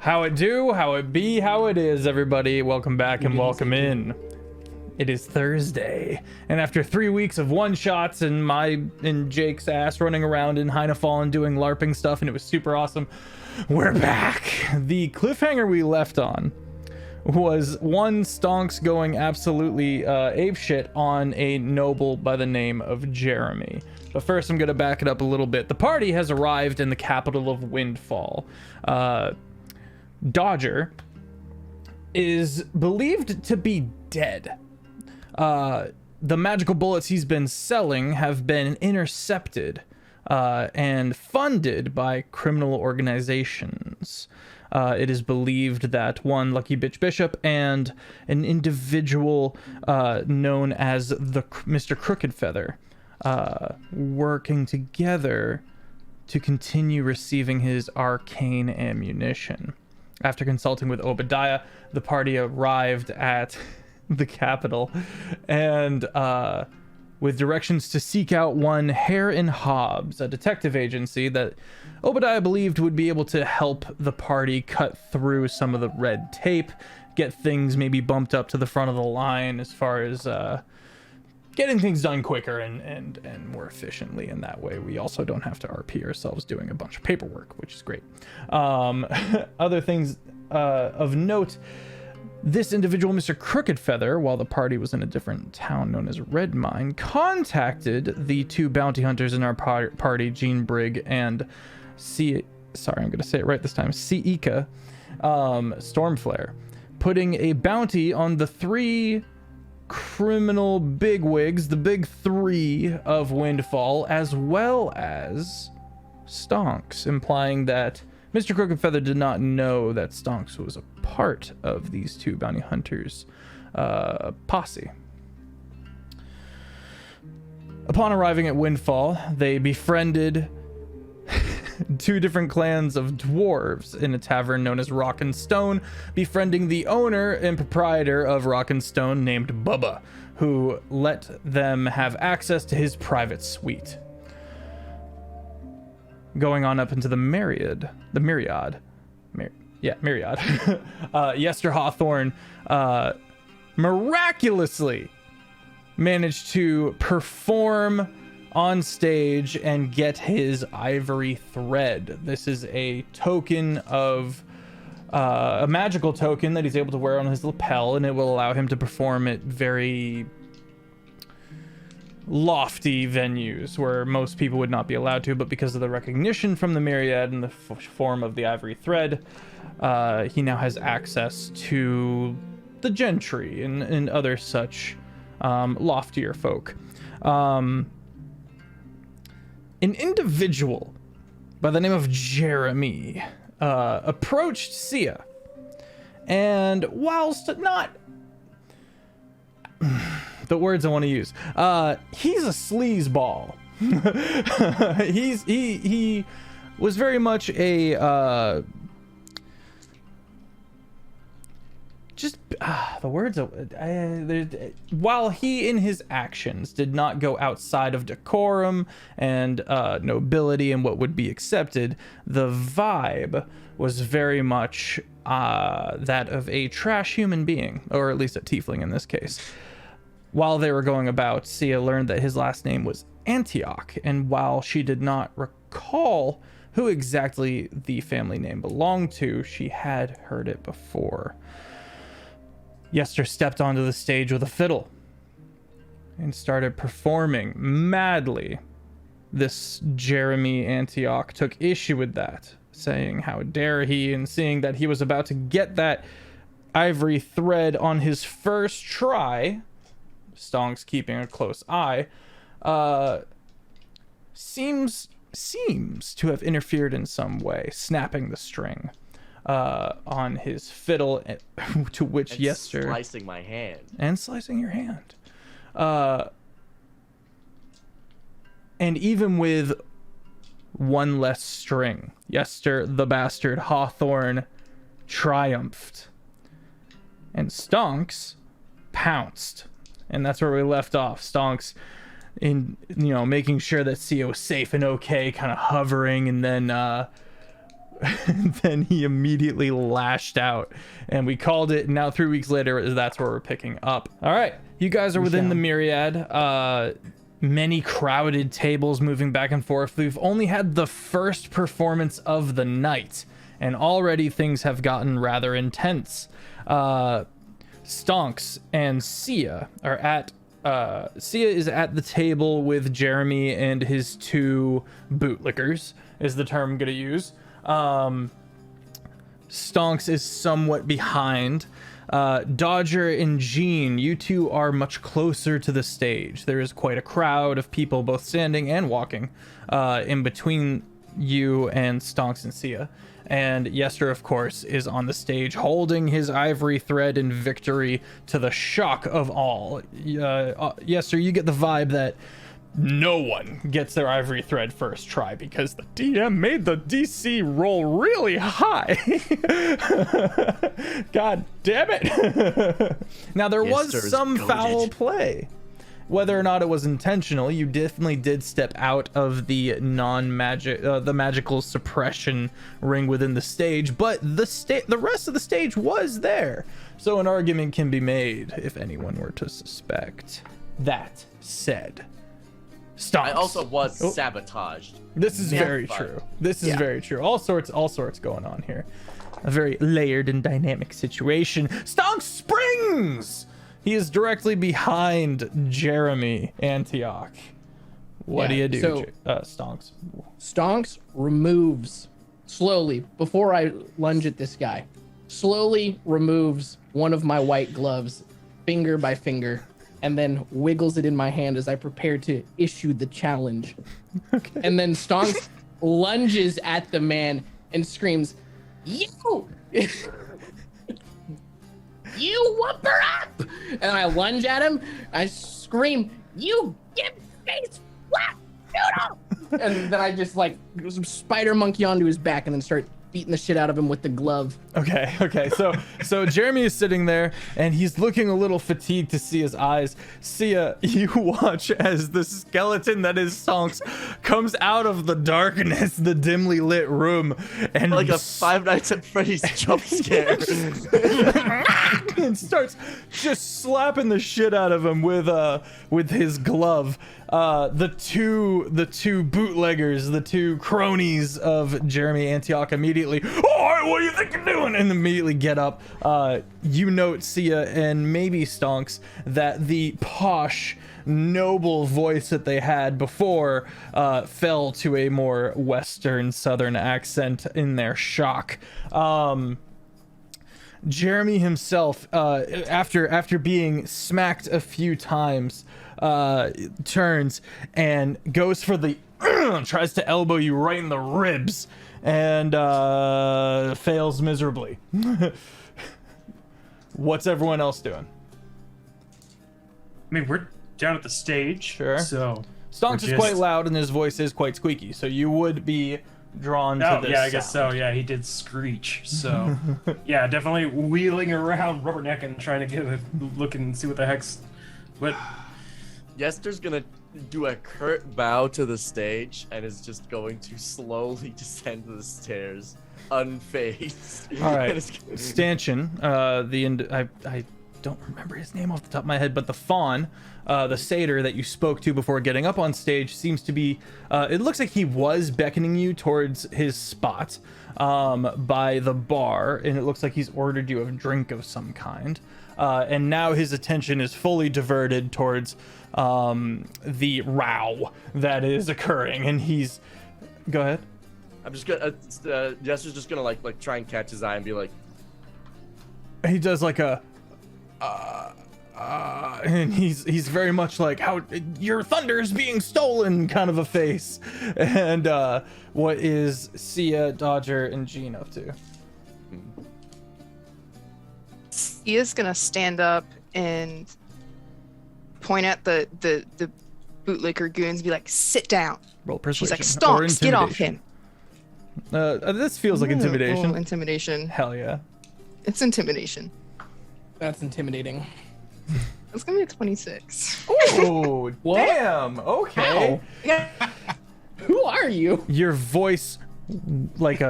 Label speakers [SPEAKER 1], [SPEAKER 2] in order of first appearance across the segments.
[SPEAKER 1] How it do, how it be, how it is, everybody. Welcome back and welcome in. It is Thursday, and after 3 weeks of one-shots and Jake's ass running around in Windfall and doing LARPing stuff, and it was super awesome, we're back. The cliffhanger we left on was one Stonks going absolutely apeshit on a noble by the name of Jeremy. But first, I'm going to back it up a little bit. The party has arrived in the capital of Windfall. Dodger is believed to be dead. The magical bullets he's been selling have been intercepted and funded by criminal organizations. It is believed that one Lucky Bitch Bishop and an individual known as the Mr. Crooked Feather working together to continue receiving his arcane ammunition. After consulting with Obadiah, the party arrived at the capital and with directions to seek out one Hare and Hobbs, a detective agency that Obadiah believed would be able to help the party cut through some of the red tape, get things maybe bumped up to the front of the line as far as getting things done quicker and more efficiently. In that way, we also don't have to RP ourselves doing a bunch of paperwork, which is great. Other things of note, this individual, Mr. Crooked Feather, while the party was in a different town known as Redmine, contacted the two bounty hunters in our party, Gene Brigg and I'm going to say it right this time, Seika Stormflare, putting a bounty on the three criminal bigwigs, the big three of Windfall, as well as Stonks, implying that Mr. Crooked Feather did not know that Stonks was a part of these two bounty hunters' posse. Upon arriving at Windfall, they befriended two different clans of dwarves in a tavern known as Rock and Stone, befriending the owner and proprietor of Rock and Stone named Bubba, who let them have access to his private suite. Going on up into the Myriad. Yester Hawthorne miraculously managed to perform on stage and get his ivory thread. This is a token of a magical token that he's able to wear on his lapel, and it will allow him to perform at very lofty venues where most people would not be allowed to, but because of the recognition from the Myriad in the form of the ivory thread, he now has access to the gentry and other such loftier folk. An individual by the name of Jeremy approached Sia, and whilst not the words I want to use, he's a sleazeball. he was very much a while he in his actions did not go outside of decorum and nobility and what would be accepted, the vibe was very much that of a trash human being, or at least a tiefling in this case. While they were going about, Sia learned that his last name was Antioch, and while she did not recall who exactly the family name belonged to, she had heard it before. Yester stepped onto the stage with a fiddle and started performing madly. This Jeremy Antioch took issue with that, saying how dare he, and seeing that he was about to get that ivory thread on his first try, Stonks keeping a close eye, seems to have interfered in some way, snapping the string on his fiddle, to which Yester
[SPEAKER 2] slicing my hand
[SPEAKER 1] and slicing your hand, and even with one less string, Yester the bastard Hawthorne triumphed, and Stonks pounced, and that's where we left off. Stonks, in making sure that Sia was safe and okay, kind of hovering, and then And then he immediately lashed out, and we called it. And now 3 weeks later, that's where we're picking up. All right, you guys are within the myriad. Many crowded tables moving back and forth. We've only had the first performance of the night, and already things have gotten rather intense. Stonks and Sia are at Sia is at the table with Jeremy and his 2 bootlickers, is the term I'm gonna use. Stonks is somewhat behind. Dodger and Jean, you two are much closer to the stage. There is quite a crowd of people both standing and walking in between you and Stonks and Sia. And Yester, of course, is on the stage holding his ivory thread in victory, to the shock of all. Yester, you get the vibe that no one gets their ivory thread first try because the DM made the DC roll really high. God damn it. Now, there was some foul play. Whether or not it was intentional, you definitely did step out of the the magical suppression ring within the stage, but the rest of the stage was there. So an argument can be made if anyone were to suspect. That said, Stonks.
[SPEAKER 2] I also was sabotaged.
[SPEAKER 1] This is very true. This is very true. All sorts going on here. A very layered and dynamic situation. Stonks springs! He is directly behind Jeremy Antioch. What do you do, Stonks?
[SPEAKER 3] Stonks removes slowly, before I lunge at this guy, slowly removes one of my white gloves, finger by finger, and then wiggles it in my hand as I prepare to issue the challenge. Okay. And then Stonks lunges at the man and screams, "You! You whooper up!" And I lunge at him. I scream, "You give face flat noodle!" And then I just like spider monkey onto his back and then start beating the shit out of him with the glove.
[SPEAKER 1] Okay. So Jeremy is sitting there and he's looking a little fatigued to see his eyes. Sia, you watch as the skeleton that is Stonks comes out of the darkness, the dimly lit room, and
[SPEAKER 2] like a Five Nights at Freddy's jump scare.
[SPEAKER 1] And starts just slapping the shit out of him with his glove. The two bootleggers, the 2 cronies of Jeremy Antioch immediately, "All right, what do you think you're doing?" and immediately get up. You note, Sia and maybe Stonks, that the posh, noble voice that they had before fell to a more Western Southern accent in their shock. Jeremy himself, after being smacked a few times, turns and goes for the tries to elbow you right in the ribs and fails miserably. What's everyone else doing?
[SPEAKER 4] I mean, we're down at the stage.
[SPEAKER 1] Sure.
[SPEAKER 4] So
[SPEAKER 1] Stonks is quite loud and his voice is quite squeaky, so you would be drawn to this.
[SPEAKER 4] Yeah, I guess so. Yeah, he did screech. So yeah, definitely wheeling around, rubbernecking, trying to get a look and see what the heck's what.
[SPEAKER 2] Yester's gonna do a curt bow to the stage and is just going to slowly descend the stairs, unfazed.
[SPEAKER 1] All right, Stanchion, I don't remember his name off the top of my head, but the fawn, the satyr that you spoke to before getting up on stage, seems to be, it looks like he was beckoning you towards his spot by the bar, and it looks like he's ordered you a drink of some kind. And now his attention is fully diverted towards the row that is occurring, and he's... Go ahead.
[SPEAKER 2] I'm just gonna, Jester's just gonna like try and catch his eye and be like...
[SPEAKER 1] He does like a... and he's very much like, "How your thunder is being stolen," kind of a face. And what is Sia, Dodger, and Jean up to?
[SPEAKER 5] Sia's gonna stand up and point at the bootlicker goons and be like, "Sit down."
[SPEAKER 1] Roll persuasion.
[SPEAKER 5] She's like, "Stonks, get off him."
[SPEAKER 1] This feels like intimidation.
[SPEAKER 5] Intimidation.
[SPEAKER 1] Hell yeah.
[SPEAKER 5] It's intimidation.
[SPEAKER 3] That's intimidating.
[SPEAKER 5] It's gonna be a 26.
[SPEAKER 1] Oh, damn. Okay.
[SPEAKER 3] Yeah. Who are you?
[SPEAKER 1] Your voice like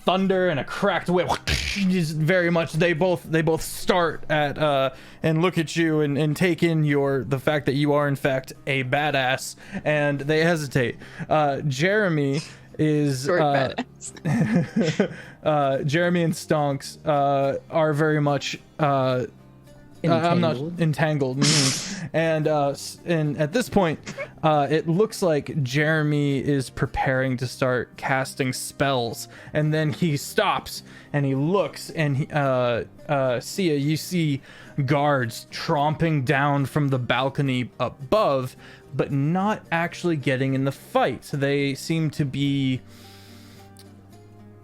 [SPEAKER 1] thunder and a cracked whip. Just very much they both start at and look at you and take in the fact that you are in fact a badass, and they hesitate. Jeremy is Jeremy and Stonks are very much I'm not entangled. And at this point, it looks like Jeremy is preparing to start casting spells, and then he stops and he looks, and Sia, you see guards tromping down from the balcony above, but not actually getting in the fight. So they seem to be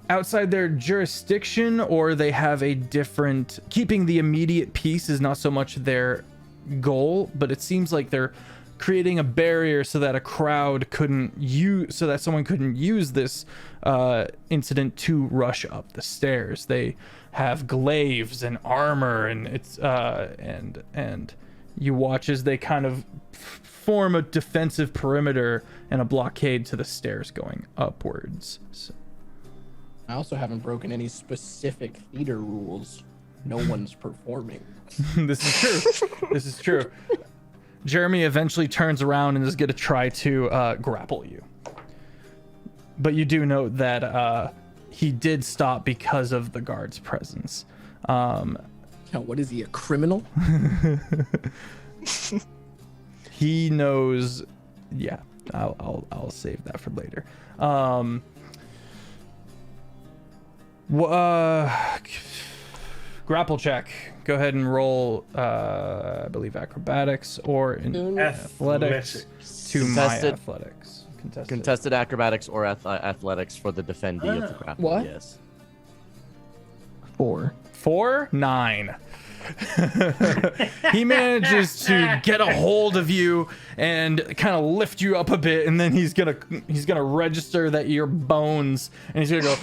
[SPEAKER 1] outside their jurisdiction, or they have a different, keeping the immediate peace is not so much their goal, but it seems like they're creating a barrier so that someone couldn't use this incident to rush up the stairs. They have glaives and armor, and it's and you watch as they kind of form a defensive perimeter and a blockade to the stairs going upwards. So.
[SPEAKER 3] I also haven't broken any specific theater rules. No one's performing.
[SPEAKER 1] This is true. Jeremy eventually turns around and is going to try to grapple you. But you do note that he did stop because of the guard's presence.
[SPEAKER 3] What is he, a criminal?
[SPEAKER 1] He knows. Yeah, I'll save that for later. Grapple check. Go ahead and roll, I believe, acrobatics or athletics to my athletics.
[SPEAKER 2] Contested acrobatics or athletics for the defendee of the grapple.
[SPEAKER 3] What?
[SPEAKER 2] Yes.
[SPEAKER 3] 4.
[SPEAKER 1] 9. He manages to get a hold of you and kind of lift you up a bit, and then he's gonna register that your bones, and he's gonna go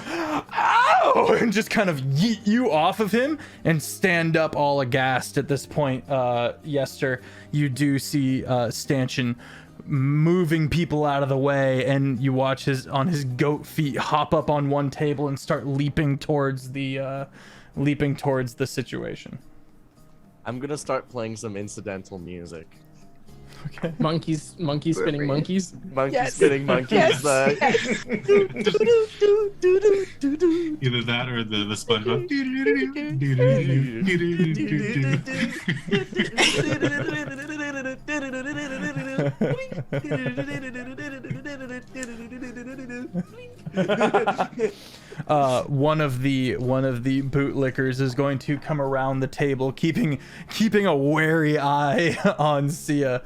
[SPEAKER 1] ow, and just kind of yeet you off of him and stand up all aghast. At this point, Yester, you do see Stanchion moving people out of the way, and you watch his goat feet hop up on one table and start leaping towards the situation.
[SPEAKER 2] I'm gonna start playing some incidental music.
[SPEAKER 1] Okay.
[SPEAKER 3] Monkeys spinning monkeys.
[SPEAKER 2] Monkeys spinning monkeys.
[SPEAKER 5] Yes.
[SPEAKER 6] Either that or the SpongeBob.
[SPEAKER 1] One of the bootlickers is going to come around the table, keeping a wary eye on Sia,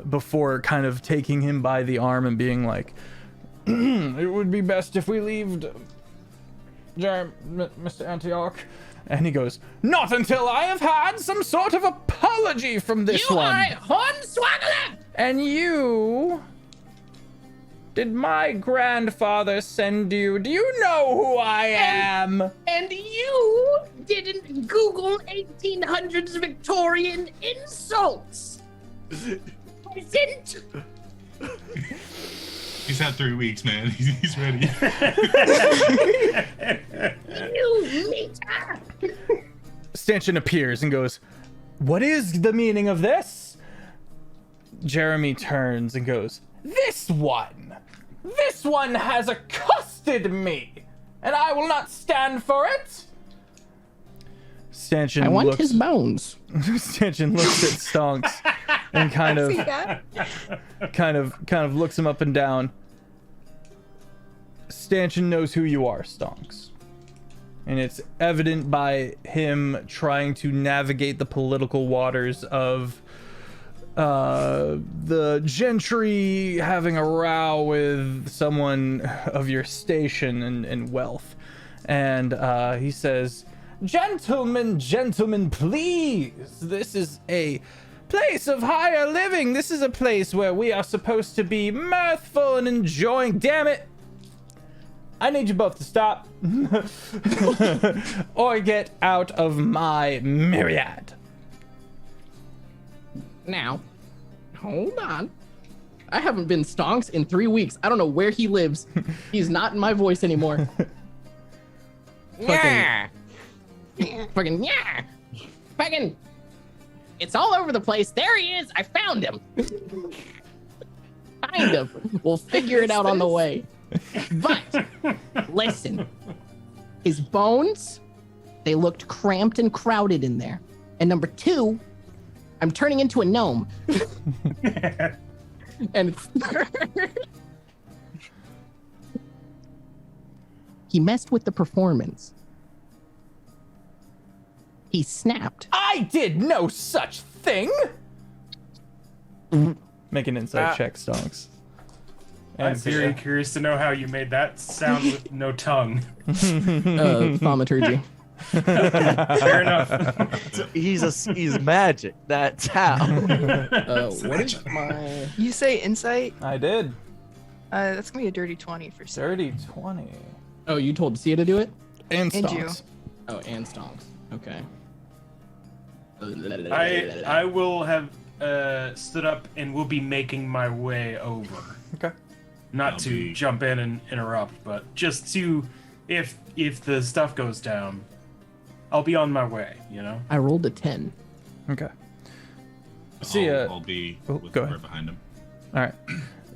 [SPEAKER 1] before kind of taking him by the arm and being like, "It would be best if we leave, Mr. Antioch." And he goes, "Not until I have had some sort of apology from this one."
[SPEAKER 3] You are Hornswaggler!
[SPEAKER 1] And you... Did my grandfather send you? Do you know who I am?
[SPEAKER 3] And you didn't Google 1800s Victorian insults. I didn't.
[SPEAKER 6] He's had 3 weeks, man. He's ready.
[SPEAKER 3] You meter.
[SPEAKER 1] Stanchion appears and goes, "What is the meaning of this?" Jeremy turns and goes, This one has accosted me, and I will not stand for it." Stanchion
[SPEAKER 3] I want
[SPEAKER 1] looks,
[SPEAKER 3] his bones.
[SPEAKER 1] Stanchion looks at Stonks and kind of looks him up and down. Stanchion knows who you are, Stonks. And it's evident by him trying to navigate the political waters of the gentry having a row with someone of your station and wealth. And he says, Gentlemen, please. This is a place of higher living. This is a place where we are supposed to be mirthful and enjoying. Damn it. I need you both to stop or get out of my myriad.
[SPEAKER 3] Now, hold on. I haven't been stonks in 3 weeks. I don't know where he lives. He's not in my voice anymore.
[SPEAKER 2] Yeah.
[SPEAKER 3] Fucking yeah. Fucking. It's all over the place. There he is. I found him. Kind of. We'll figure it out on the way. But listen, his bones, they looked cramped and crowded in there. And number 2, I'm turning into a gnome. And he messed with the performance. He snapped.
[SPEAKER 1] I did no such thing. Make an insight check, Stonks.
[SPEAKER 4] I'm very curious to know how you made that sound with no tongue.
[SPEAKER 3] Thaumaturgy.
[SPEAKER 4] Fair enough.
[SPEAKER 2] He's magic. That's how.
[SPEAKER 3] What is my...
[SPEAKER 5] You say insight?
[SPEAKER 1] I did.
[SPEAKER 5] That's gonna be a dirty 20 for sure.
[SPEAKER 1] Dirty 20.
[SPEAKER 3] Oh, you told Sia to do it?
[SPEAKER 1] And
[SPEAKER 5] And you.
[SPEAKER 1] Stonks.
[SPEAKER 3] Oh, and stonks. Okay.
[SPEAKER 4] I will have stood up and will be making my way over.
[SPEAKER 1] Okay.
[SPEAKER 4] Not to jump in and interrupt, but just to, if the stuff goes down, I'll be on my way, you know?
[SPEAKER 3] I rolled a 10.
[SPEAKER 1] Okay. See ya.
[SPEAKER 6] I'll be
[SPEAKER 1] Oh,
[SPEAKER 6] with
[SPEAKER 1] go
[SPEAKER 6] her
[SPEAKER 1] ahead.
[SPEAKER 6] behind him.
[SPEAKER 1] All right.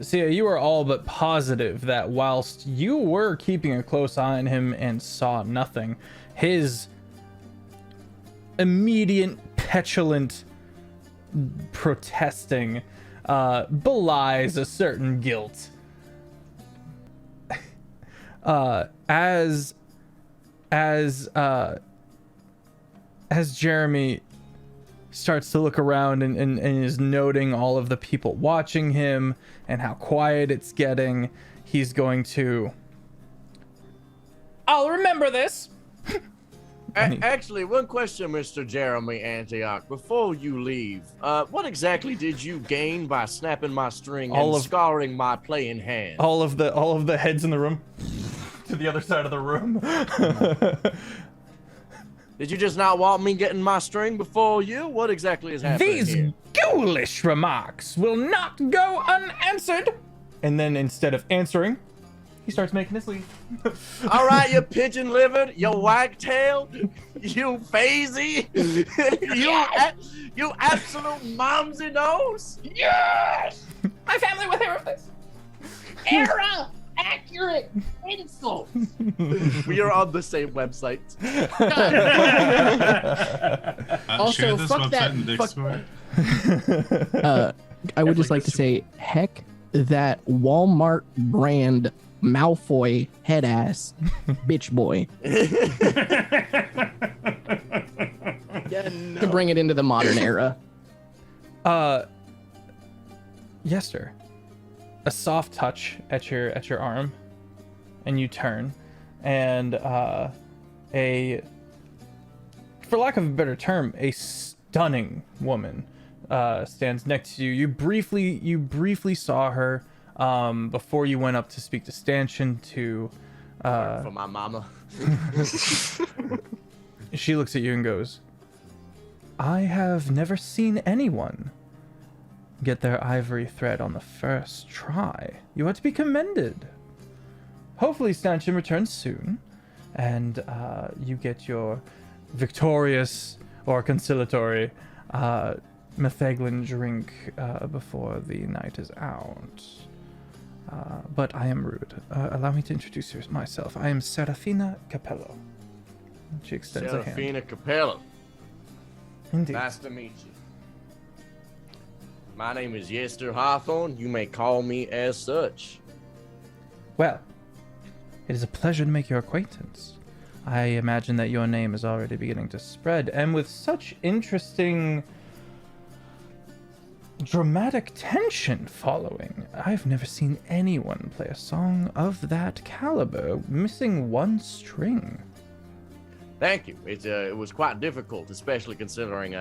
[SPEAKER 1] Sia, you are all but positive that whilst you were keeping a close eye on him and saw nothing, his immediate petulant protesting belies a certain guilt. As Jeremy starts to look around and is noting all of the people watching him and how quiet it's getting, he's going to... I'll remember this!
[SPEAKER 2] Actually, one question, Mr. Jeremy Antioch. Before you leave, what exactly did you gain by snapping my string and scarring my playing hand?
[SPEAKER 1] All of the heads in the room to the other side of the room.
[SPEAKER 2] Did you just not want me getting my string before you? What exactly is happening
[SPEAKER 1] These
[SPEAKER 2] here?
[SPEAKER 1] ghoulish remarks will not go unanswered. And then instead of answering, he starts making his leave.
[SPEAKER 2] All right, you pigeon-livered, you wagtail, you phasey, you absolute momsy nose.
[SPEAKER 3] Yes! My family will hear of this. Era accurate insult.
[SPEAKER 2] We are on the same website.
[SPEAKER 3] Also,
[SPEAKER 6] share this
[SPEAKER 3] fuck
[SPEAKER 6] website
[SPEAKER 3] that.
[SPEAKER 6] in the Discord.
[SPEAKER 3] I would just like to say, heck, that Walmart brand Malfoy head ass bitch boy. To bring it into the modern era.
[SPEAKER 1] Yes, sir. A soft touch at your arm, and you turn, and for lack of a better term, a stunning woman stands next to you. You briefly saw her before you went up to speak to Stanchion to
[SPEAKER 2] For my mama.
[SPEAKER 1] she looks at you and goes, I have never seen anyone get their ivory thread on the first try. You are to be commended. Hopefully Stanchion returns soon, and you get your victorious or conciliatory Metheglin drink before the night is out. But I am rude. Allow me to introduce myself. I am Serafina Capello. She extends a hand.
[SPEAKER 2] Serafina Capello.
[SPEAKER 1] Indeed.
[SPEAKER 2] Nice to meet you. My name is Yester Hawthorne. You may call me as such.
[SPEAKER 1] Well, it is a pleasure to make your acquaintance. I imagine that your name is already beginning to spread, and with such interesting dramatic tension following, I've never seen anyone play a song of that caliber, missing one string.
[SPEAKER 2] Thank you. It was quite difficult, especially considering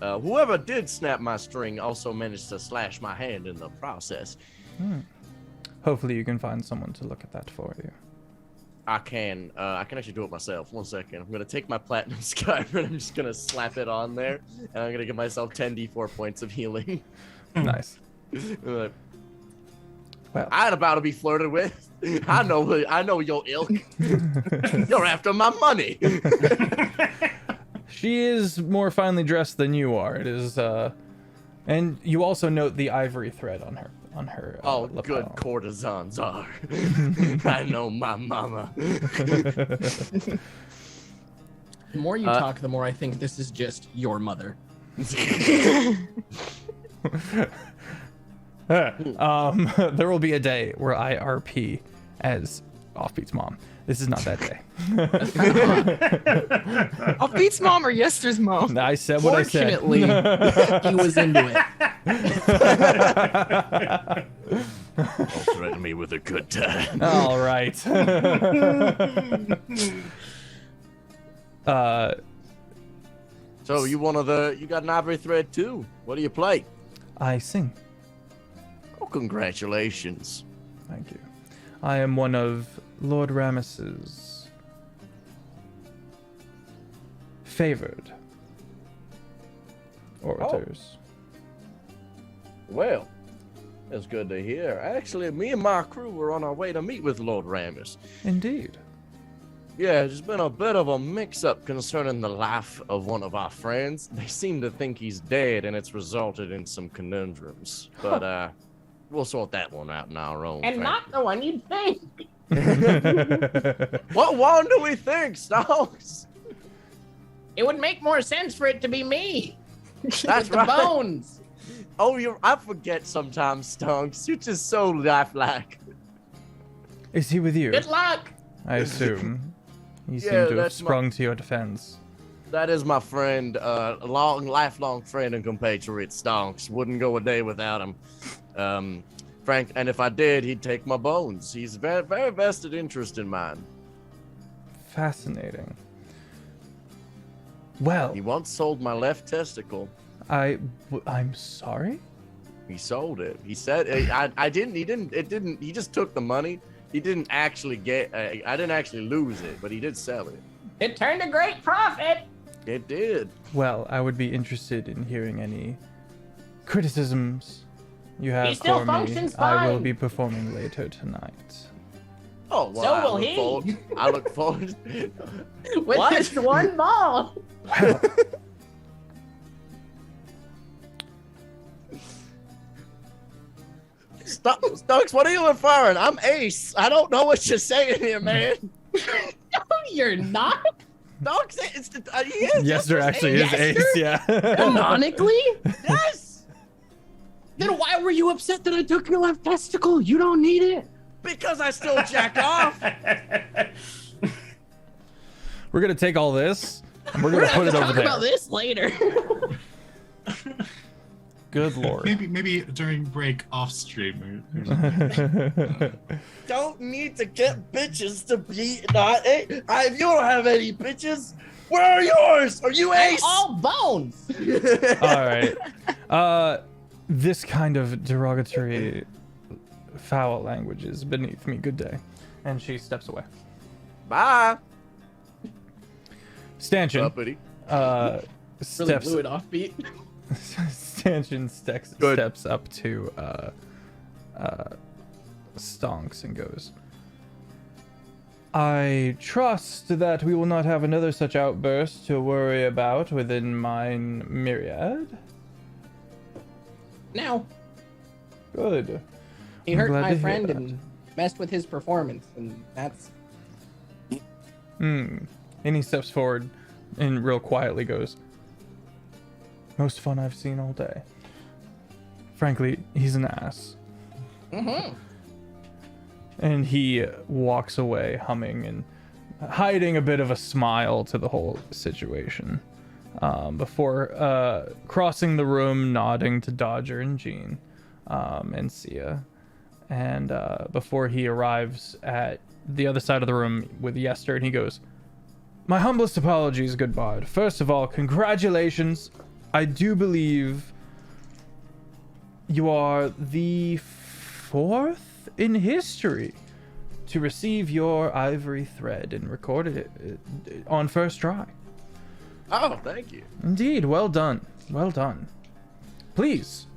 [SPEAKER 2] whoever did snap my string also managed to slash my hand in the process.
[SPEAKER 1] Hopefully you can find someone to look at that for you.
[SPEAKER 2] I can actually do it myself. 1 second. I'm gonna take my platinum scarf and I'm just gonna slap it on there, and I'm gonna give myself 10d4 points of healing.
[SPEAKER 1] Nice. Well,
[SPEAKER 2] I ain't about to be flirted with. I know your ilk. You're after my money.
[SPEAKER 1] she is more finely dressed than you are. It is, and you also note the ivory thread on her
[SPEAKER 2] Oh,
[SPEAKER 1] lapel.
[SPEAKER 2] good courtesans are. I know my mama.
[SPEAKER 3] The more you talk, the more I think this is just your mother.
[SPEAKER 1] There will be a day where I RP as Offbeat's mom. This is not that day.
[SPEAKER 5] Offbeat's mom or Yester's mom?
[SPEAKER 1] I said what I said.
[SPEAKER 3] Fortunately, he was into it.
[SPEAKER 2] Don't threaten me with a good time.
[SPEAKER 1] All right.
[SPEAKER 2] So you got an ivory thread too? What do you play?
[SPEAKER 1] I sing.
[SPEAKER 2] Oh, congratulations.
[SPEAKER 1] Thank you. I am one of Lord Rammus's favored orators.
[SPEAKER 2] Well, that's good to hear. Actually, me and my crew were on our way to meet with Lord Rammus.
[SPEAKER 1] Indeed.
[SPEAKER 2] Yeah, there's been a bit of a mix-up concerning the life of one of our friends. They seem to think he's dead, and it's resulted in some conundrums. But we'll sort that one out in our own.
[SPEAKER 3] And not the one you'd think.
[SPEAKER 2] What one do we think, Stonks?
[SPEAKER 3] It would make more sense for it to be me.
[SPEAKER 2] That's
[SPEAKER 3] With the
[SPEAKER 2] right.
[SPEAKER 3] bones.
[SPEAKER 2] Oh, I forget sometimes, Stonks. You're just so lifelike.
[SPEAKER 1] Is he with you?
[SPEAKER 3] Good luck.
[SPEAKER 1] I assume. He
[SPEAKER 2] Yeah,
[SPEAKER 1] seemed to have
[SPEAKER 2] that's my-
[SPEAKER 1] sprung to your defense.
[SPEAKER 2] That is my friend, lifelong friend and compatriot, Stonks. Wouldn't go a day without him. Frank, and if I did, he'd take my bones. He's very, very vested interest in mine.
[SPEAKER 1] Fascinating. Well,
[SPEAKER 2] He once sold my left testicle.
[SPEAKER 1] I'm sorry?
[SPEAKER 2] He sold it. He said, I didn't, he just took the money. He didn't actually I didn't actually lose it, but he did sell it.
[SPEAKER 3] It turned a great profit.
[SPEAKER 2] It did.
[SPEAKER 1] Well, I would be interested in hearing any criticisms you have
[SPEAKER 3] still
[SPEAKER 1] for me.
[SPEAKER 3] functions
[SPEAKER 1] I will
[SPEAKER 3] fine.
[SPEAKER 1] be performing later tonight.
[SPEAKER 2] Oh, well,
[SPEAKER 3] So will he.
[SPEAKER 2] I look forward.
[SPEAKER 3] With
[SPEAKER 2] What?
[SPEAKER 3] just one ball.
[SPEAKER 1] Well,
[SPEAKER 2] Stokes, what are you inferring? I'm Ace. I don't know what you're saying here, man.
[SPEAKER 3] No, you're not.
[SPEAKER 2] Stokes, he is.
[SPEAKER 1] yes, there actually is
[SPEAKER 3] Yes,
[SPEAKER 1] Ace, yeah.
[SPEAKER 3] Canonically?
[SPEAKER 2] Yes,
[SPEAKER 3] Then why were you upset that I took your left testicle? You don't need it.
[SPEAKER 2] because I still jack off.
[SPEAKER 1] We're going to take all this, and we're going to put it over
[SPEAKER 3] Talk
[SPEAKER 1] there.
[SPEAKER 3] about this later.
[SPEAKER 1] Good lord.
[SPEAKER 6] Maybe during break off stream. Or
[SPEAKER 2] Don't need to get bitches to be not Ace. If you don't have any bitches, where are yours? Are you Ace?
[SPEAKER 3] All bones.
[SPEAKER 1] All right. This kind of derogatory, foul language is beneath me. Good day. And she steps away.
[SPEAKER 2] Bye.
[SPEAKER 1] Stanchion,
[SPEAKER 2] Uppity.
[SPEAKER 3] Really
[SPEAKER 1] steps.
[SPEAKER 3] blew it off beat.
[SPEAKER 1] Stanchion steps up to Stonks and goes, I trust that we will not have another such outburst to worry about within mine myriad.
[SPEAKER 3] Now,
[SPEAKER 1] Good.
[SPEAKER 3] he
[SPEAKER 1] I'm
[SPEAKER 3] hurt
[SPEAKER 1] glad
[SPEAKER 3] my
[SPEAKER 1] to hear
[SPEAKER 3] friend
[SPEAKER 1] that.
[SPEAKER 3] and messed with his performance, and that's
[SPEAKER 1] And he steps forward and real quietly goes, most fun I've seen all day. Frankly, he's an ass. And he walks away humming and hiding a bit of a smile to the whole situation. Before crossing the room, nodding to Dodger and Jean and Sia. And before he arrives at the other side of the room with Yester, and he goes, my humblest apologies, good bard. First of all, congratulations. I do believe you are the 4th in history to receive your ivory thread and recorded it on first try.
[SPEAKER 2] Oh, thank you.
[SPEAKER 1] Indeed, well done. Well done. Please.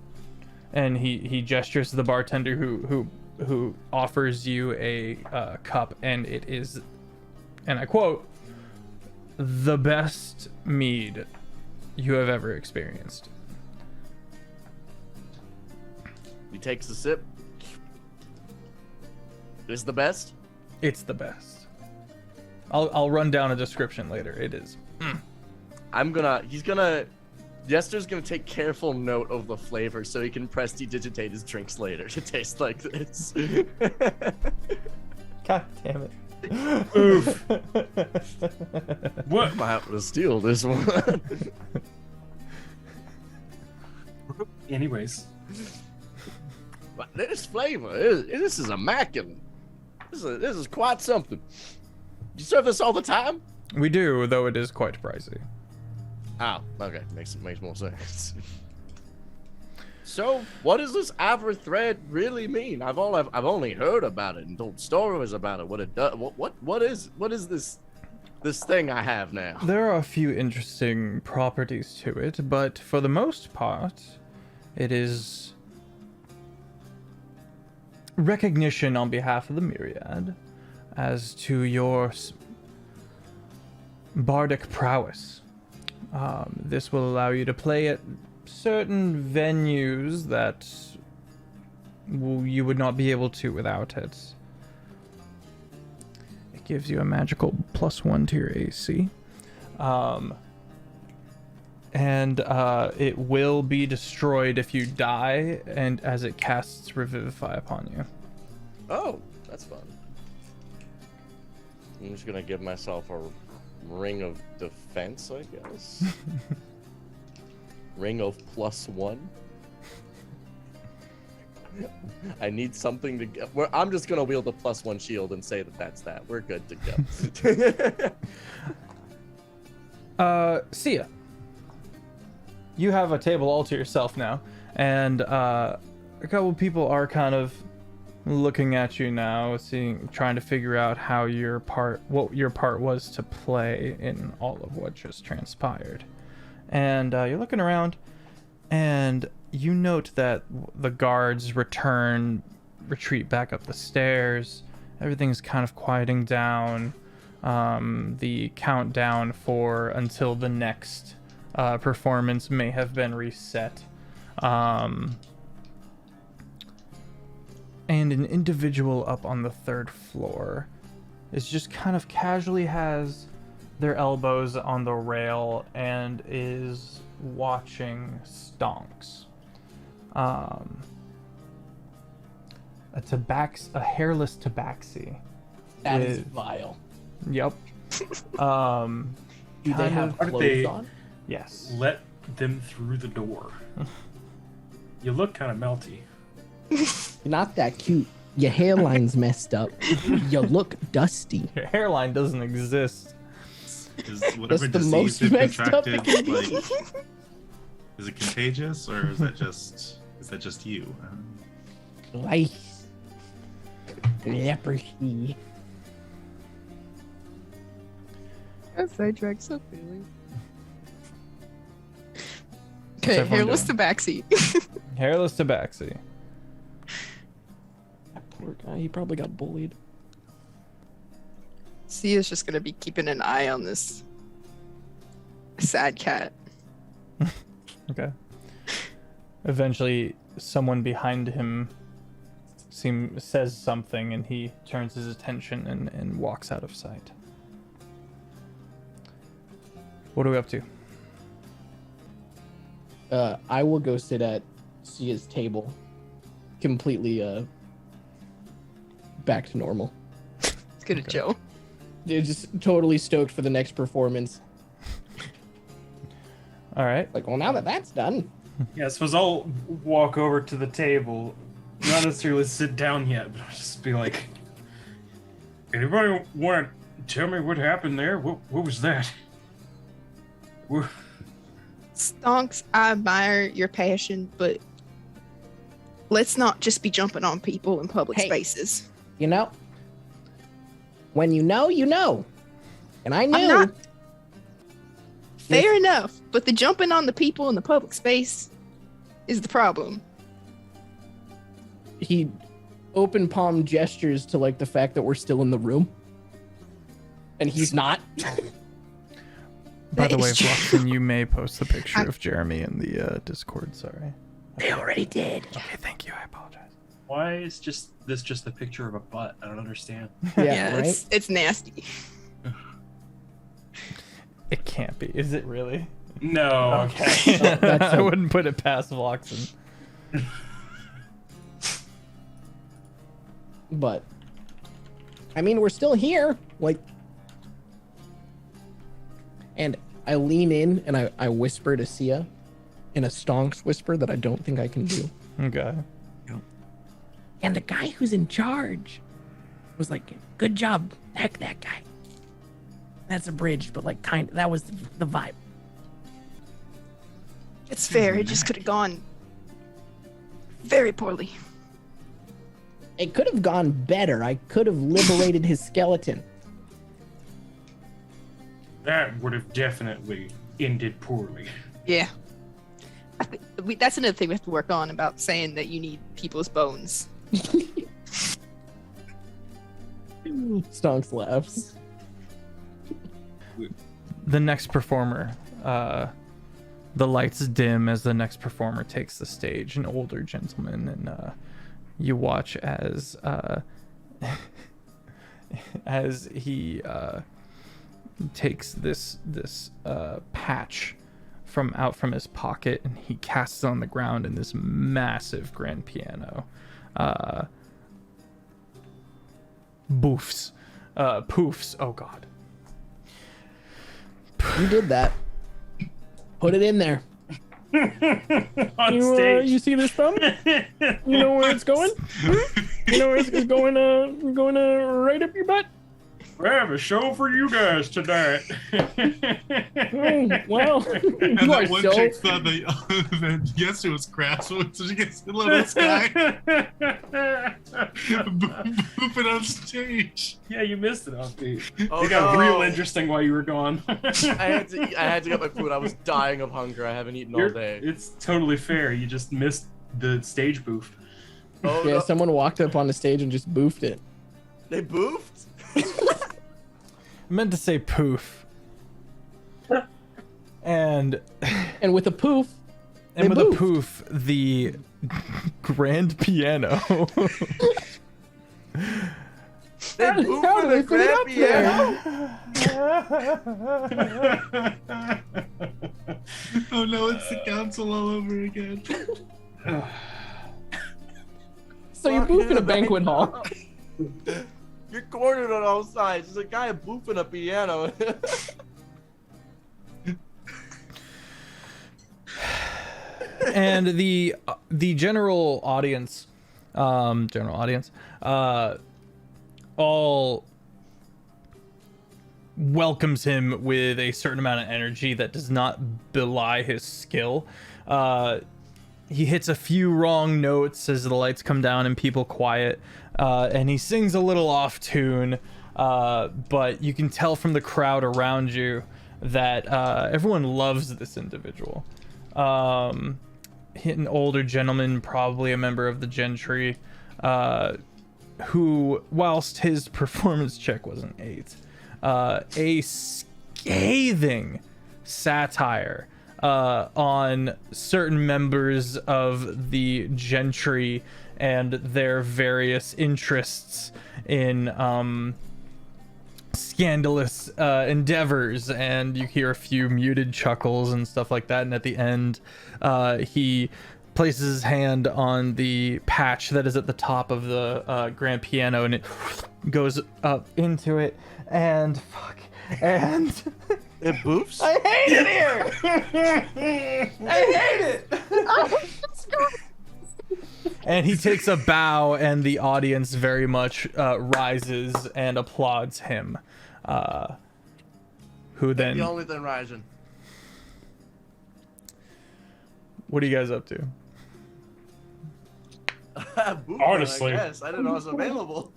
[SPEAKER 1] And he gestures to the bartender who who offers you a cup, and it is, and I quote, the best mead you have ever experienced.
[SPEAKER 2] He takes a sip. Is the best?
[SPEAKER 1] It's the best. I'll run down a description later. It is.
[SPEAKER 2] Yester's gonna take careful note of the flavor so he can prestidigitate his drinks later to taste like this.
[SPEAKER 1] God damn it.
[SPEAKER 4] Oof. What?
[SPEAKER 2] I'm gonna have to steal this one.
[SPEAKER 4] Anyways.
[SPEAKER 2] But this flavor, this is immaculate. This is quite something. You serve this all the time?
[SPEAKER 1] We do, though it is quite pricey.
[SPEAKER 2] Oh, okay, makes more sense. So, what does this ivory thread really mean? I've only heard about it and told stories about it. What it does? What is this thing I have now?
[SPEAKER 1] There are a few interesting properties to it, but for the most part, it is recognition on behalf of the Myriad as to your bardic prowess. This will allow you to play at certain venues that you would not be able to without it. It gives you a magical +1 to your AC. And it will be destroyed if you die, and as it casts Revivify upon you.
[SPEAKER 2] Oh, that's fun. I'm just gonna give myself a ring of defense, I guess. Ring of +1. I need something to get. I'm just gonna wield the +1 shield and say that's that. We're good to go.
[SPEAKER 1] Sia. You have a table all to yourself now, and a couple people are kind of looking at you now, trying to figure out what your part was to play in all of what just transpired. And you're looking around, and you note that the guards retreat back up the stairs. Everything's kind of quieting down. The countdown until the next performance may have been reset. And an individual up on the 3rd floor is just kind of casually has their elbows on the rail and is watching Stonks. A hairless tabaxi.
[SPEAKER 3] That is vile.
[SPEAKER 1] Yep.
[SPEAKER 3] Do they have
[SPEAKER 4] How did
[SPEAKER 3] clothes
[SPEAKER 4] they-
[SPEAKER 3] on?
[SPEAKER 1] Yes.
[SPEAKER 4] Let them through the door. You look kind of melty.
[SPEAKER 3] You're not that cute. Your hairline's messed up. You look dusty.
[SPEAKER 1] Your hairline doesn't exist.
[SPEAKER 6] Is whatever
[SPEAKER 3] That's the
[SPEAKER 6] disease
[SPEAKER 3] most
[SPEAKER 6] they've
[SPEAKER 3] messed up
[SPEAKER 6] contracted,
[SPEAKER 3] it can be.
[SPEAKER 6] like, is it contagious or is that just you?
[SPEAKER 3] Lice. Leprosy.
[SPEAKER 5] That sidetracked so clearly.
[SPEAKER 1] What's
[SPEAKER 5] Okay,
[SPEAKER 1] everyone
[SPEAKER 5] hairless
[SPEAKER 1] doing?
[SPEAKER 5] tabaxi.
[SPEAKER 1] Hairless tabaxi.
[SPEAKER 3] That poor guy. He probably got bullied.
[SPEAKER 5] Sia's just gonna be keeping an eye on this sad cat.
[SPEAKER 1] Okay. Eventually, someone behind him says something, and he turns his attention and walks out of sight. What are we up to?
[SPEAKER 3] I will go sit at Sia's table, completely back to normal.
[SPEAKER 5] Let's get a Joe.
[SPEAKER 3] They're just totally stoked for the next performance.
[SPEAKER 1] All right.
[SPEAKER 3] Like, well, now that that's done,
[SPEAKER 4] Yeah, I suppose I'll walk over to the table. Not necessarily sit down yet, but I'll just be like, anybody want to tell me what happened there? What was that? What-
[SPEAKER 5] Stonks, I admire your passion, but let's not just be jumping on people in public
[SPEAKER 3] Hey.
[SPEAKER 5] spaces.
[SPEAKER 3] you know, when you know, you know. And I knew.
[SPEAKER 5] not- Fair enough, but the jumping on the people in the public space is the problem.
[SPEAKER 3] He open palm gestures to like the fact that we're still in the room, and he's not.
[SPEAKER 1] By the way, Fluxen, you may post the picture of Jeremy in the Discord. Sorry.
[SPEAKER 3] They already did.
[SPEAKER 1] Okay, thank you. I apologize.
[SPEAKER 4] Why is this just a picture of a butt? I don't understand.
[SPEAKER 3] Yeah, right.
[SPEAKER 5] It's nasty.
[SPEAKER 1] It can't be. Is it really?
[SPEAKER 4] No. Okay.
[SPEAKER 1] I wouldn't put it past Fluxen.
[SPEAKER 3] But I mean, we're still here. Like, and I lean in and I whisper to Sia in a stonks whisper that I don't think I can do.
[SPEAKER 1] Okay.
[SPEAKER 3] And the guy who's in charge was like, "Good job, heck that guy." That's abridged, but like that was the vibe.
[SPEAKER 5] It's fair. It just could have gone very poorly.
[SPEAKER 3] It could have gone better. I could have liberated his skeleton.
[SPEAKER 4] That would have definitely ended poorly.
[SPEAKER 5] Yeah. That's another thing we have to work on about saying that you need people's bones.
[SPEAKER 3] Stonks laughs.
[SPEAKER 1] The next performer, the lights dim as the next performer takes the stage, an older gentleman, and you watch as as he takes this patch from his pocket, and he casts it on the ground in this massive grand piano. Poofs. Oh god.
[SPEAKER 3] You did that. Put it in there.
[SPEAKER 4] On stage.
[SPEAKER 3] You see this thumb? You know where it's going? You know where it's going? Going right up your butt.
[SPEAKER 4] We have a show for you guys tonight.
[SPEAKER 3] Well,
[SPEAKER 6] And
[SPEAKER 3] you are
[SPEAKER 6] that one
[SPEAKER 3] so.
[SPEAKER 6] chick thought that yes, it was grass, so she gets a little sky. Boop it on stage.
[SPEAKER 4] Yeah, you missed it, Offbeat.
[SPEAKER 2] Oh,
[SPEAKER 4] It got
[SPEAKER 2] no.
[SPEAKER 4] real interesting while you were gone.
[SPEAKER 2] I had to get my food. I was dying of hunger. I haven't eaten all day.
[SPEAKER 4] It's totally fair. You just missed the stage booth.
[SPEAKER 2] Oh,
[SPEAKER 3] Yeah,
[SPEAKER 2] no.
[SPEAKER 3] someone walked up on the stage and just boofed it.
[SPEAKER 2] They boofed?
[SPEAKER 1] I meant to say poof. And
[SPEAKER 3] And with a poof,
[SPEAKER 1] and
[SPEAKER 3] They
[SPEAKER 1] with a
[SPEAKER 3] boofed.
[SPEAKER 1] poof, the grand piano
[SPEAKER 2] They
[SPEAKER 3] How
[SPEAKER 2] boofed
[SPEAKER 3] do
[SPEAKER 2] the
[SPEAKER 3] they fit it
[SPEAKER 2] grand
[SPEAKER 3] up
[SPEAKER 2] piano?
[SPEAKER 6] Oh no, it's the council all over again.
[SPEAKER 3] so you're
[SPEAKER 2] Fucking
[SPEAKER 3] boofing a banquet hall.
[SPEAKER 2] You're cornered on all sides. There's a guy boofing a piano.
[SPEAKER 1] and the general audience all welcomes him with a certain amount of energy that does not belie his skill. He hits a few wrong notes as the lights come down and people quiet, and he sings a little off tune, but you can tell from the crowd around you that everyone loves this individual. An older gentleman, probably a member of the gentry, who, whilst his performance check was an 8, a scathing satire on certain members of the gentry and their various interests in scandalous endeavors, and you hear a few muted chuckles and stuff like that, and at the end he places his hand on the patch that is at the top of the grand piano, and it goes up into it, and and
[SPEAKER 2] It boofs?
[SPEAKER 1] I hate it here. I hate it. And he takes a bow, and the audience very much rises and applauds him. Who then?
[SPEAKER 2] The only thing rising.
[SPEAKER 1] What are you guys up to?
[SPEAKER 2] Boofing,
[SPEAKER 4] Honestly.
[SPEAKER 2] I guess. I didn't know it was available.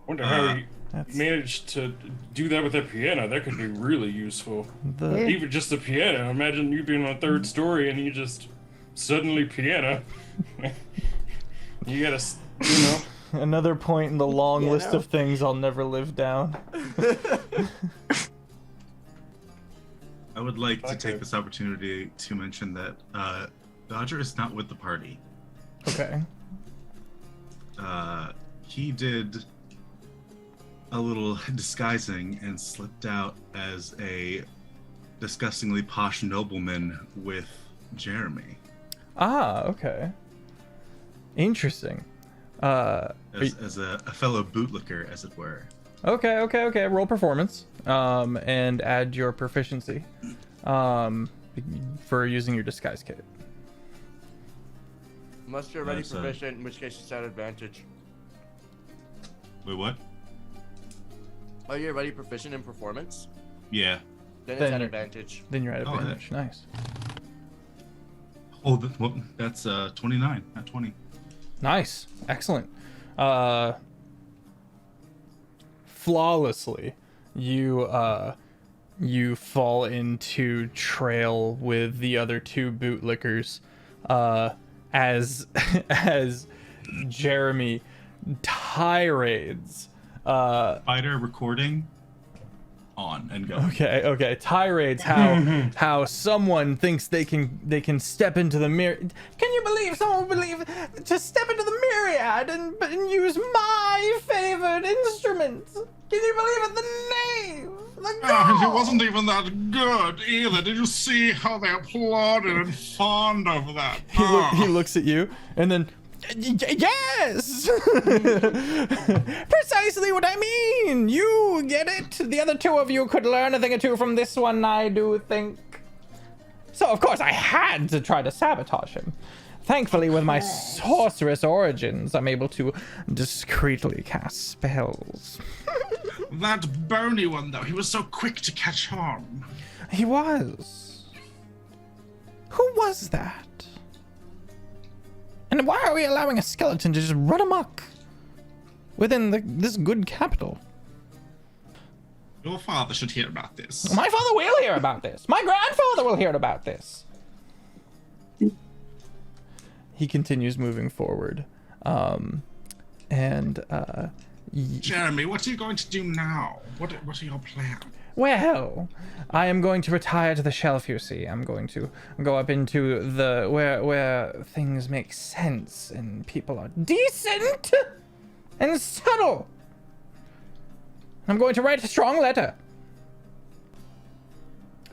[SPEAKER 4] Wonder how he
[SPEAKER 1] That's
[SPEAKER 4] managed to do that with that piano. That could be really useful.
[SPEAKER 1] the
[SPEAKER 4] Even just the piano. Imagine you being on the third story and you just suddenly piano. You gotta, you know.
[SPEAKER 1] Another point in the long
[SPEAKER 3] Yeah,
[SPEAKER 1] list
[SPEAKER 3] no.
[SPEAKER 1] of things I'll never live down.
[SPEAKER 6] I would like to
[SPEAKER 4] Okay.
[SPEAKER 6] take this opportunity to mention that Dodger is not with the party.
[SPEAKER 1] Okay.
[SPEAKER 6] He did a little disguising and slipped out as a disgustingly posh nobleman with Jeremy.
[SPEAKER 1] Ah, okay. Interesting.
[SPEAKER 6] As a fellow bootlicker, as it were.
[SPEAKER 1] Okay. Roll performance. And add your proficiency. For using your disguise kit.
[SPEAKER 2] Unless you're already
[SPEAKER 6] Nice,
[SPEAKER 2] proficient, in which case it's at advantage.
[SPEAKER 6] Wait, what?
[SPEAKER 2] Are you already proficient in performance?
[SPEAKER 6] Yeah.
[SPEAKER 2] Then
[SPEAKER 1] Then
[SPEAKER 2] it's at
[SPEAKER 1] you're-
[SPEAKER 2] advantage.
[SPEAKER 1] Then you're at
[SPEAKER 6] Oh,
[SPEAKER 1] advantage. Nice.
[SPEAKER 6] Oh, that's 29, not 20.
[SPEAKER 1] Nice. Excellent. Flawlessly, you fall into trail with the other two bootlickers, as as Jeremy tirades.
[SPEAKER 6] Spider recording on and go.
[SPEAKER 1] Okay. Tirades how someone thinks they can step into the mirror. Can you believe someone would believe to step into the myriad and use my favored instrument? Can you believe it? The knave, the
[SPEAKER 6] Ah,
[SPEAKER 1] gall.
[SPEAKER 6] it wasn't even that good either. Did you see how they applauded and fawned over that?
[SPEAKER 1] He looks at you and then. Yes! Precisely what I mean! You get it? The other two of you could learn a thing or two from this one, I do think. So, of course, I had to try to sabotage him. Thankfully, with my sorceress origins, I'm able to discreetly cast spells.
[SPEAKER 6] That bony one, though, he was so quick to catch on.
[SPEAKER 1] He was. Who was that? And why are we allowing a skeleton to just run amok within this good capital?
[SPEAKER 6] Your father should hear about this.
[SPEAKER 1] My father will hear about this. My grandfather will hear about this. He continues moving forward.
[SPEAKER 6] Jeremy, what are you going to do now? What are your plans?
[SPEAKER 1] Well, I am going to retire to the shelf, you see. I'm going to go up into the where things make sense and people are decent and subtle. I'm going to write a strong letter.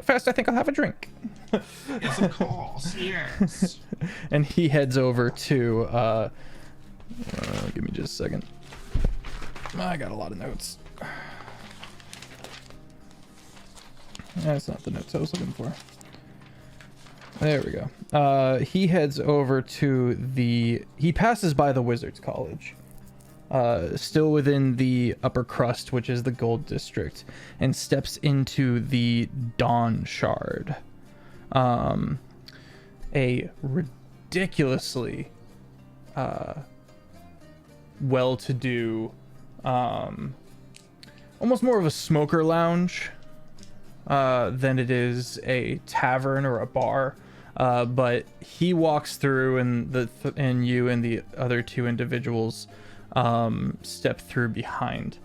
[SPEAKER 1] First, I think I'll have a drink.
[SPEAKER 6] Yes, of course, yes.
[SPEAKER 1] And he heads over to give me just a second. I got a lot of notes. That's not the notes I was looking for. There we go. He heads over to he passes by the Wizards College. Still within the upper crust, which is the Gold District, and steps into the Dawn Shard. A ridiculously well-to-do, almost more of a smoker lounge than it is a tavern or a bar. But he walks through, and you and the other two individuals step through behind,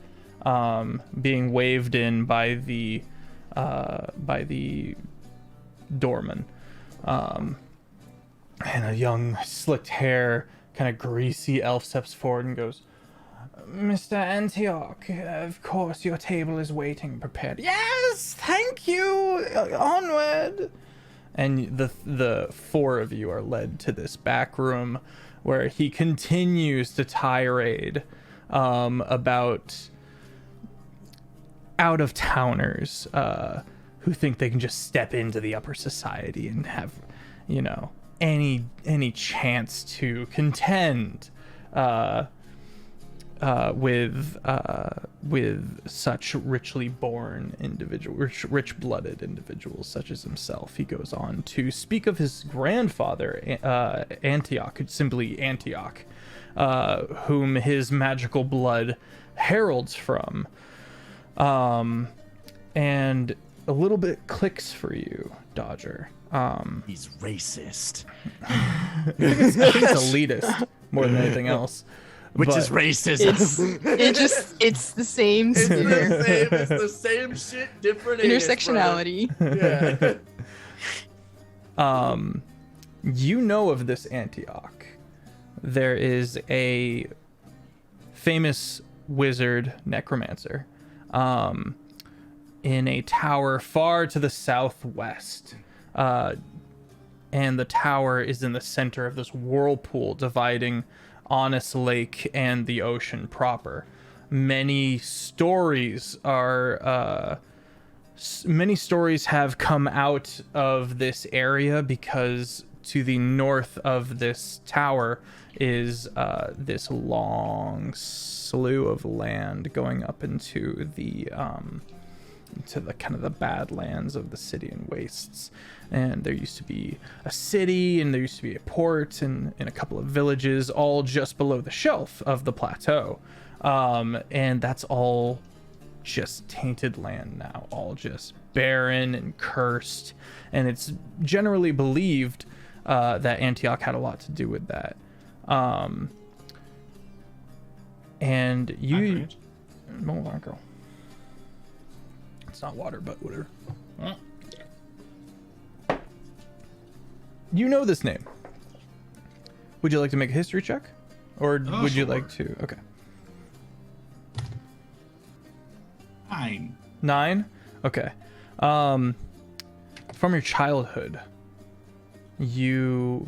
[SPEAKER 1] being waved in by the doorman. And a young, slicked hair, kind of greasy elf steps forward and goes, Mr. Antioch, of course your table is waiting prepared. Yes, thank you. Onward. And the four of you are led to this back room where he continues to tirade about out-of-towners who think they can just step into the upper society and have, any chance to contend with such richly born individuals, rich-blooded individuals such as himself. He goes on to speak of his grandfather, Antioch, simply Antioch, whom his magical blood heralds from. And a little bit clicks for you, Dodger.
[SPEAKER 2] He's racist.
[SPEAKER 1] I think it's elitist more than anything else.
[SPEAKER 2] Which
[SPEAKER 1] But
[SPEAKER 2] is racism.
[SPEAKER 5] It's the same sphere.
[SPEAKER 2] It's the same shit, different anus,
[SPEAKER 5] Intersectionality.
[SPEAKER 2] brother. Yeah.
[SPEAKER 1] you know of this Antioch. There is a famous wizard necromancer in a tower far to the southwest. And the tower is in the center of this whirlpool dividing Honest Lake and the ocean proper. Many stories have come out of this area because to the north of this tower is this long slew of land going up into the kind of the badlands of the city and wastes. And there used to be a city, and there used to be a port, and a couple of villages, all just below the shelf of the plateau. And that's all just tainted land now, all just barren and cursed. And it's generally believed that Antioch had a lot to do with that. And you... Hold on, girl. It's not water, but whatever. You know this name. Would you like to make a history check? Or would you like to... Okay. 9? Okay. From your childhood, you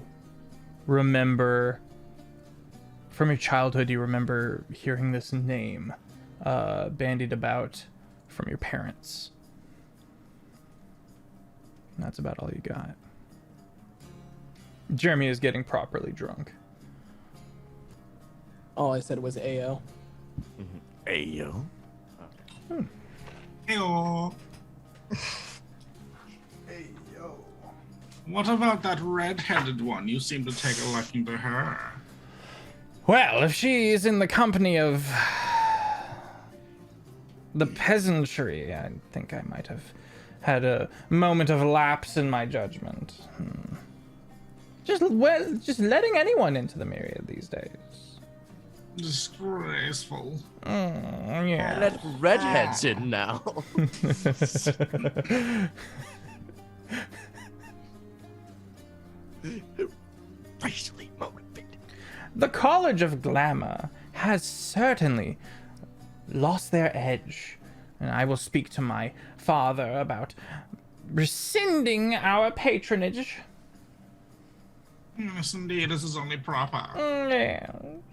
[SPEAKER 1] remember hearing this name bandied about from your parents. And that's about all you got. Jeremy is getting properly drunk.
[SPEAKER 3] All I said was AO.
[SPEAKER 2] Ayo.
[SPEAKER 6] Heyo. What about that red-headed one? You seem to take a liking to her.
[SPEAKER 1] Well, if she is in the company of the peasantry, I think I might have had a moment of lapse in my judgment. Just letting anyone into the myriad these days.
[SPEAKER 6] Disgraceful.
[SPEAKER 1] Yeah.
[SPEAKER 2] Let redheads in now. Racially motivated.
[SPEAKER 1] The College of Glamour has certainly lost their edge, and I will speak to my father about rescinding our patronage.
[SPEAKER 6] Yes, indeed, this is only proper.
[SPEAKER 1] Yeah.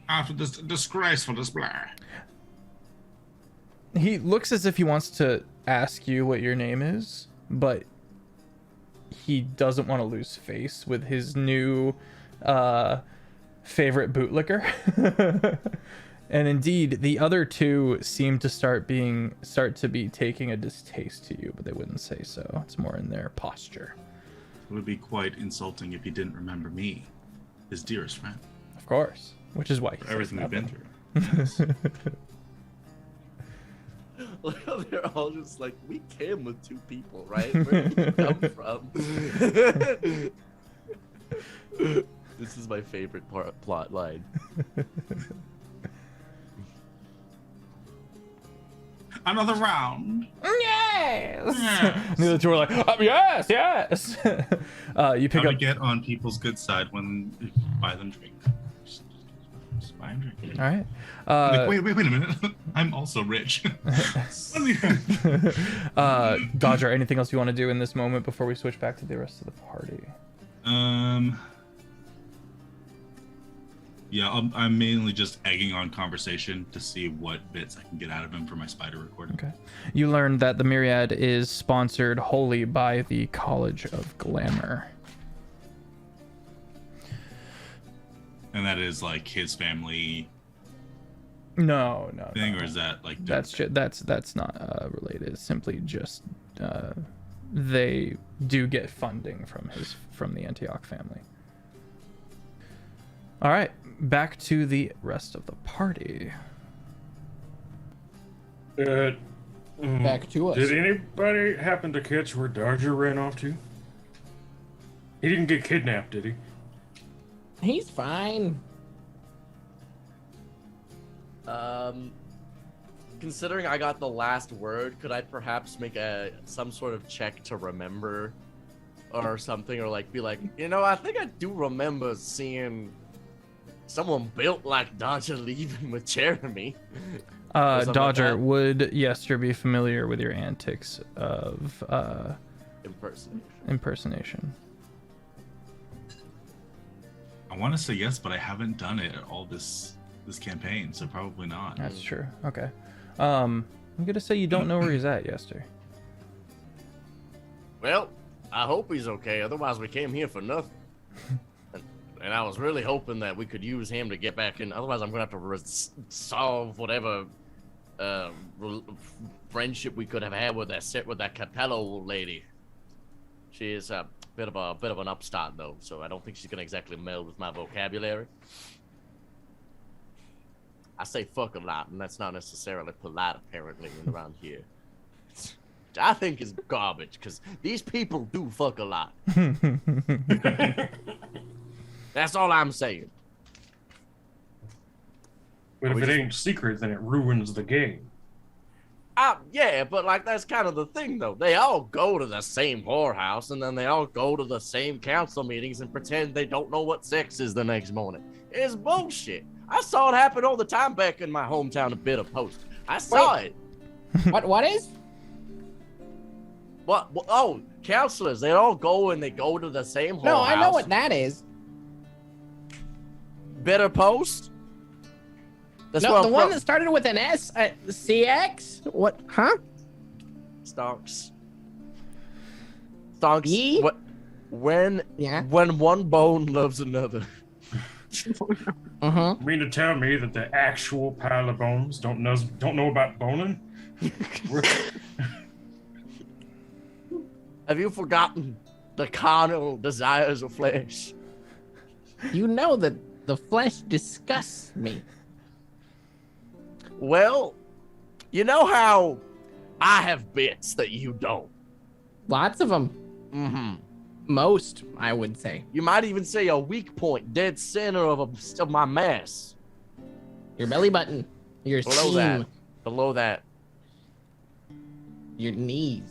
[SPEAKER 6] After this disgraceful display.
[SPEAKER 1] He looks as if he wants to ask you what your name is, but he doesn't want to lose face with his new favorite bootlicker. And indeed, the other two seem to start to be taking a distaste to you, but they wouldn't say so. It's more in their posture.
[SPEAKER 6] It would be quite insulting if he didn't remember me, his dearest friend.
[SPEAKER 1] Of course, which is why he
[SPEAKER 6] For everything we've been
[SPEAKER 1] nothing.
[SPEAKER 6] through. Yes.
[SPEAKER 2] Look how they're all just like, we came with 2 people, right? Where did you come from? This is my favorite plot line.
[SPEAKER 6] Another round.
[SPEAKER 1] Yes!
[SPEAKER 6] Yes.
[SPEAKER 1] The other two are like, yes, yes! You pick
[SPEAKER 6] How
[SPEAKER 1] up...
[SPEAKER 6] to get on people's good side when you buy them drink. Just buy them drink.
[SPEAKER 1] All right.
[SPEAKER 6] Like, wait a minute. I'm also rich.
[SPEAKER 1] Dodger, anything else you want to do in this moment before we switch back to the rest of the party?
[SPEAKER 6] Yeah, I'm mainly just egging on conversation to see what bits I can get out of him for my spider recording.
[SPEAKER 1] Okay. You learned that the Myriad is sponsored wholly by the College of Glamour.
[SPEAKER 6] And that is like his family
[SPEAKER 1] No.
[SPEAKER 6] thing, or is that like
[SPEAKER 1] That's not related. It's simply just they do get funding from the Antioch family. All right, back to the rest of the party.
[SPEAKER 3] Back to us.
[SPEAKER 4] Did anybody happen to catch where Dodger ran off to? He didn't get kidnapped, did he?
[SPEAKER 3] He's fine.
[SPEAKER 2] Considering I got the last word, could I perhaps make some sort of check to remember or something, or like be like, I think I do remember seeing someone built like Dodger leaving with Jeremy.
[SPEAKER 1] Dodger, would Yester be familiar with your antics of impersonation?
[SPEAKER 6] I want to say yes, but I haven't done it all this campaign, so probably not.
[SPEAKER 1] That's true. Okay. I'm gonna say you don't know where he's at, Yester.
[SPEAKER 2] Well, I hope he's okay. Otherwise, we came here for nothing. And I was really hoping that we could use him to get back in. Otherwise, I'm gonna have to solve whatever friendship we could have had with that Capello lady. She is a bit of an upstart though, so I don't think she's gonna exactly meld with my vocabulary. I say fuck a lot, and that's not necessarily polite apparently around here. I think it's garbage because these people do fuck a lot. That's all I'm saying.
[SPEAKER 4] But if it ain't secret, then it ruins the game.
[SPEAKER 2] Yeah, but like that's kind of the thing though. They all go to the same whorehouse, and then they all go to the same council meetings and pretend they don't know what sex is the next morning. It's bullshit. I saw it happen all the time back in my hometown of Bitter Post. I saw it.
[SPEAKER 3] What is?
[SPEAKER 2] What? Oh, counselors. They all go and they go to the same whorehouse.
[SPEAKER 3] No, I know what that is.
[SPEAKER 2] Bitter Post? That's
[SPEAKER 3] No, the one that started with an S, CX? What? Huh?
[SPEAKER 2] Stonks.
[SPEAKER 3] Ye?
[SPEAKER 2] What? When one bone loves another.
[SPEAKER 3] Uh-huh.
[SPEAKER 4] You mean to tell me that the actual pile of bones don't know about boning?
[SPEAKER 2] Have you forgotten the carnal desires of flesh?
[SPEAKER 3] You know that the flesh disgusts me.
[SPEAKER 2] Well, you know how I have bits that you don't.
[SPEAKER 3] Lots of them.
[SPEAKER 2] Mm-hmm.
[SPEAKER 3] Most, I would say.
[SPEAKER 2] You might even say a weak point, dead center of my mass.
[SPEAKER 3] Your belly button. Your
[SPEAKER 2] Below
[SPEAKER 3] seam.
[SPEAKER 2] that. Below that.
[SPEAKER 3] Your knees.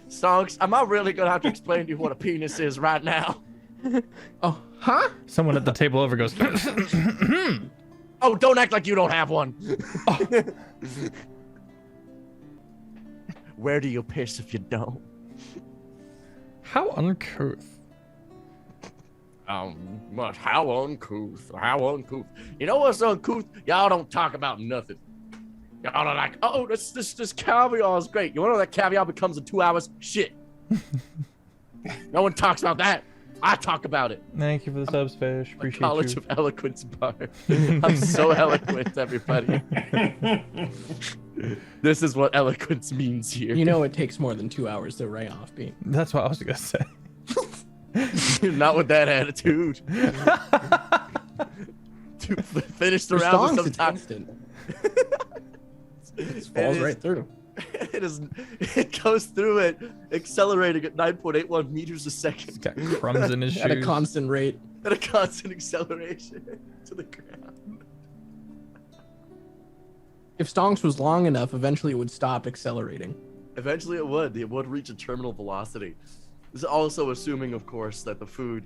[SPEAKER 2] Stonks, am I really gonna have to explain to you what a penis is right now?
[SPEAKER 3] Oh, huh?
[SPEAKER 1] Someone at the table over goes,
[SPEAKER 2] Oh, don't act like you don't have one. Where do you piss if you don't?
[SPEAKER 1] how uncouth.
[SPEAKER 2] But how uncouth. How uncouth. You know what's uncouth? Y'all don't talk about nothing. Y'all are like, oh, this caviar is great. You wanna know that caviar becomes in 2 hours? Shit. No one talks about that. I talk about it.
[SPEAKER 1] Thank you for the subs, Fish. Appreciate
[SPEAKER 2] College
[SPEAKER 1] you.
[SPEAKER 2] of Eloquence bar. I'm so eloquent, everybody. This is what eloquence means here.
[SPEAKER 3] You know it takes more than 2 hours to write Offbeat.
[SPEAKER 1] That's what I was gonna say.
[SPEAKER 2] Not with that attitude. Dude, finish the
[SPEAKER 3] For
[SPEAKER 2] round
[SPEAKER 3] songs,
[SPEAKER 2] with
[SPEAKER 3] it's
[SPEAKER 2] some time.
[SPEAKER 3] instant. It falls right through.
[SPEAKER 2] It goes through it, accelerating at 9.81 meters a second.
[SPEAKER 1] He's got crumbs in his shoes.
[SPEAKER 3] At a constant rate.
[SPEAKER 2] At a constant acceleration to the ground.
[SPEAKER 3] If Stonks was long enough, eventually it would stop accelerating.
[SPEAKER 2] Eventually it would. It would reach a terminal velocity. This is also assuming, of course, that the food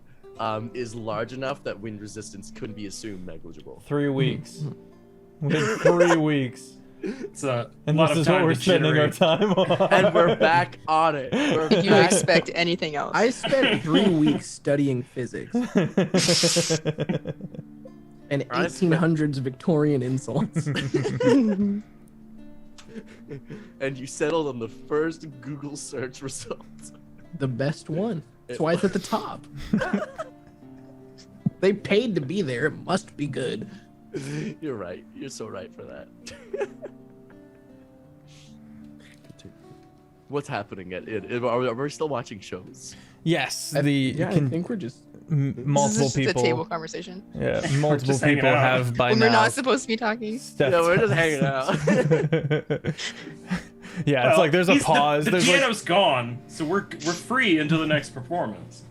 [SPEAKER 2] is large enough that wind resistance couldn't be assumed negligible.
[SPEAKER 1] 3 weeks. Within 3 weeks.
[SPEAKER 4] It's a
[SPEAKER 1] And
[SPEAKER 4] lot
[SPEAKER 1] this
[SPEAKER 4] of
[SPEAKER 1] is
[SPEAKER 4] time
[SPEAKER 1] what we're
[SPEAKER 4] to
[SPEAKER 1] spending our
[SPEAKER 4] generate.
[SPEAKER 1] time on.
[SPEAKER 2] And we're back on it. We're
[SPEAKER 5] Did you
[SPEAKER 2] back.
[SPEAKER 5] expect anything else?
[SPEAKER 3] I spent 3 weeks studying physics and
[SPEAKER 2] I
[SPEAKER 3] 1800s Victorian insults.
[SPEAKER 2] And you settled on the first Google search results.
[SPEAKER 3] The best one. That's why it's at the top. They paid to be there. It must be good.
[SPEAKER 2] You're right. You're so right for that. What's happening at it? Are we still watching shows?
[SPEAKER 1] Yes,
[SPEAKER 3] I
[SPEAKER 1] can
[SPEAKER 3] think we're just.
[SPEAKER 1] multiple
[SPEAKER 5] this is
[SPEAKER 1] people.
[SPEAKER 5] a table conversation.
[SPEAKER 1] Yeah, multiple
[SPEAKER 4] just hanging
[SPEAKER 1] people
[SPEAKER 4] out.
[SPEAKER 1] have by
[SPEAKER 5] When
[SPEAKER 1] now.
[SPEAKER 5] we're not supposed to be talking.
[SPEAKER 1] stepped
[SPEAKER 2] Yeah, we're just
[SPEAKER 1] up.
[SPEAKER 2] hanging out.
[SPEAKER 1] Yeah, it's like there's a pause.
[SPEAKER 4] The
[SPEAKER 1] There's like,
[SPEAKER 4] piano's gone, so we're free until the next performance.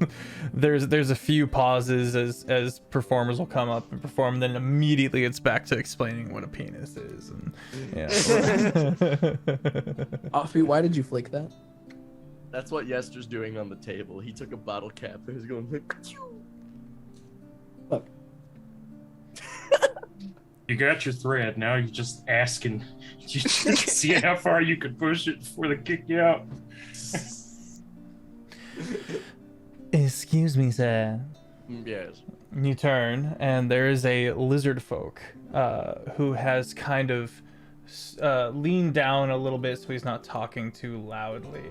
[SPEAKER 1] there's a few pauses as performers will come up and perform, then immediately it's back to explaining what a penis is. And yeah.
[SPEAKER 3] Offbeat, why did you flick that?
[SPEAKER 2] That's what Yester's doing on the table. He took a bottle cap and he's going like,
[SPEAKER 3] Look,
[SPEAKER 4] You got your thread. Now you're just asking. You see how far you could push it before they kick you out.
[SPEAKER 1] Excuse me, sir.
[SPEAKER 2] yes.
[SPEAKER 1] You turn, and there is a lizard folk who has kind of leaned down a little bit so he's not talking too loudly.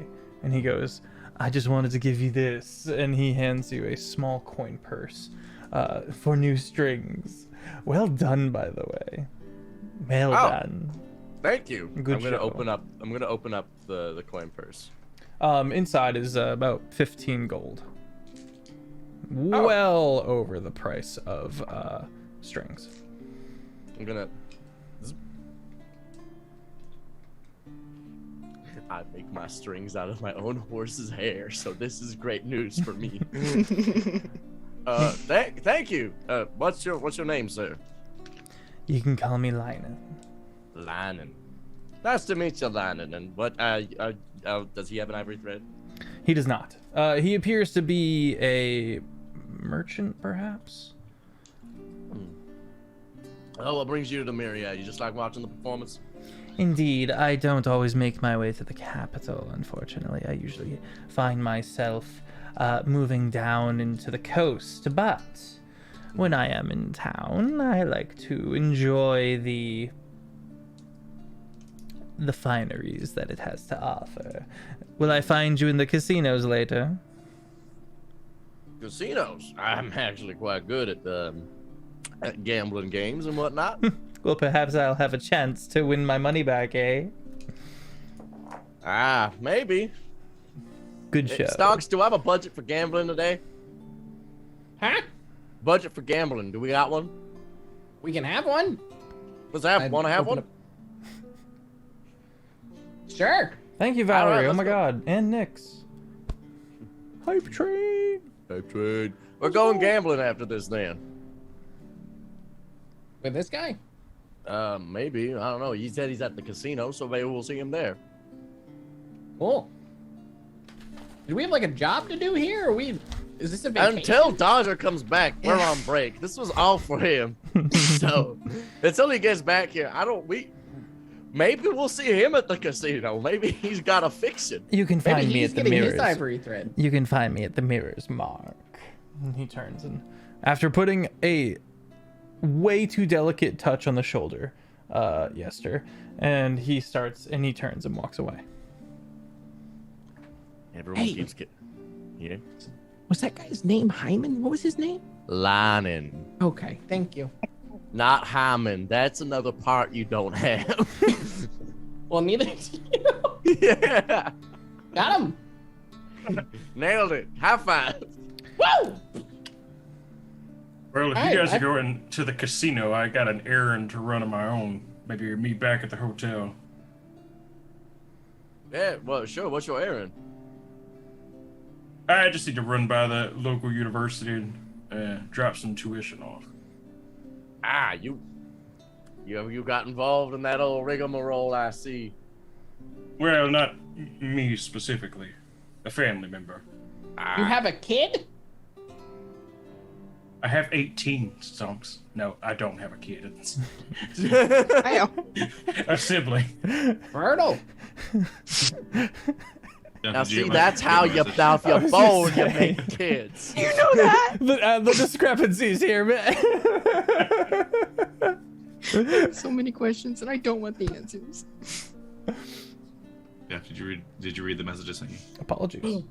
[SPEAKER 1] And he goes, I just wanted to give you this. And he hands you a small coin purse for new strings. Well done, by the way. Well done.
[SPEAKER 2] Thank you.
[SPEAKER 1] Good
[SPEAKER 2] I'm gonna
[SPEAKER 1] show.
[SPEAKER 2] open up the coin purse.
[SPEAKER 1] Inside is about 15 gold. Well over the price of strings.
[SPEAKER 2] I'm gonna. I make my strings out of my own horse's hair, so this is great news for me. Thank you. What's your name, sir?
[SPEAKER 1] You can call me Lina.
[SPEAKER 2] Lannon. Nice to meet you, Lannon. And what? Does he have an ivory thread?
[SPEAKER 1] He does not. He appears to be a merchant, perhaps.
[SPEAKER 2] Oh, what brings you to the Myriad? You just like watching the performance?
[SPEAKER 1] Indeed, I don't always make my way to the capital, unfortunately. I usually find myself moving down into the coast, but when I am in town, I like to enjoy the fineries that it has to offer. Will I find you in the casinos later?
[SPEAKER 2] Casinos. I'm actually quite good at gambling games and whatnot.
[SPEAKER 1] Well, perhaps I'll have a chance to win my money back, eh?
[SPEAKER 2] Maybe.
[SPEAKER 1] Good show.
[SPEAKER 2] Stonks, do I have a budget for gambling today?
[SPEAKER 3] Huh?
[SPEAKER 2] Budget for gambling. Do we got one?
[SPEAKER 3] We can have one.
[SPEAKER 2] Want to have one?
[SPEAKER 3] Sure.
[SPEAKER 1] Thank you, Valerie.
[SPEAKER 2] Alright,
[SPEAKER 1] Oh my
[SPEAKER 2] let's go.
[SPEAKER 1] god. And Nyx. Hype train.
[SPEAKER 2] Hey, trade. We're going gambling after this then.
[SPEAKER 3] With this guy?
[SPEAKER 2] Maybe. I don't know. He said he's at the casino, so maybe we'll see him there.
[SPEAKER 3] Cool. Do we have like a job to do here? Or is this a vacation?
[SPEAKER 2] Until Dodger comes back, we're on break. This was all for him. So until he gets back here, maybe we'll see him at the casino. Maybe he's got a fiction.
[SPEAKER 1] You can
[SPEAKER 3] Maybe
[SPEAKER 1] find me
[SPEAKER 3] he's
[SPEAKER 1] at the
[SPEAKER 3] getting
[SPEAKER 1] mirrors.
[SPEAKER 3] his ivory thread.
[SPEAKER 1] You can find me at the mirrors, Mark. And he turns and after putting a way too delicate touch on the shoulder, Yester, and he turns and walks away.
[SPEAKER 2] Everyone
[SPEAKER 3] Hey.
[SPEAKER 2] keeps getting. Yeah.
[SPEAKER 3] Was that guy's name Hyman? What was his name?
[SPEAKER 2] Lining.
[SPEAKER 3] Okay, thank you.
[SPEAKER 2] Not Hyman. That's another part you don't have.
[SPEAKER 3] Well, neither do you.
[SPEAKER 2] Yeah.
[SPEAKER 3] Got him.
[SPEAKER 2] Nailed it. High five.
[SPEAKER 3] Woo!
[SPEAKER 4] Well, if
[SPEAKER 3] Hey,
[SPEAKER 4] you guys
[SPEAKER 3] I-
[SPEAKER 4] are going to the casino, I got an errand to run of my own. Maybe meet back at the hotel.
[SPEAKER 2] Yeah, well, sure. What's your errand?
[SPEAKER 4] I just need to run by the local university and drop some tuition off.
[SPEAKER 2] You got involved in that old rigmarole, I see.
[SPEAKER 4] Well, not me specifically. A family member.
[SPEAKER 3] You have a kid?
[SPEAKER 4] I have 18 stonks. No, I don't have a kid. It's
[SPEAKER 5] I know.
[SPEAKER 4] a sibling.
[SPEAKER 3] Myrtle.
[SPEAKER 2] Now see, that's how you if you're
[SPEAKER 1] was
[SPEAKER 2] bold,
[SPEAKER 1] gonna
[SPEAKER 2] you
[SPEAKER 1] say.
[SPEAKER 2] make kids.
[SPEAKER 5] You know that?
[SPEAKER 1] The discrepancies here, man.
[SPEAKER 5] So many questions, and I don't want the answers.
[SPEAKER 6] Jeff, did you read the message I sent you?
[SPEAKER 1] Apologies.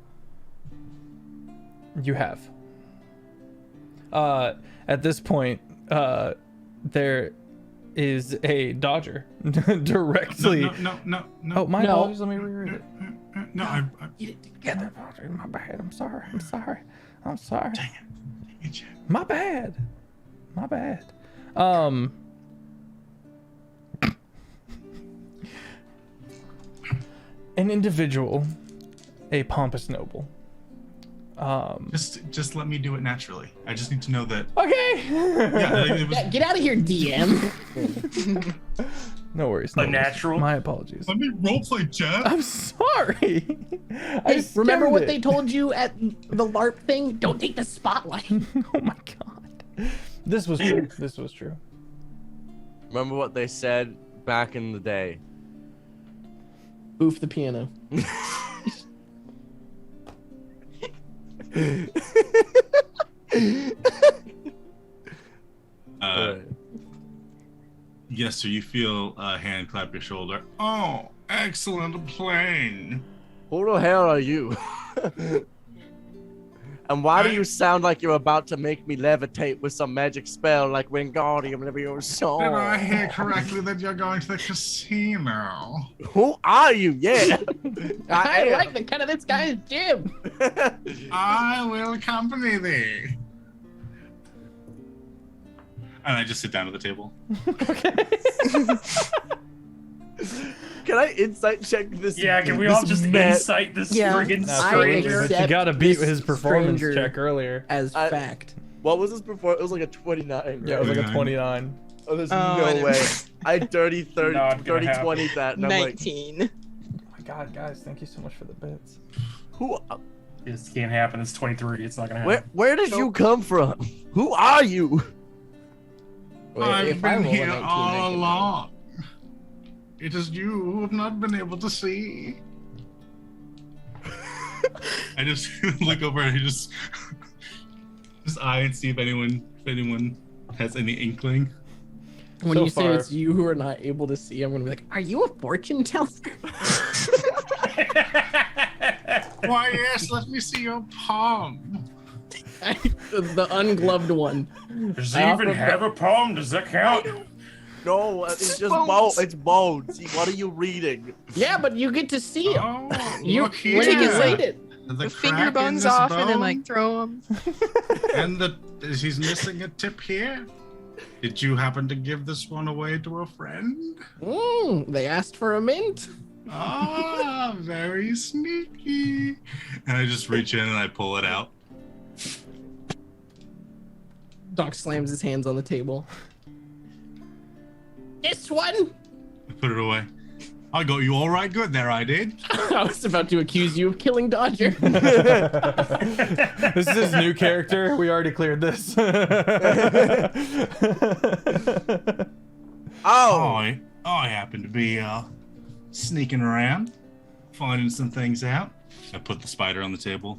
[SPEAKER 1] You have. At this point, there is a Dodger directly.
[SPEAKER 6] No.
[SPEAKER 1] Oh, my
[SPEAKER 3] No.
[SPEAKER 1] apologies. Let me reread it.
[SPEAKER 6] No, I
[SPEAKER 1] Get it together, Dodger. My bad. I'm sorry. I'm sorry.
[SPEAKER 6] dang it, Jeff.
[SPEAKER 1] My bad. an individual, a pompous noble.
[SPEAKER 6] Just let me do it naturally. I just need to know that.
[SPEAKER 1] Okay.
[SPEAKER 6] Yeah, it was,
[SPEAKER 3] Yeah, get out of here, DM.
[SPEAKER 1] No worries.
[SPEAKER 4] A
[SPEAKER 1] No worries.
[SPEAKER 4] natural?
[SPEAKER 1] My apologies.
[SPEAKER 6] let me roleplay, chat.
[SPEAKER 1] I'm sorry.
[SPEAKER 3] Hey, remember
[SPEAKER 1] skimmed
[SPEAKER 3] what
[SPEAKER 1] it.
[SPEAKER 3] they told you at the LARP thing? Don't take the spotlight.
[SPEAKER 1] Oh my god. This was true. This was true.
[SPEAKER 2] Remember what they said back in the day?
[SPEAKER 3] Boof the piano.
[SPEAKER 6] Yes, sir. You feel a hand clap your shoulder. Oh, excellent plane.
[SPEAKER 2] Who the hell are you? And why do you sound like you're about to make me levitate with some magic spell like Wingardium Leviosa?
[SPEAKER 6] Did I hear correctly that you're going to the casino?
[SPEAKER 2] Who are you? Yeah.
[SPEAKER 3] I
[SPEAKER 2] am.
[SPEAKER 3] like the cut of this guy's jib.
[SPEAKER 6] I will accompany thee. And I just sit down at the table.
[SPEAKER 2] Can I insight check this?
[SPEAKER 4] Yeah, can we
[SPEAKER 2] this
[SPEAKER 4] all just
[SPEAKER 2] man-
[SPEAKER 4] insight this
[SPEAKER 3] Yeah.
[SPEAKER 4] friggin'
[SPEAKER 1] Absolutely,
[SPEAKER 3] I
[SPEAKER 1] but you
[SPEAKER 3] accept
[SPEAKER 1] gotta beat
[SPEAKER 3] this
[SPEAKER 1] his performance
[SPEAKER 3] stranger
[SPEAKER 1] check earlier.
[SPEAKER 3] as
[SPEAKER 2] I-
[SPEAKER 3] fact.
[SPEAKER 2] What was his performance? It was like a 29.
[SPEAKER 1] Yeah, it was like a
[SPEAKER 6] 29.
[SPEAKER 1] 29.
[SPEAKER 2] Oh, there's
[SPEAKER 5] Oh, I
[SPEAKER 2] no
[SPEAKER 5] didn't-
[SPEAKER 2] way. I dirty 30,
[SPEAKER 4] Not gonna
[SPEAKER 2] 30 20 that, and I'm like,
[SPEAKER 5] 19.
[SPEAKER 1] Oh my god, guys, thank you so much for the bits.
[SPEAKER 2] who?
[SPEAKER 4] This can't happen. It's 23. It's not gonna happen.
[SPEAKER 2] Where did you come from? Who are you?
[SPEAKER 3] Wait,
[SPEAKER 6] I've
[SPEAKER 3] if I
[SPEAKER 6] been
[SPEAKER 3] roll a
[SPEAKER 6] here
[SPEAKER 3] 19, I
[SPEAKER 6] all
[SPEAKER 3] can-
[SPEAKER 6] along. It is you who have not been able to see. I just look over and just eye and see if anyone has any inkling.
[SPEAKER 3] When
[SPEAKER 1] So
[SPEAKER 3] you say
[SPEAKER 1] far-
[SPEAKER 3] it's you who are not able to see, I'm gonna be like, "Are you a fortune teller?"
[SPEAKER 6] Why, yes, let me see your palm.
[SPEAKER 3] The ungloved one.
[SPEAKER 4] Does
[SPEAKER 3] I
[SPEAKER 4] he
[SPEAKER 3] offer
[SPEAKER 4] even have a palm? Does that count?
[SPEAKER 2] No, it's just
[SPEAKER 5] Bones.
[SPEAKER 2] bones. It's bones. See, what are you reading?
[SPEAKER 3] Yeah, but you get to see him.
[SPEAKER 6] Oh,
[SPEAKER 3] You
[SPEAKER 6] look here.
[SPEAKER 3] when you get rated.
[SPEAKER 6] The
[SPEAKER 5] Finger
[SPEAKER 6] crack in
[SPEAKER 5] bones
[SPEAKER 6] this
[SPEAKER 5] off and then
[SPEAKER 6] bone,
[SPEAKER 5] like throw them.
[SPEAKER 6] And he's missing a tip here. Did you happen to give this one away to a friend?
[SPEAKER 3] They asked for a mint.
[SPEAKER 6] Ah, very sneaky. And I just reach in and I pull it out.
[SPEAKER 3] Doc slams his hands on the table. This one?
[SPEAKER 6] I put it away. I got you all right good there, I did.
[SPEAKER 3] I was about to accuse you of killing Dodger.
[SPEAKER 1] This is his new character. We already cleared this.
[SPEAKER 2] Oh,
[SPEAKER 6] I happen to be sneaking around, finding some things out. I put the spider on the table.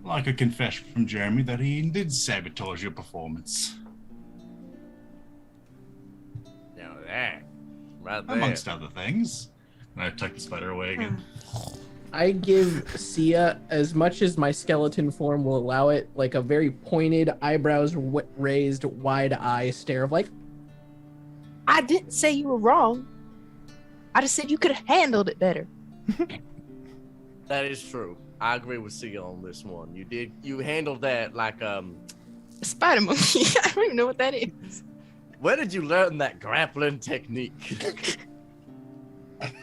[SPEAKER 6] Like a confession from Jeremy that he did sabotage your performance.
[SPEAKER 2] now that right there.
[SPEAKER 6] Amongst other things. And I tuck the spider away again.
[SPEAKER 3] I give Sia, as much as my skeleton form will allow it, like a very pointed, eyebrows raised, wide eye stare of like,
[SPEAKER 5] I didn't say you were wrong. I just said you could have handled it better.
[SPEAKER 2] That is true. I agree with Sia on this one. You handled that like
[SPEAKER 5] A spider monkey. I don't even know what that is.
[SPEAKER 2] Where did you learn that grappling technique? It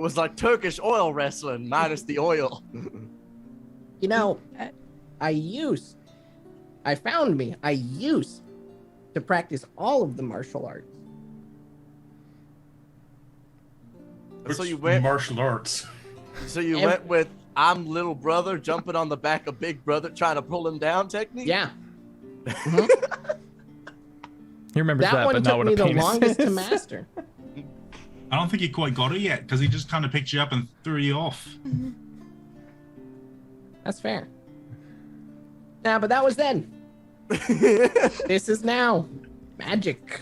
[SPEAKER 2] was like Turkish oil wrestling minus the oil.
[SPEAKER 3] you know, I found to practice all of the martial arts.
[SPEAKER 2] So
[SPEAKER 4] Which
[SPEAKER 2] you went.
[SPEAKER 4] martial arts.
[SPEAKER 2] So you
[SPEAKER 3] Ev-
[SPEAKER 2] went with I'm little brother jumping on the back of big brother trying to pull him down technique?
[SPEAKER 3] Yeah,
[SPEAKER 1] He remembers
[SPEAKER 3] that
[SPEAKER 1] that,
[SPEAKER 3] one
[SPEAKER 1] but not
[SPEAKER 3] took
[SPEAKER 1] what
[SPEAKER 3] me
[SPEAKER 1] a
[SPEAKER 3] the
[SPEAKER 1] penis
[SPEAKER 3] longest to
[SPEAKER 1] is.
[SPEAKER 3] master.
[SPEAKER 6] I don't think he quite got it yet, because he just kind of picked you up and threw you off.
[SPEAKER 3] That's fair. Nah, but that was then. This is now. Magic.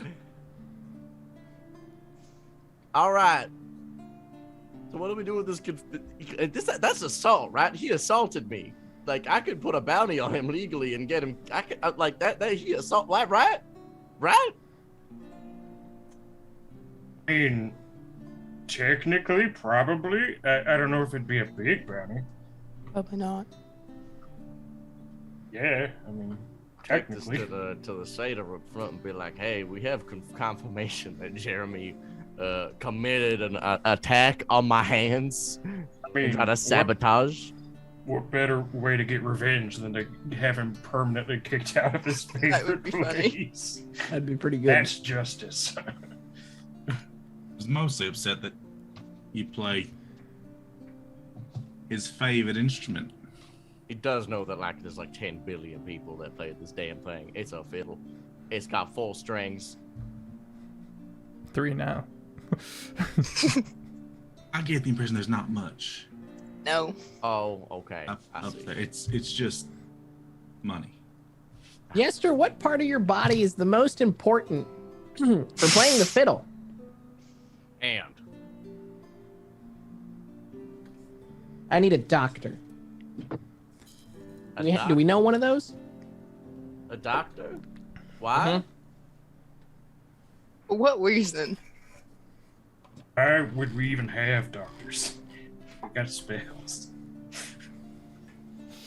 [SPEAKER 2] All right. So what do we do with this? That's assault, right? He assaulted me. Like I could put a bounty on him legally and get him. I could like that. He assault, right? Right?
[SPEAKER 4] I mean, technically, probably. I don't know if it'd be a big bounty.
[SPEAKER 5] Probably not.
[SPEAKER 4] Yeah, I mean,
[SPEAKER 2] Take this
[SPEAKER 4] technically.
[SPEAKER 2] to the Seder up front and be like, hey, we have confirmation that Jeremy committed an attack on my hands
[SPEAKER 4] I mean,
[SPEAKER 2] and try to sabotage.
[SPEAKER 4] what better way to get revenge than to have him permanently kicked out of his favorite
[SPEAKER 5] That would be funny.
[SPEAKER 4] place?
[SPEAKER 3] That'd be pretty good.
[SPEAKER 4] That's justice.
[SPEAKER 6] I was mostly upset that you play his favorite instrument.
[SPEAKER 2] He does know that like there's like 10 billion people that play this damn thing. It's a fiddle. It's got 4 strings.
[SPEAKER 1] 3 now.
[SPEAKER 6] I get the impression there's not much
[SPEAKER 5] No.
[SPEAKER 2] Oh, okay.
[SPEAKER 6] up
[SPEAKER 2] I see.
[SPEAKER 6] there. It's just money.
[SPEAKER 3] Yester, what part of your body is the most important for playing the fiddle?
[SPEAKER 2] And
[SPEAKER 3] I need a doctor.
[SPEAKER 2] a,
[SPEAKER 3] Do we know one of those?
[SPEAKER 2] a doctor? Why?
[SPEAKER 3] Mhm.
[SPEAKER 5] What reason?
[SPEAKER 4] Why would we even have doctors? We got spells.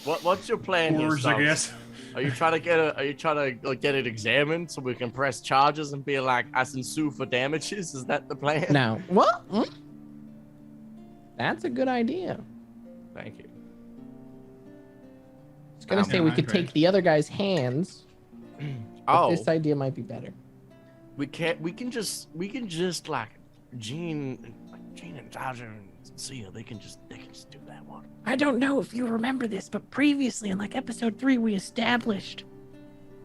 [SPEAKER 2] What's your plan here,
[SPEAKER 4] Words, I
[SPEAKER 2] Stunks?
[SPEAKER 4] guess.
[SPEAKER 2] Are you trying to like, get it examined so we can press charges and be like, I can sue for damages? Is that the plan?
[SPEAKER 3] No. Well, that's a good idea.
[SPEAKER 2] Thank you.
[SPEAKER 3] I was gonna say
[SPEAKER 6] Yeah,
[SPEAKER 3] we
[SPEAKER 6] I
[SPEAKER 3] could
[SPEAKER 6] agree.
[SPEAKER 3] take the other guy's hands. But
[SPEAKER 2] Oh,
[SPEAKER 3] this idea might be better.
[SPEAKER 2] we can just like Gene and Dodger and Sia, they can just do that one.
[SPEAKER 7] I don't know if you remember this, but previously in like episode 3, we established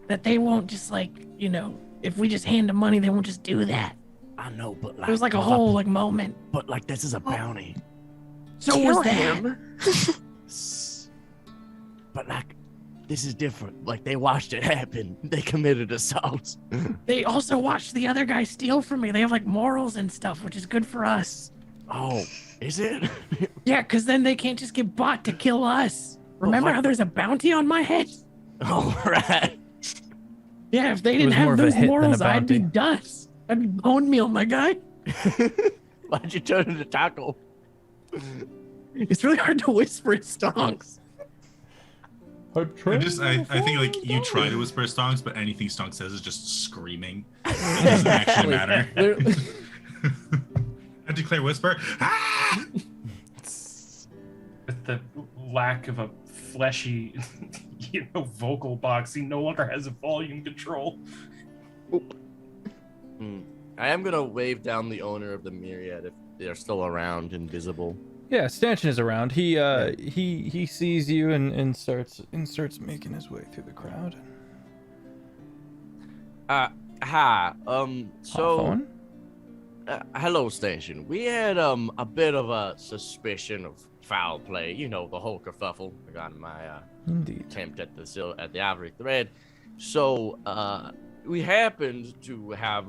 [SPEAKER 7] that they won't just like, you know, if we just hand them money, they won't just do that.
[SPEAKER 2] I know, but like
[SPEAKER 7] It was like a whole like moment.
[SPEAKER 2] but like this is a bounty.
[SPEAKER 7] So
[SPEAKER 5] Kill
[SPEAKER 7] was that.
[SPEAKER 5] him.
[SPEAKER 2] But like this is different. Like they watched it happen. They committed assault.
[SPEAKER 7] They also watched the other guy steal from me. They have like morals and stuff, which is good for us.
[SPEAKER 2] Oh, is it?
[SPEAKER 7] Yeah, because then they can't just get bought to kill us. Remember
[SPEAKER 2] like-
[SPEAKER 7] how there's a bounty on my head?
[SPEAKER 2] All right.
[SPEAKER 7] Yeah, if they
[SPEAKER 1] was
[SPEAKER 7] didn't
[SPEAKER 1] more
[SPEAKER 7] have
[SPEAKER 1] of a
[SPEAKER 7] those
[SPEAKER 1] hit than a
[SPEAKER 7] morals, I'd be
[SPEAKER 1] bounty.
[SPEAKER 7] dust. I'd be bone meal, my guy.
[SPEAKER 2] Why'd you turn into taco?
[SPEAKER 7] It's really hard to whisper at stonks.
[SPEAKER 6] I think like you try to whisper Stonks, but anything Stonks says is just screaming. It doesn't actually matter.
[SPEAKER 3] Literally-
[SPEAKER 6] I declare whisper. Ah!
[SPEAKER 4] With the lack of a fleshy, vocal box, he no longer has a volume control.
[SPEAKER 2] I am gonna wave down the owner of the Myriad if they're still around, invisible.
[SPEAKER 1] Yeah, Stanchion is around. He sees you and starts making his way through the crowd.
[SPEAKER 2] Hi. So,
[SPEAKER 1] Hawthorne?
[SPEAKER 2] hello, Station. We had a bit of a suspicion of foul play. You know, the whole kerfuffle regarding my
[SPEAKER 1] Indeed.
[SPEAKER 2] attempt at the Ivory Thread. So, we happened to have,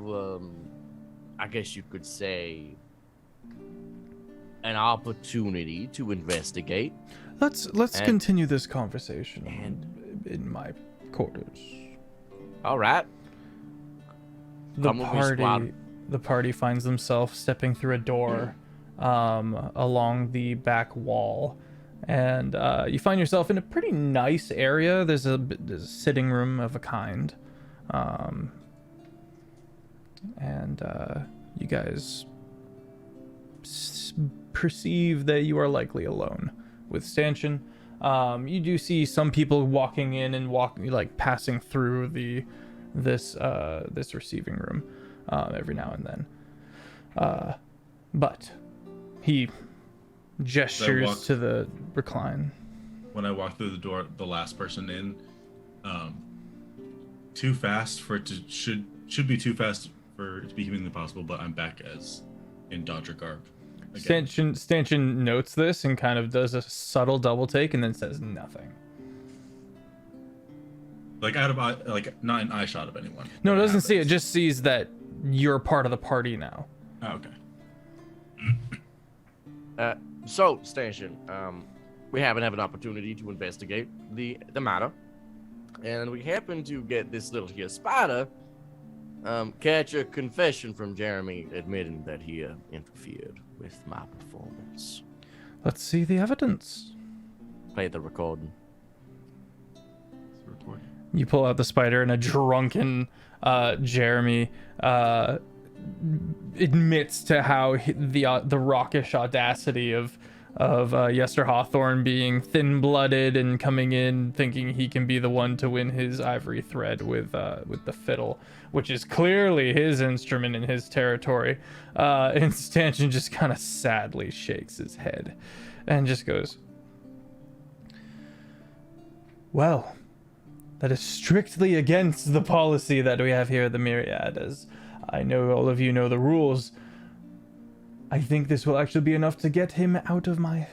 [SPEAKER 2] I guess you could say, an opportunity to investigate.
[SPEAKER 1] Let's
[SPEAKER 2] And-
[SPEAKER 1] continue this conversation
[SPEAKER 2] and-
[SPEAKER 1] in my quarters.
[SPEAKER 2] All right.
[SPEAKER 1] The
[SPEAKER 2] Come with me, squad.
[SPEAKER 1] party finds themselves stepping through a door along the back wall, and you find yourself in a pretty nice area. There's a sitting room of a kind, and you guys perceive that you are likely alone with Stanchion. You do see some people walking in and passing through this receiving room every now and then. But he gestures
[SPEAKER 6] walk-
[SPEAKER 1] to the recline.
[SPEAKER 6] When I walk through the door, the last person in, too fast for it to should be too fast for it to be humanly possible, but I'm back as in Dodger garb. Again.
[SPEAKER 1] Stanchion notes this and kind of does a subtle double take and then says nothing.
[SPEAKER 6] Like out of eye, like not an eye shot of anyone.
[SPEAKER 1] No, it
[SPEAKER 6] When
[SPEAKER 1] doesn't see it.
[SPEAKER 6] happens.
[SPEAKER 1] Just sees that you're part of the party now.
[SPEAKER 6] Oh, okay.
[SPEAKER 2] So, Station, we happen to have an opportunity to investigate the matter, and we happen to get this little here spider catch a confession from Jeremy admitting that he interfered with my performance.
[SPEAKER 1] Let's see the evidence.
[SPEAKER 2] Play the recording.
[SPEAKER 6] It's recording.
[SPEAKER 1] You pull out the spider and a drunken Jeremy admits to how the raucous audacity of Yester Hawthorne being thin-blooded and coming in thinking he can be the one to win his ivory thread with the fiddle, which is clearly his instrument in his territory. And Stanchion just kind of sadly shakes his head and just goes, well, that is strictly against the policy that we have here at the Myriad. As I know all of you know the rules, I think this will actually be enough to get him out of my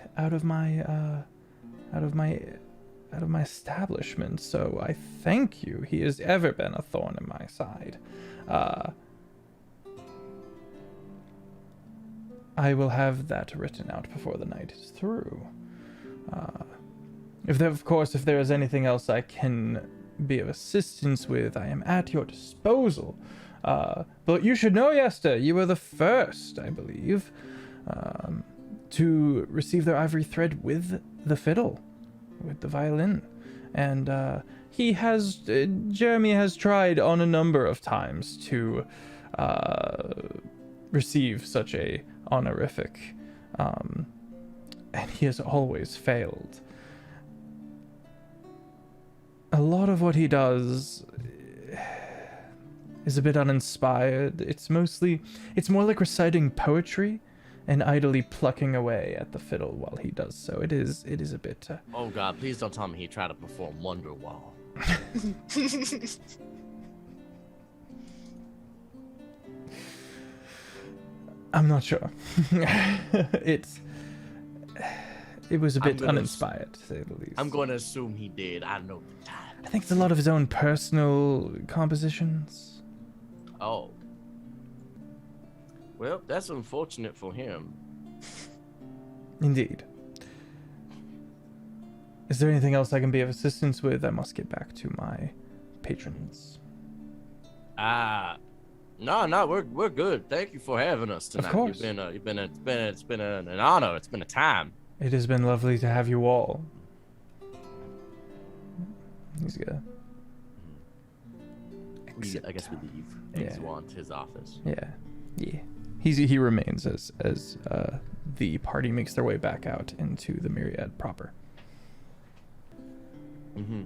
[SPEAKER 1] establishment. So I thank you. He has ever been a thorn in my side. I will have that written out before the night is through. If there is anything else I can be of assistance with, I am at your disposal. But you should know, Yester, you were the first, I believe, to receive their ivory thread with the fiddle, with the violin. And Jeremy has tried on a number of times to receive such a honorific, and he has always failed. A lot of what he does is a bit uninspired. It's more like reciting poetry and idly plucking away at the fiddle while he does so. It is a bit...
[SPEAKER 2] Oh God, please don't tell me he tried to perform Wonderwall.
[SPEAKER 1] I'm not sure. It was a bit uninspired, to say the least.
[SPEAKER 2] I'm going to assume he did. I don't know the time.
[SPEAKER 1] I think it's a lot of his own personal compositions.
[SPEAKER 2] Oh. Well, that's unfortunate for him.
[SPEAKER 1] Indeed. Is there anything else I can be of assistance with? I must get back to my patrons.
[SPEAKER 2] No, we're good. Thank you for having us tonight.
[SPEAKER 1] Of course.
[SPEAKER 2] It's been an honor. It's been a time.
[SPEAKER 1] It has been lovely to have you all. He's good.
[SPEAKER 2] I guess we leave. Exit his office.
[SPEAKER 1] Yeah. He remains as the party makes their way back out into the Myriad proper.
[SPEAKER 2] Mm-hmm.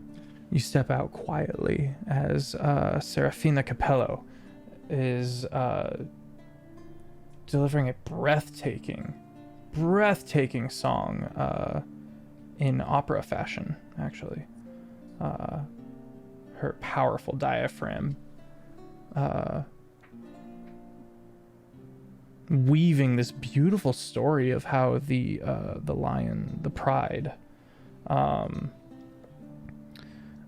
[SPEAKER 1] You step out quietly as Serafina Capello is delivering a breathtaking song in opera fashion, actually. Her powerful diaphragm weaving this beautiful story of how the lion, the pride,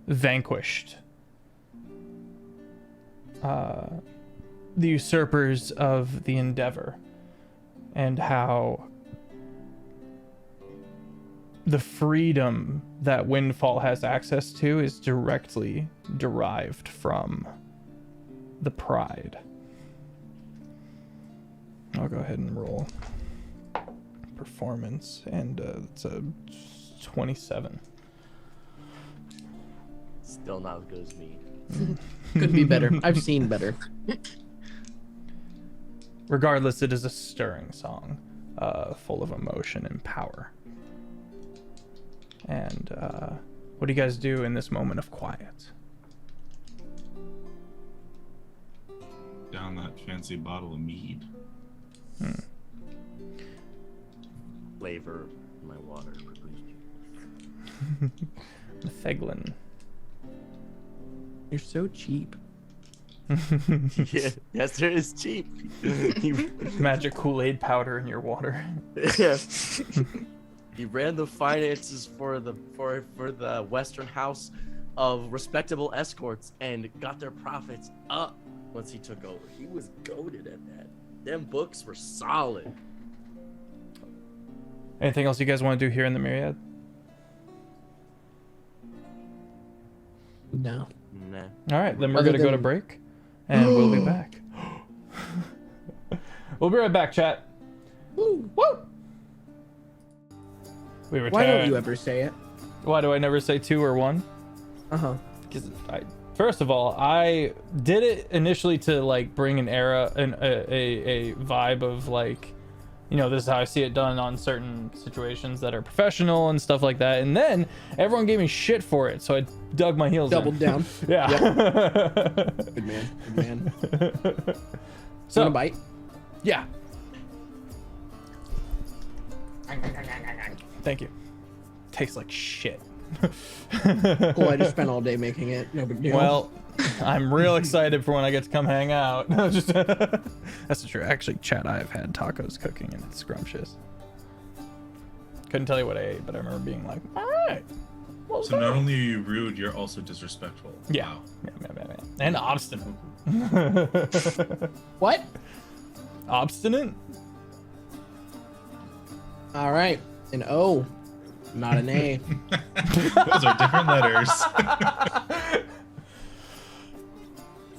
[SPEAKER 1] vanquished the usurpers of the Endeavor, and how the freedom that Windfall has access to is directly derived from the pride. I'll go ahead and roll performance, and it's a 27.
[SPEAKER 2] Still not as good as me.
[SPEAKER 3] Could be better. I've seen better.
[SPEAKER 1] Regardless, it is a stirring song, full of emotion and power. And what do you guys do in this moment of quiet?
[SPEAKER 6] Down that fancy bottle of mead.
[SPEAKER 2] Flavor my water.
[SPEAKER 1] Metheglin.
[SPEAKER 3] You're so cheap.
[SPEAKER 2] Yeah, yes, it is cheap.
[SPEAKER 1] Magic Kool-Aid powder in your water.
[SPEAKER 2] Yeah. He ran the finances for the Western House of respectable escorts and got their profits up once he took over. He was goated at that. Them books were solid.
[SPEAKER 1] Anything else you guys want to do here in the Myriad?
[SPEAKER 3] No.
[SPEAKER 2] Nah.
[SPEAKER 1] All right, then we're
[SPEAKER 3] Other
[SPEAKER 1] going to go to
[SPEAKER 3] than-
[SPEAKER 1] break, and we'll be back. We'll be right back, chat.
[SPEAKER 3] Woo.
[SPEAKER 1] Woo! We return.
[SPEAKER 3] Why don't you ever say it?
[SPEAKER 1] Why do I never say 2 or 1?
[SPEAKER 3] Uh-huh.
[SPEAKER 1] Because I First of all, I did it initially to like bring an era and a vibe of like, you know, this is how I see it done on certain situations that are professional and stuff like that. And then everyone gave me shit for it, so I dug my heels
[SPEAKER 3] Doubled
[SPEAKER 1] in.
[SPEAKER 3] down.
[SPEAKER 1] Yeah.
[SPEAKER 3] Good man. Good man.
[SPEAKER 1] So,
[SPEAKER 3] Want a bite?
[SPEAKER 1] yeah. Thank you. Tastes like shit.
[SPEAKER 3] Cool, I just spent all day making it. No big deal.
[SPEAKER 1] Well, I'm real excited for when I get to come hang out. Just that's true. Actually, Chad, I have had tacos cooking and it's scrumptious. Couldn't tell you what I ate, but I remember being like, all right. Well,
[SPEAKER 6] So not only are you rude, you're also disrespectful.
[SPEAKER 1] yeah.
[SPEAKER 6] Wow.
[SPEAKER 1] Yeah. And obstinate.
[SPEAKER 3] What?
[SPEAKER 1] Obstinate?
[SPEAKER 3] All right. An O, not an A.
[SPEAKER 6] Those are different letters.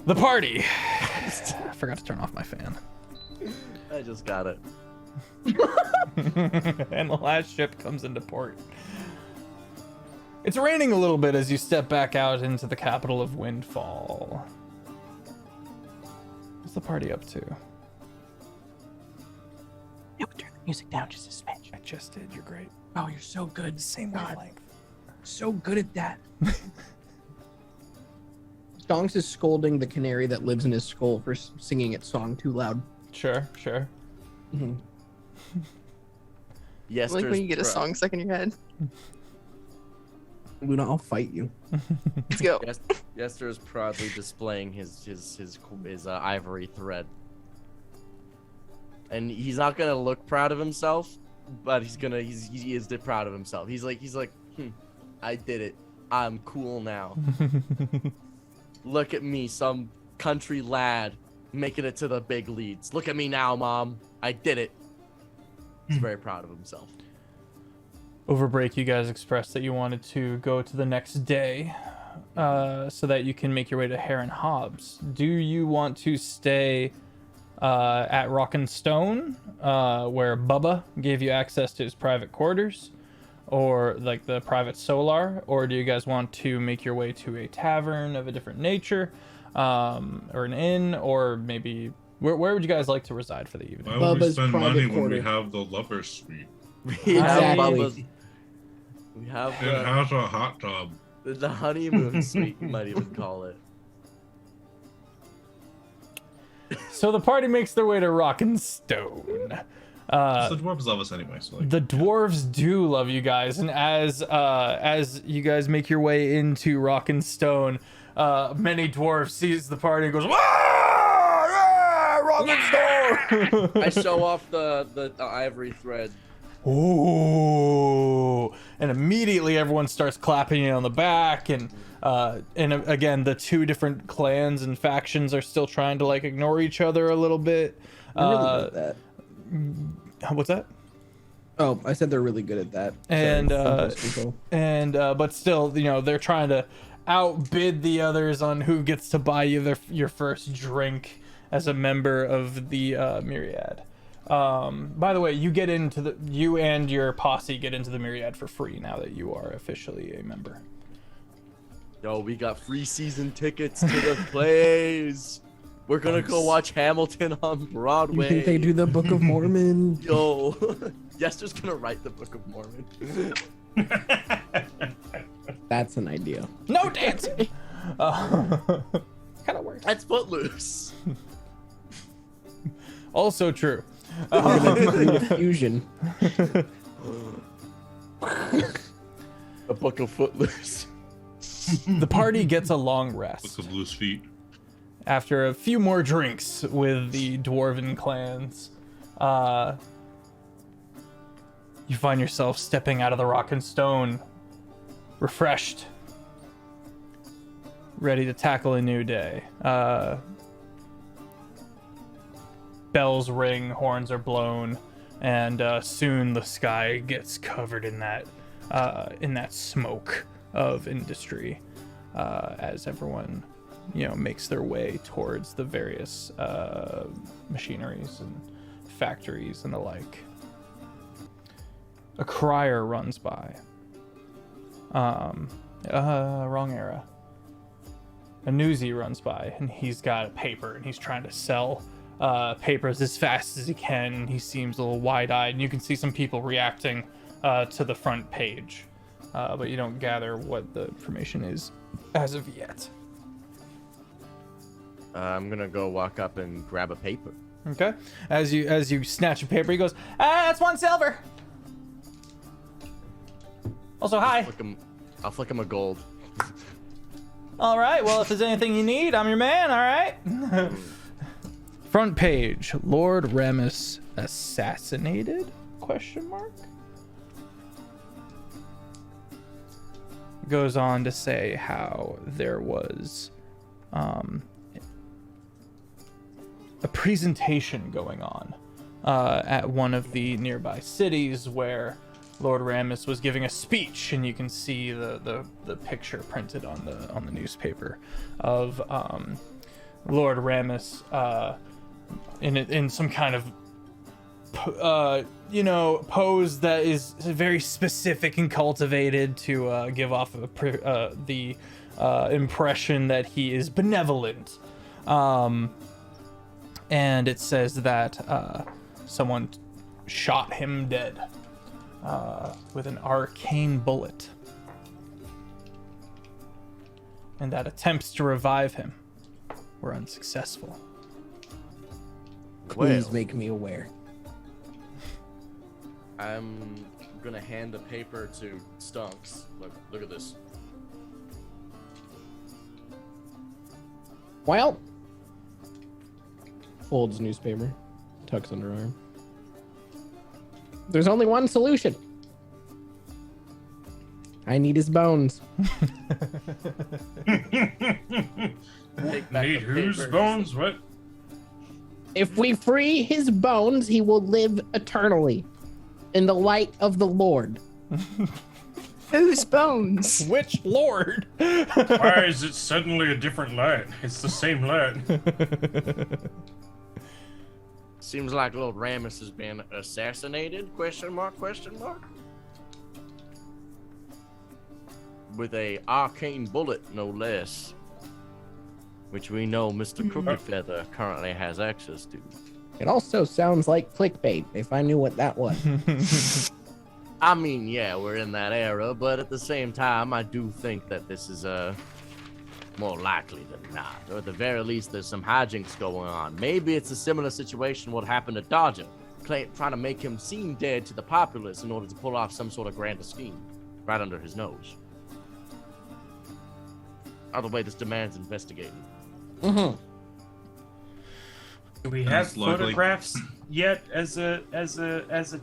[SPEAKER 1] The party. I forgot to turn off my fan.
[SPEAKER 2] I just got it.
[SPEAKER 1] And the last ship comes into port. It's raining a little bit as you step back out into the capital of Windfall. What's the party up to?
[SPEAKER 7] Yeah, we turn the music down just a smidge.
[SPEAKER 1] I just did. You're great.
[SPEAKER 7] Oh, you're so good.
[SPEAKER 1] Same
[SPEAKER 7] God,
[SPEAKER 1] wavelength.
[SPEAKER 7] so good at that.
[SPEAKER 3] Stonks is scolding the canary that lives in his skull for singing its song too loud.
[SPEAKER 1] Sure.
[SPEAKER 2] Yes,
[SPEAKER 5] I like when you get a song stuck in your head.
[SPEAKER 3] Luna, I'll fight you.
[SPEAKER 5] Let's go.
[SPEAKER 2] Yester is proudly displaying his ivory thread, and he's not gonna look proud of himself, but he is proud of himself. He's like, I did it. I'm cool now. Look at me, some country lad making it to the big leads. Look at me now, Mom. I did it. He's very proud of himself.
[SPEAKER 1] Over break, you guys expressed that you wanted to go to the next day so that you can make your way to Hare and Hobbs. Do you want to stay at Rock and Stone, where Bubba gave you access to his private quarters, or like the private solar, or do you guys want to make your way to a tavern of a different nature, or an inn, or maybe where would you guys like to reside for the evening?
[SPEAKER 6] Why would we
[SPEAKER 3] Bubba's
[SPEAKER 6] spend
[SPEAKER 3] private
[SPEAKER 6] money when
[SPEAKER 3] quarter.
[SPEAKER 6] we have the lover's suite?
[SPEAKER 2] We have
[SPEAKER 3] Exactly.
[SPEAKER 2] Bubba's. We have
[SPEAKER 6] It has a hot tub.
[SPEAKER 2] the honeymoon suite, you might even call it.
[SPEAKER 1] So the party makes their way to Rock and Stone.
[SPEAKER 6] The dwarves love us anyway, so like,
[SPEAKER 1] The dwarves do love you guys, and as you guys make your way into Rock and Stone, many dwarves sees the party and goes, "Wah! Ah, Rock and Stone!"
[SPEAKER 2] I show off the ivory thread.
[SPEAKER 1] Ooh! And immediately everyone starts clapping you on the back, and again, the two different clans and factions are still trying to like ignore each other a little bit.
[SPEAKER 3] I'm really good at that.
[SPEAKER 1] What's that?
[SPEAKER 3] Oh, I said they're really good at that.
[SPEAKER 1] And
[SPEAKER 3] Sorry, control.
[SPEAKER 1] but still, you know, they're trying to outbid the others on who gets to buy you your first drink as a member of the Myriad. By the way, you and your posse get into the Myriad for free now that you are officially a member.
[SPEAKER 2] Yo, we got free season tickets to the plays. We're gonna go watch Hamilton on Broadway.
[SPEAKER 3] You think they do the Book of Mormon?
[SPEAKER 2] Yo, Yester's gonna write the Book of Mormon.
[SPEAKER 3] That's an idea.
[SPEAKER 1] No dancing. Kind of works.
[SPEAKER 2] That's Footloose.
[SPEAKER 1] Also true.
[SPEAKER 3] We're gonna create a fusion.
[SPEAKER 2] The Book of Footloose.
[SPEAKER 1] The party gets a long
[SPEAKER 6] with
[SPEAKER 1] rest
[SPEAKER 6] the blues feet.
[SPEAKER 1] after a few more drinks with the dwarven clans. You find yourself stepping out of the Rock and Stone, refreshed, ready to tackle a new day. Bells ring, horns are blown, and soon the sky gets covered in that smoke of industry as everyone, makes their way towards the various machineries and factories and the like. A crier runs by. Wrong era. a newsie runs by, and he's got a paper, and he's trying to sell papers as fast as he can. He seems a little wide-eyed, and you can see some people reacting to the front page, but you don't gather what the information is as of yet.
[SPEAKER 2] I'm gonna go walk up and grab a paper.
[SPEAKER 1] Okay. As you snatch a paper, he goes, "That's 1 silver." Also, hi.
[SPEAKER 2] I'll flick him a gold.
[SPEAKER 1] All right. Well, if there's anything you need, I'm your man. All right. Front page: Lord Ramus assassinated? Question mark. Goes on to say how there was a presentation going on at one of the nearby cities where Lord Ramus was giving a speech, and you can see the picture printed on the newspaper of Lord Ramus in some kind of pose that is very specific and cultivated to give off the impression that he is benevolent. And it says that someone shot him dead with an arcane bullet, and that attempts to revive him were unsuccessful.
[SPEAKER 3] Please make me aware.
[SPEAKER 2] I'm gonna hand the paper to Stunks. Look at this.
[SPEAKER 3] Well, folds newspaper, tucks underarm. There's only one solution. I need his bones.
[SPEAKER 2] Take back
[SPEAKER 4] Need
[SPEAKER 2] the
[SPEAKER 4] whose
[SPEAKER 2] paper.
[SPEAKER 4] bones? What?
[SPEAKER 3] If we free his bones, he will live eternally in the light of the Lord.
[SPEAKER 5] Whose bones?
[SPEAKER 1] Which lord?
[SPEAKER 4] Why is it suddenly a different light? It's the same light.
[SPEAKER 2] Seems like Lord Ramus has been assassinated? Question mark? With a arcane bullet, no less. Which we know Mr. Crooked Feather currently has access to.
[SPEAKER 3] It also sounds like clickbait, if I knew what that was.
[SPEAKER 2] I mean, yeah, we're in that era, but at the same time, I do think that this is more likely than not. Or at the very least, there's some hijinks going on. Maybe it's a similar situation what happened to Dodger, trying to make him seem dead to the populace in order to pull off some sort of grander scheme right under his nose. Either way, this demands investigating.
[SPEAKER 3] Mm-hmm.
[SPEAKER 4] Do we have
[SPEAKER 6] Sounds lovely.
[SPEAKER 4] photographs yet as a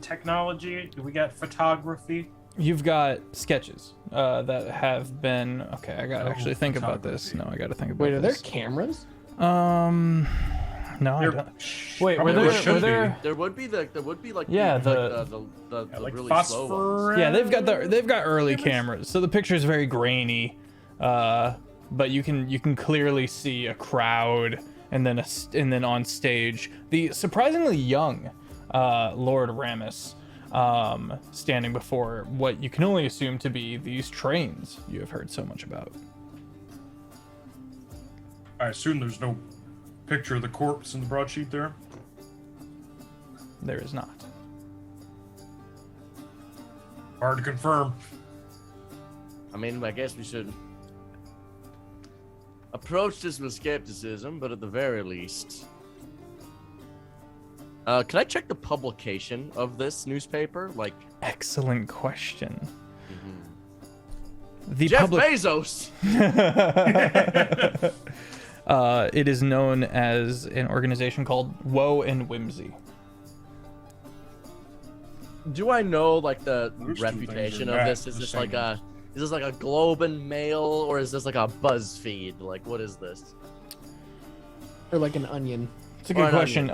[SPEAKER 4] technology? Do we got photography?
[SPEAKER 1] You've got sketches that have been. Okay, I gotta
[SPEAKER 4] Oh,
[SPEAKER 1] actually think about this.
[SPEAKER 4] photography.
[SPEAKER 1] No, I gotta think about
[SPEAKER 3] Wait, are there
[SPEAKER 1] this.
[SPEAKER 3] cameras?
[SPEAKER 1] No, I
[SPEAKER 4] There-
[SPEAKER 1] don't. Wait,
[SPEAKER 4] Probably
[SPEAKER 1] were there?
[SPEAKER 4] should
[SPEAKER 1] Were
[SPEAKER 4] be.
[SPEAKER 1] there?
[SPEAKER 2] There would be like
[SPEAKER 1] Yeah,
[SPEAKER 2] the
[SPEAKER 4] Like
[SPEAKER 2] really slow ones.
[SPEAKER 4] phosphor.
[SPEAKER 1] Yeah, they've got early cameras, so the picture's very grainy, but you can clearly see a crowd, and then on stage the surprisingly young Lord Ramus standing before what you can only assume to be these trains you have heard so much about.
[SPEAKER 4] I assume there's no picture of the corpse in the broadsheet there.
[SPEAKER 1] There is not.
[SPEAKER 4] Hard to confirm.
[SPEAKER 2] I mean, I guess we should approach this with skepticism, but at the very least, can I check the publication of this newspaper? Like,
[SPEAKER 1] Excellent question. The
[SPEAKER 2] Jeff
[SPEAKER 1] public.
[SPEAKER 2] Bezos.
[SPEAKER 1] It is known as an organization called Woe and Whimsy.
[SPEAKER 2] Do I know like the
[SPEAKER 4] Those two
[SPEAKER 2] reputation
[SPEAKER 4] things
[SPEAKER 2] of
[SPEAKER 4] are
[SPEAKER 2] this?
[SPEAKER 4] not
[SPEAKER 2] Is
[SPEAKER 4] the
[SPEAKER 2] this
[SPEAKER 4] same.
[SPEAKER 2] like a Globe and Mail, or is this like a BuzzFeed? Like, what is this?
[SPEAKER 3] Or like an onion?
[SPEAKER 1] It's a
[SPEAKER 2] Or
[SPEAKER 1] good
[SPEAKER 2] an
[SPEAKER 1] question.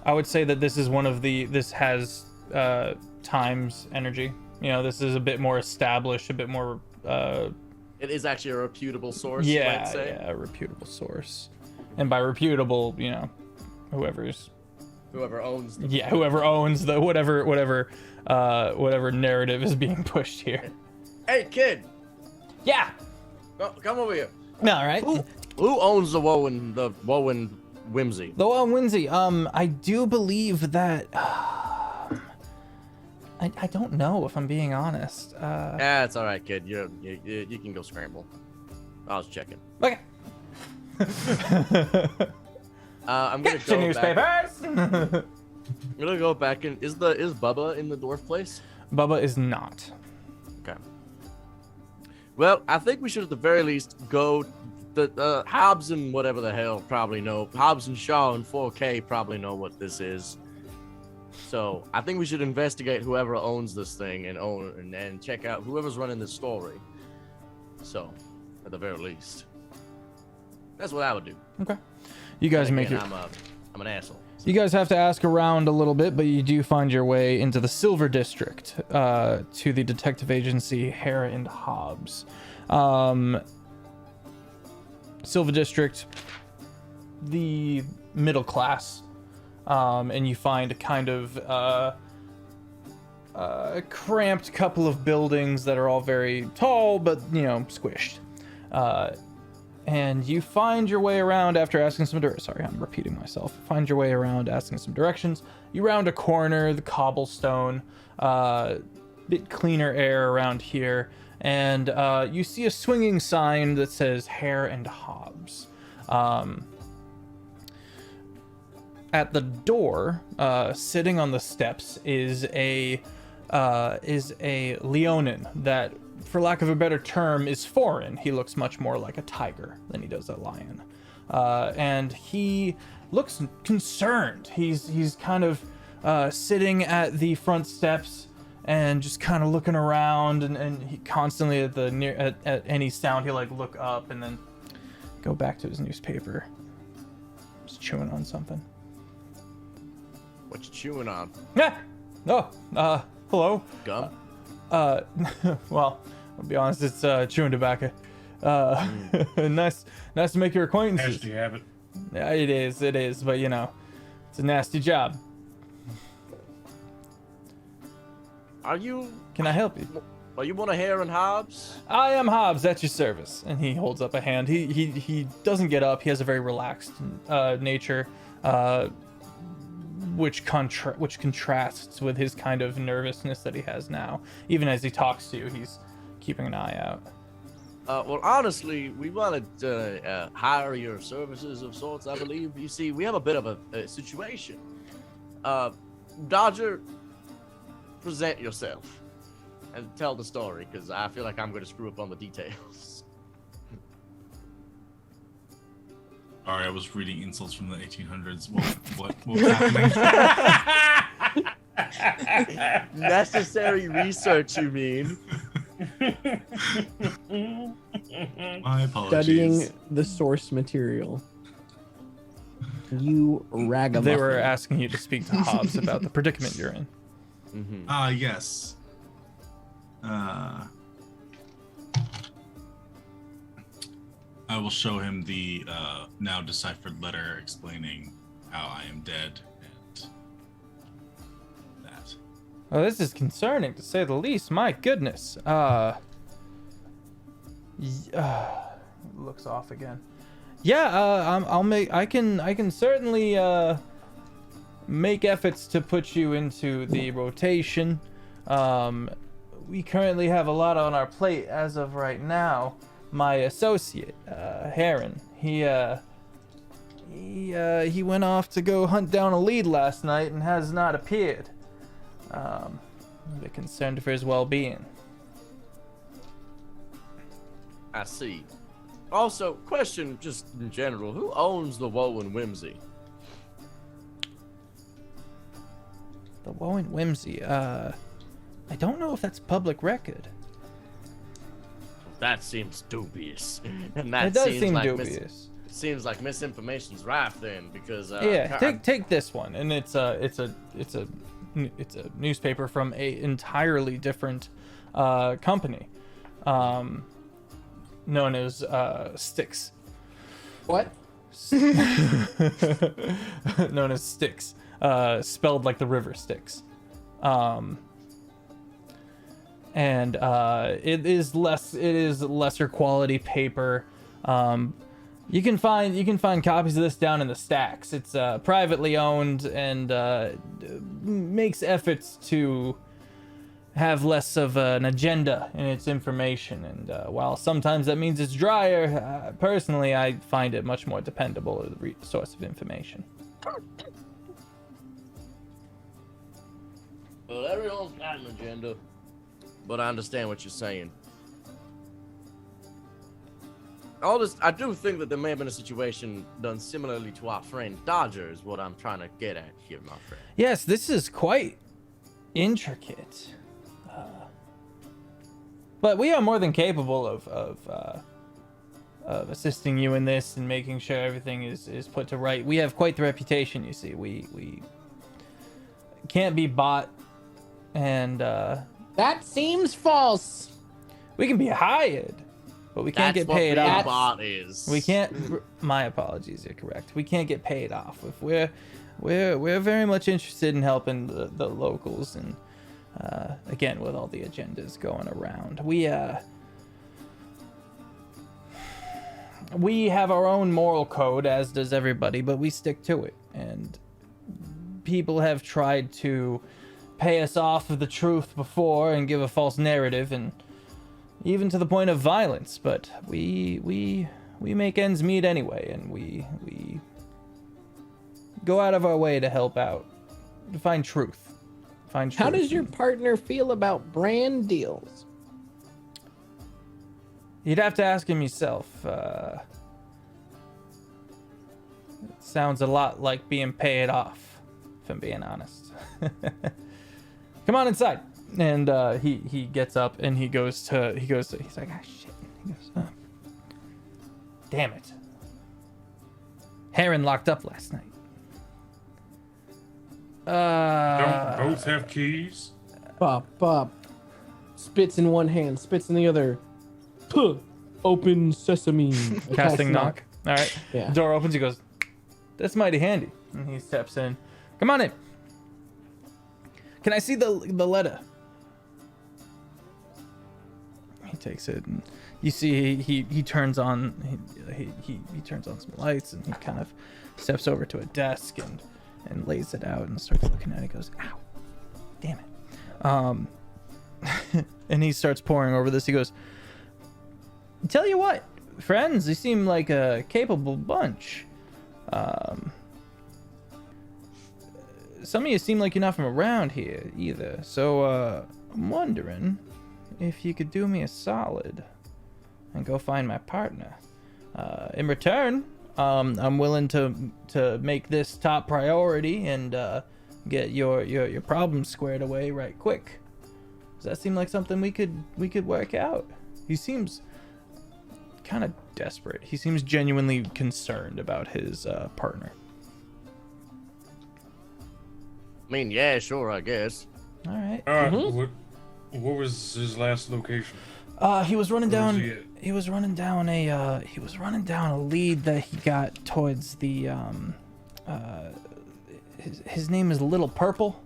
[SPEAKER 1] I would say that this is one of the. This has Times energy. You know, this is a bit more established, a bit more.
[SPEAKER 2] It is actually a reputable source.
[SPEAKER 1] Yeah,
[SPEAKER 2] I'd say.
[SPEAKER 1] yeah, a reputable source, and by reputable, you know, whoever's.
[SPEAKER 2] Whoever owns the
[SPEAKER 1] Yeah, whoever owns the whatever narrative is being pushed here.
[SPEAKER 2] Hey, kid.
[SPEAKER 1] Yeah.
[SPEAKER 2] Come over here.
[SPEAKER 1] All right.
[SPEAKER 2] Who owns the Wowen Whimsy?
[SPEAKER 1] The Wowen Whimsy. I do believe that. I don't know if I'm being honest.
[SPEAKER 2] Yeah, it's all right, kid. You can go scramble. I was checking.
[SPEAKER 1] Okay.
[SPEAKER 2] I'm gonna
[SPEAKER 1] Get your
[SPEAKER 2] go
[SPEAKER 1] newspapers.
[SPEAKER 2] I'm gonna go back in. Is Bubba in the dwarf place?
[SPEAKER 1] Bubba is not.
[SPEAKER 2] Okay. Well, I think we should at the very least go. The Hobbs and whatever the hell probably know. Hobbs and Shaw and 4K probably know what this is. So I think we should investigate whoever owns this thing and check out whoever's running this story. So, at the very least, that's what I would do.
[SPEAKER 1] Okay. You guys
[SPEAKER 2] And
[SPEAKER 1] make
[SPEAKER 2] again,
[SPEAKER 1] it.
[SPEAKER 2] I'm an asshole.
[SPEAKER 1] You guys have to ask around a little bit, but you do find your way into the Silver District, to the detective agency Hare and Hobbs. Silver District, the middle class, and you find a kind of a cramped couple of buildings that are all very tall, but squished. And you find your way around after asking some sorry, I'm repeating myself. Find your way around asking some directions. You round a corner, the cobblestone, bit cleaner air around here, and you see a swinging sign that says Hare and Hobbs. At the door, sitting on the steps, is a Leonin that, for lack of a better term, is foreign. He looks much more like a tiger than he does a lion. And he looks concerned. He's kind of sitting at the front steps and just kind of looking around, and he constantly at any sound he'll look up and then go back to his newspaper. Just chewing on something.
[SPEAKER 2] What you chewing on?
[SPEAKER 1] Yeah. Oh, hello.
[SPEAKER 2] Gum?
[SPEAKER 1] Well, I'll be honest, it's chewing tobacco. Nice to make your acquaintances.
[SPEAKER 4] Nasty habit.
[SPEAKER 1] Yeah, it is, but it's a nasty job. Can I help you?
[SPEAKER 2] Are you one of Hare and Hobbs?
[SPEAKER 1] I am Hobbs, at your service. And he holds up a hand. He doesn't get up. He has a very relaxed nature, which contrasts with his kind of nervousness that he has now. Even as he talks to you, he's keeping an eye out.
[SPEAKER 2] Well, honestly, we wanted to hire your services of sorts, I believe. You see, we have a bit of a situation. Dodger, present yourself and tell the story, because I feel like I'm going to screw up on the details.
[SPEAKER 6] Sorry, I was reading insults from the 1800s. What was happening?
[SPEAKER 2] Necessary research, you mean?
[SPEAKER 6] My apologies.
[SPEAKER 3] Studying the source material. You ragamuffin.
[SPEAKER 1] They were asking you to speak to Hobbs about the predicament you're in.
[SPEAKER 2] Mm-hmm.
[SPEAKER 6] Yes. I will show him the now deciphered letter explaining how I am dead and that.
[SPEAKER 1] Oh, this is concerning, to say the least. My goodness. Looks off again. Yeah, I can certainly make efforts to put you into the rotation. We currently have a lot on our plate as of right now. My associate, Heron, he went off to go hunt down a lead last night and has not appeared. I'm a bit concerned for his well-being.
[SPEAKER 2] I see. Also, question just in general, who owns the Wowen Whimsy?
[SPEAKER 1] The Wowen Whimsy, I don't know if that's public record.
[SPEAKER 2] That seems dubious. And that
[SPEAKER 1] It does
[SPEAKER 2] seems
[SPEAKER 1] seem
[SPEAKER 2] like
[SPEAKER 1] dubious.
[SPEAKER 2] seems like misinformation's rife then, because
[SPEAKER 1] Yeah, take this one, and it's a newspaper from a entirely different company, known as Styx.
[SPEAKER 3] What?
[SPEAKER 1] Known as Styx, spelled like the river Styx. and it is lesser quality paper. You can find copies of this down in the stacks. It's privately owned and makes efforts to have less of an agenda in its information. And while sometimes that means it's drier, personally, I find it much more dependable as a source of information.
[SPEAKER 2] Well, everyone's got an agenda, but I understand what you're saying. All this, I do think that there may have been a situation done similarly to our friend Dodger, is what I'm trying to get at here, my friend.
[SPEAKER 1] Yes, this is quite intricate. But we are more than capable of assisting you in this and making sure everything is put to right. We have quite the reputation, you see. We can't be bought, and
[SPEAKER 3] That seems false.
[SPEAKER 1] we can be hired, but we can't
[SPEAKER 2] That's
[SPEAKER 1] get paid
[SPEAKER 2] what being
[SPEAKER 1] off.
[SPEAKER 2] bought is.
[SPEAKER 1] We can't. My apologies. You're correct. We can't get paid off. If we're very much interested in helping the locals, and again, with all the agendas going around, we have our own moral code, as does everybody, but we stick to it. And people have tried to pay us off of the truth before and give a false narrative, and even to the point of violence. But we make ends meet anyway, and we go out of our way to help out, to find truth. How
[SPEAKER 3] does your partner feel about brand deals?
[SPEAKER 1] You'd have to ask him yourself. It sounds a lot like being paid off, if I'm being honest. Come on inside. And he gets up and he goes to he's like, ah, shit. He goes, damn it. Heron locked up last night.
[SPEAKER 4] Don't both have keys?
[SPEAKER 3] Bop. Spits in one hand, spits in the other. Puh. Open sesame.
[SPEAKER 1] Casting knock. All right.
[SPEAKER 3] Yeah.
[SPEAKER 1] The door opens. He goes, that's mighty handy. And he steps in. Come on in. Can I see the letter? He takes it, and you see he turns on he turns on some lights, and he kind of steps over to a desk and lays it out and starts looking at it. He goes, ow, damn it. And he starts poring over this. He goes, tell you what, friends, you seem like a capable bunch. Some of you seem like you're not from around here either, so I'm wondering if you could do me a solid and go find my partner. In return, I'm willing to make this top priority and get your problems squared away right quick. Does that seem like something we could work out? He seems kind of desperate. He seems genuinely concerned about his partner.
[SPEAKER 2] I mean, yeah, sure, I guess.
[SPEAKER 1] All right.
[SPEAKER 4] What was his last location?
[SPEAKER 1] He was running
[SPEAKER 4] Where was
[SPEAKER 1] down.
[SPEAKER 4] he at?
[SPEAKER 1] He was running down a lead that he got towards the his name is Little Purple.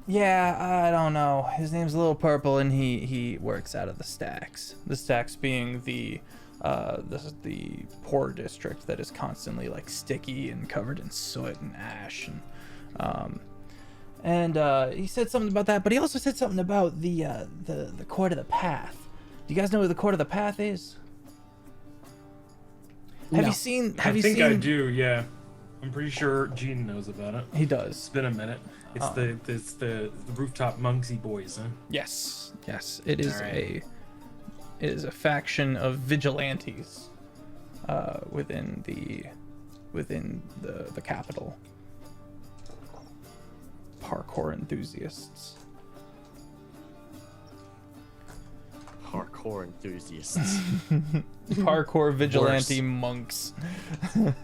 [SPEAKER 1] Yeah, I don't know. His name's Little Purple, and he works out of the stacks. The stacks being the poor district that is constantly like sticky and covered in soot and ash, and he said something about that, but he also said something about the Court of the Path. Do you guys know where the Court of the Path is? Have you seen?
[SPEAKER 4] I think I do. Yeah, I'm pretty sure Gene knows about it.
[SPEAKER 1] He does.
[SPEAKER 4] It's been a minute. It's the rooftop monksy boys, huh?
[SPEAKER 1] Yes. It is
[SPEAKER 4] Alright.
[SPEAKER 1] It is a faction of vigilantes within the capital. Parkour enthusiasts.
[SPEAKER 2] Hardcore enthusiasts.
[SPEAKER 1] Parkour vigilante monks.
[SPEAKER 2] Oh,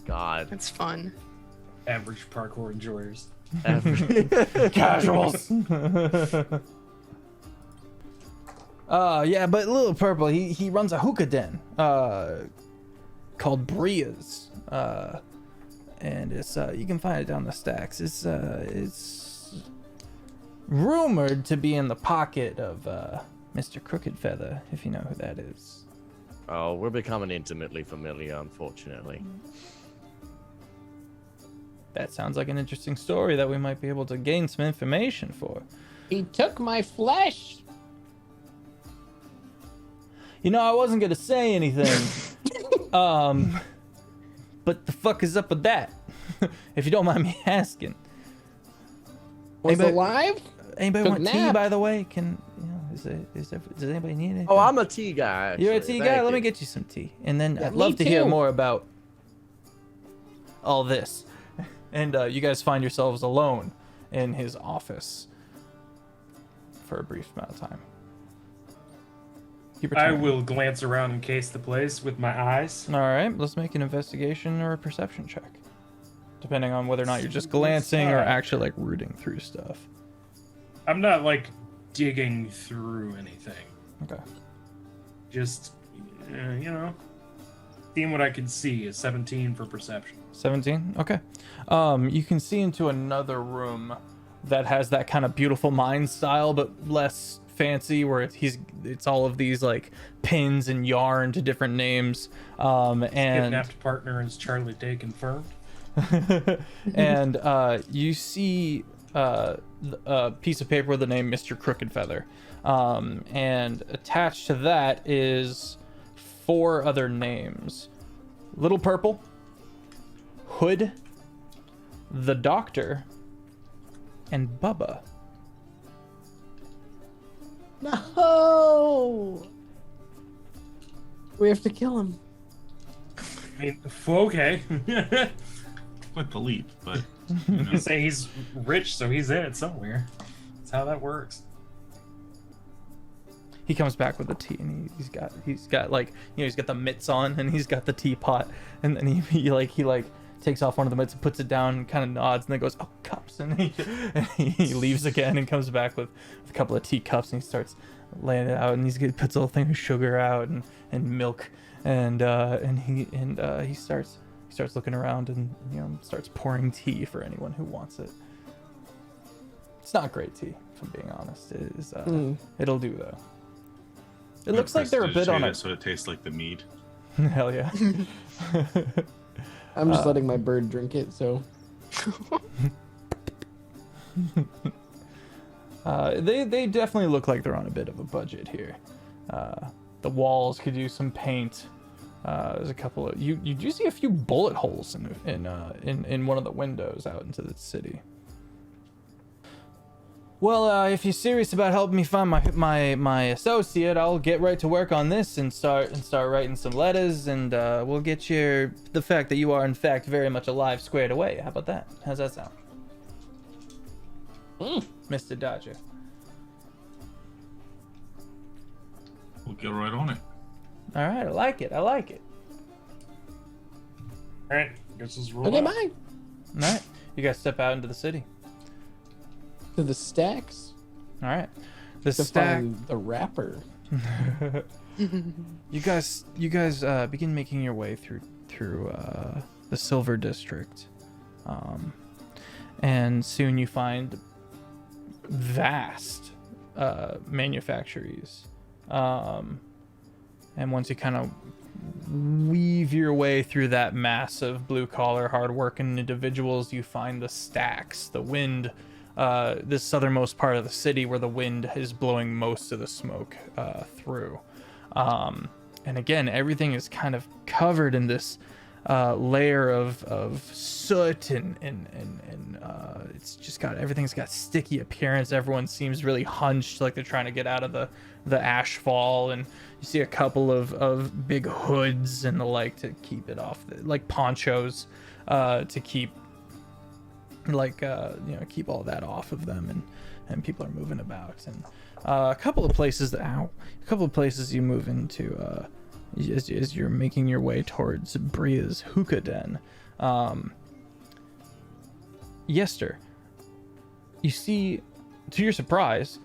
[SPEAKER 2] God.
[SPEAKER 5] It's fun.
[SPEAKER 4] Average parkour enjoyers.
[SPEAKER 1] Casuals. Yeah, but Little Purple, he runs a hookah den called Bria's, and it's you can find it down the stacks. It's rumored to be in the pocket of Mr. Crooked Feather, if you know who that is.
[SPEAKER 2] Oh, we're becoming intimately familiar, unfortunately.
[SPEAKER 1] That sounds like an interesting story that we might be able to gain some information for.
[SPEAKER 3] He took my flesh.
[SPEAKER 1] You know, I wasn't gonna say anything. But the fuck is up with that? If you don't mind me asking.
[SPEAKER 3] Was
[SPEAKER 1] Anybody-
[SPEAKER 3] alive?
[SPEAKER 1] Anybody
[SPEAKER 3] Took
[SPEAKER 1] want
[SPEAKER 3] a
[SPEAKER 1] tea,
[SPEAKER 3] nap.
[SPEAKER 1] by the way? Does anybody need anything?
[SPEAKER 2] Oh, I'm a tea guy.
[SPEAKER 1] You're a
[SPEAKER 2] actually.
[SPEAKER 1] tea
[SPEAKER 2] Thank
[SPEAKER 1] guy? Let
[SPEAKER 2] you.
[SPEAKER 1] me get you some tea. And then
[SPEAKER 3] Yeah,
[SPEAKER 1] I'd love
[SPEAKER 3] me
[SPEAKER 1] to hear
[SPEAKER 3] too.
[SPEAKER 1] more about all this. And you guys find yourselves alone in his office for a brief amount of time. You
[SPEAKER 4] I
[SPEAKER 1] return.
[SPEAKER 4] will glance around and case the place with my eyes.
[SPEAKER 1] All right, let's make an investigation or a perception check. Depending on whether or not you're just glancing or actually like rooting through stuff.
[SPEAKER 4] I'm not like digging through anything.
[SPEAKER 1] Okay.
[SPEAKER 4] Just, seeing what I can see is 17 for perception.
[SPEAKER 1] 17? Okay. You can see into another room that has that kind of beautiful mind style, but less fancy, where it's all of these like pins and yarn to different names. And
[SPEAKER 4] Kidnapped partner is Charlie Day confirmed.
[SPEAKER 1] and you see a piece of paper with the name Mr. Crooked Feather. And attached to that is 4 other names. Little Purple, Hood, the Doctor, and Bubba.
[SPEAKER 3] No. We have to kill him.
[SPEAKER 4] I mean, okay.
[SPEAKER 6] Quite the leap, but
[SPEAKER 4] You say he's rich, so he's in it somewhere. That's how that works.
[SPEAKER 1] He comes back with the tea, and he's got like, he's got the mitts on, and he's got the teapot, and then he takes off one of the mitts and puts it down and kind of nods, and then goes, "Oh, cups," and he leaves again and comes back with a couple of teacups, and he starts laying it out, and he puts a little thing of sugar out and milk, and he starts looking around and starts pouring tea for anyone who wants it. It's not great tea, if I'm being honest. It is it'll do though. It looks like they're a bit on it.
[SPEAKER 6] So it tastes like the mead.
[SPEAKER 1] Hell yeah.
[SPEAKER 3] I'm just letting my bird drink it, so.
[SPEAKER 1] They definitely look like they're on a bit of a budget here. The walls could use some paint. There's a couple of you do see a few bullet holes in one of the windows out into the city. Well, if you're serious about helping me find my associate, I'll get right to work on this and start writing some letters, and we'll get the fact that you are in fact very much alive squared away. How about that? How's that sound? Mr. Dodger.
[SPEAKER 6] We'll get right on it.
[SPEAKER 1] All right, I like it.
[SPEAKER 4] All right, guess let's roll.
[SPEAKER 3] Okay,
[SPEAKER 4] out.
[SPEAKER 3] bye.
[SPEAKER 1] All right, you guys step out into the city.
[SPEAKER 3] To the stacks
[SPEAKER 1] All right, the
[SPEAKER 3] to
[SPEAKER 1] stack.
[SPEAKER 3] find the rapper.
[SPEAKER 1] You guys begin making your way through the Silver District, and soon you find vast manufactories. And once you kind of weave your way through that mass of blue-collar, hard-working individuals, you find the stacks, the wind, this southernmost part of the city where the wind is blowing most of the smoke through. And again, everything is kind of covered in this layer of soot, and it's just got, everything's got sticky appearance. Everyone seems really hunched, like they're trying to get out of the ashfall, and you see a couple of big hoods and the like to keep it off, like ponchos to keep keep all that off of them, and people are moving about, and a couple of places you move into as you're making your way towards Bria's hookah den. Yester, you see, to your surprise,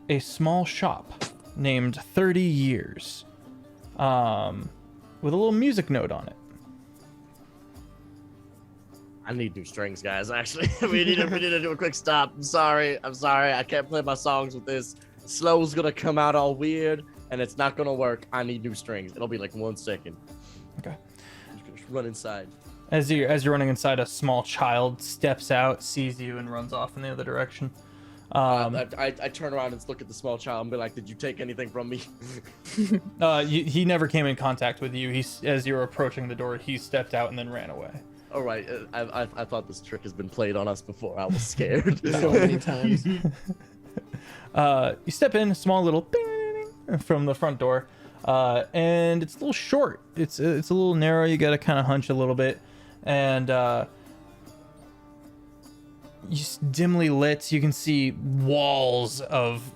[SPEAKER 1] a small shop named 30 Years, with a little music note on it.
[SPEAKER 2] I need new strings, guys. Actually, we need to do a quick stop. I'm sorry. I can't play my songs with this. Slow's gonna come out all weird, and it's not gonna work. I need new strings. It'll be like 1 second.
[SPEAKER 1] Okay.
[SPEAKER 2] Just run inside.
[SPEAKER 1] As you're running inside, a small child steps out, sees you, and runs off in the other direction.
[SPEAKER 2] I turn around and look at the small child and be like, "Did you take anything from me?"
[SPEAKER 1] He never came in contact with you. As you were approaching the door, he stepped out and then ran away.
[SPEAKER 2] All right. I thought this trick has been played on us before. I was scared.
[SPEAKER 3] So many times.
[SPEAKER 1] You step in, a small little ding, ding, ding, from the front door, and it's a little short. It's a little narrow. You got to kind of hunch a little bit, and just dimly lit. You can see walls of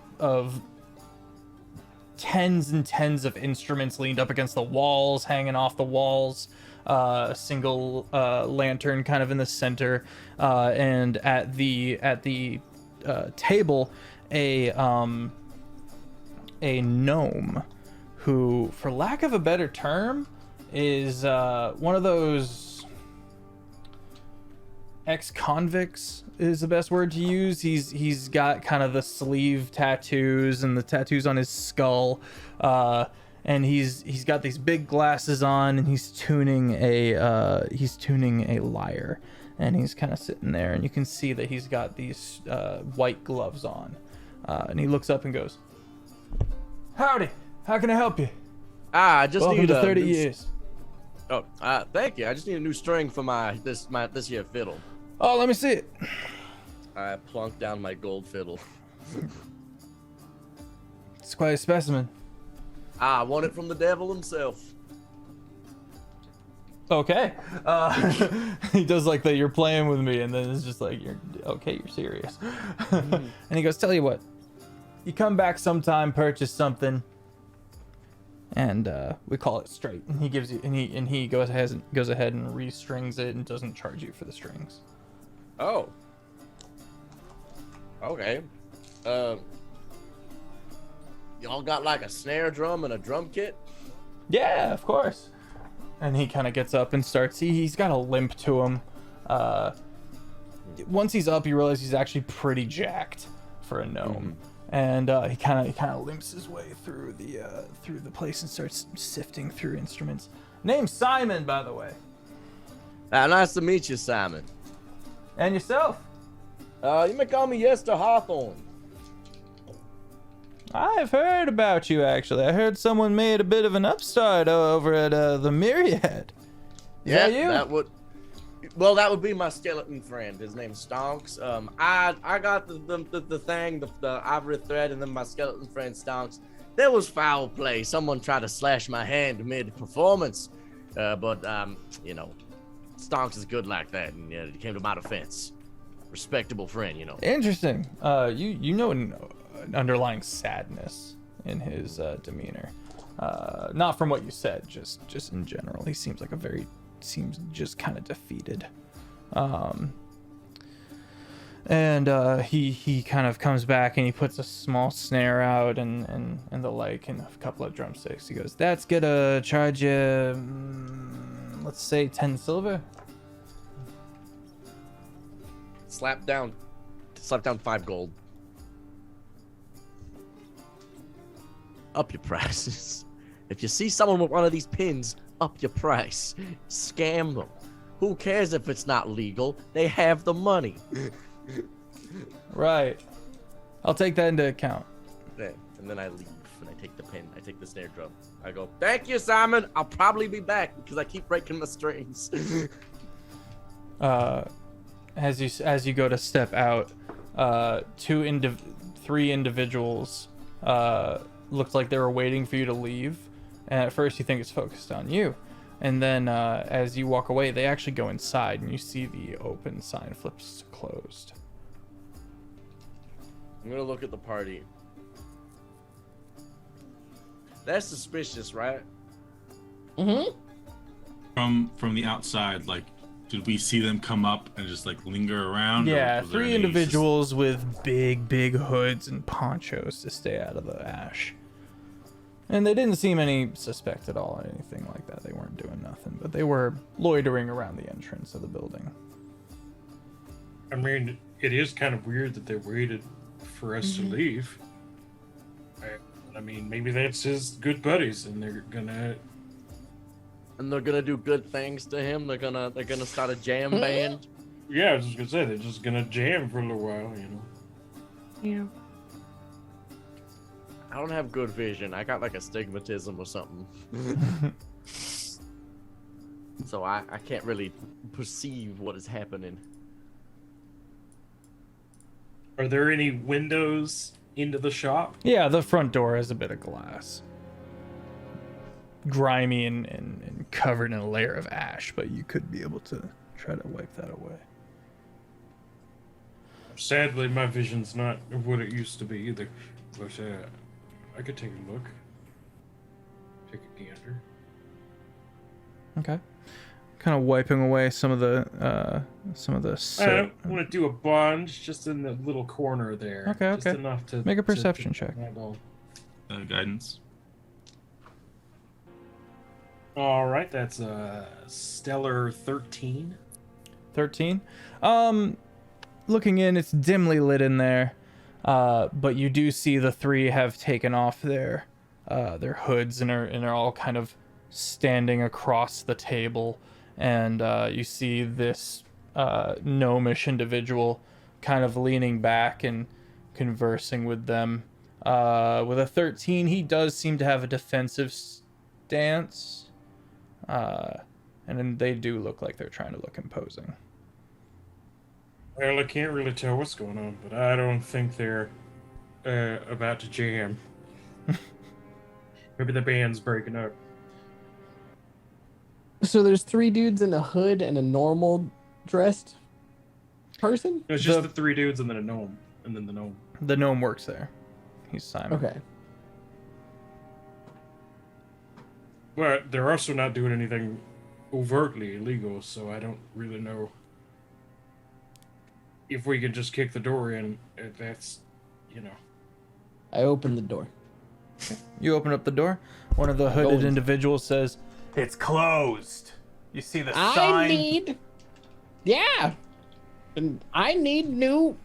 [SPEAKER 1] tens and tens of instruments leaned up against the walls, hanging off the walls. A single lantern kind of in the center, and at the table, a gnome who, for lack of a better term, is one of those ex-convicts is the best word to use. He's got kind of the sleeve tattoos and the tattoos on his skull, and he's got these big glasses on, and he's tuning a lyre, and he's kind of sitting there, and you can see that he's got these white gloves on, and he looks up and goes, "Howdy, how can I help you?"
[SPEAKER 2] I just
[SPEAKER 1] Welcome
[SPEAKER 2] need
[SPEAKER 1] to 30 years.
[SPEAKER 2] Oh, thank you. I just need a new string for this year fiddle.
[SPEAKER 1] Oh, let me see it.
[SPEAKER 2] I plunk down my gold fiddle.
[SPEAKER 1] It's quite a specimen.
[SPEAKER 2] I want it from the devil himself.
[SPEAKER 1] Okay. He does like that. You're playing with me, and then it's just like, you're serious. And he goes, "Tell you what, you come back sometime, purchase something, and we call it straight." And he gives you, and he goes ahead and restrings it and doesn't charge you for the strings.
[SPEAKER 2] Oh. Okay. Y'all got like a snare drum and a drum kit?
[SPEAKER 1] Yeah, of course. And he kind of gets up and starts. He's got a limp to him. Once he's up, you realize he's actually pretty jacked for a gnome, and he kind of limps his way through the place and starts sifting through instruments. Name's Simon, by the way.
[SPEAKER 2] Nice to meet you, Simon.
[SPEAKER 1] And yourself?
[SPEAKER 2] You may call me Yester Hawthorne.
[SPEAKER 1] I've heard about you, actually. I heard someone made a bit of an upstart over at the Myriad. Is that you?
[SPEAKER 2] That would be my skeleton friend. His name's Stonks. I got the thing, the ivory thread, and then my skeleton friend Stonks. There was foul play. Someone tried to slash my hand mid-performance, but Stonks is good like that, and he came to my defense. Respectable friend,
[SPEAKER 1] Interesting. You know an underlying sadness in his demeanor. Not from what you said, just in general. He seems like seems just kind of defeated. And he kind of comes back and he puts a small snare out and the like, and a couple of drumsticks. He goes, "That's gonna charge you, let's say 10 silver."
[SPEAKER 2] Slap down 5 gold. Up your prices. If you see someone with one of these pins, up your price. Scam them. Who cares if it's not legal? They have the money.
[SPEAKER 1] Right. I'll take that into account.
[SPEAKER 2] And then I leave and I take the pin. I take the snare drum. I go, "Thank you, Simon. I'll probably be back because I keep breaking my strings."
[SPEAKER 1] As you go to step out, 3 individuals looked like they were waiting for you to leave, and at first you think it's focused on you, and then as you walk away, they actually go inside, and you see the open sign flips closed.
[SPEAKER 2] I'm gonna look at the party. That's suspicious, right?
[SPEAKER 6] From the outside, like, did we see them come up and just like linger around?
[SPEAKER 1] Yeah,
[SPEAKER 6] or was there
[SPEAKER 1] 3
[SPEAKER 6] any
[SPEAKER 1] individuals with big hoods and ponchos to stay out of the ash. And they didn't seem any suspect at all or anything like that. They weren't doing nothing, but they were loitering around the entrance of the building.
[SPEAKER 4] I mean, it is kind of weird that they waited for us to leave. I mean, maybe that's his good buddies, and they're gonna
[SPEAKER 2] do good things to him. They're gonna start a jam band.
[SPEAKER 4] Yeah, I was just gonna say they're just gonna jam for a little while, you know.
[SPEAKER 7] Yeah.
[SPEAKER 2] I don't have good vision. I got like astigmatism or something. So I can't really perceive what is happening.
[SPEAKER 4] Are there any windows into the shop?
[SPEAKER 1] Yeah, the front door has a bit of glass. Grimy and covered in a layer of ash, but you could be able to try to wipe that away.
[SPEAKER 4] Sadly, my vision's not what it used to be either. But I could take a look. Take a gander.
[SPEAKER 1] Okay. Kind of wiping away some of the soot.
[SPEAKER 4] I want to do a bunch just in the little corner there.
[SPEAKER 1] Okay,
[SPEAKER 4] just
[SPEAKER 1] okay.
[SPEAKER 4] enough to
[SPEAKER 1] Make a perception check.
[SPEAKER 6] Guidance.
[SPEAKER 4] All right, that's a stellar 13.
[SPEAKER 1] 13. Looking in, it's dimly lit in there, but you do see the three have taken off their hoods and are all kind of standing across the table, and you see this gnomish individual kind of leaning back and conversing with them. With a 13, he does seem to have a defensive stance, and then they do look like they're trying to look imposing.
[SPEAKER 4] Well, I can't really tell what's going on, but I don't think they're about to jam. Maybe the band's breaking up.
[SPEAKER 3] So there's 3 dudes in a hood and a normal dressed person?
[SPEAKER 4] It's just the 3 dudes and then a gnome. And then the gnome.
[SPEAKER 1] The gnome works there. He's Simon.
[SPEAKER 3] Okay.
[SPEAKER 4] But they're also not doing anything overtly illegal, so I don't really know if we could just kick the door in. If that's, you know.
[SPEAKER 3] I open the door.
[SPEAKER 1] You open up the door. One of the hooded individuals says, "It's closed." You see the sign.
[SPEAKER 3] And I need new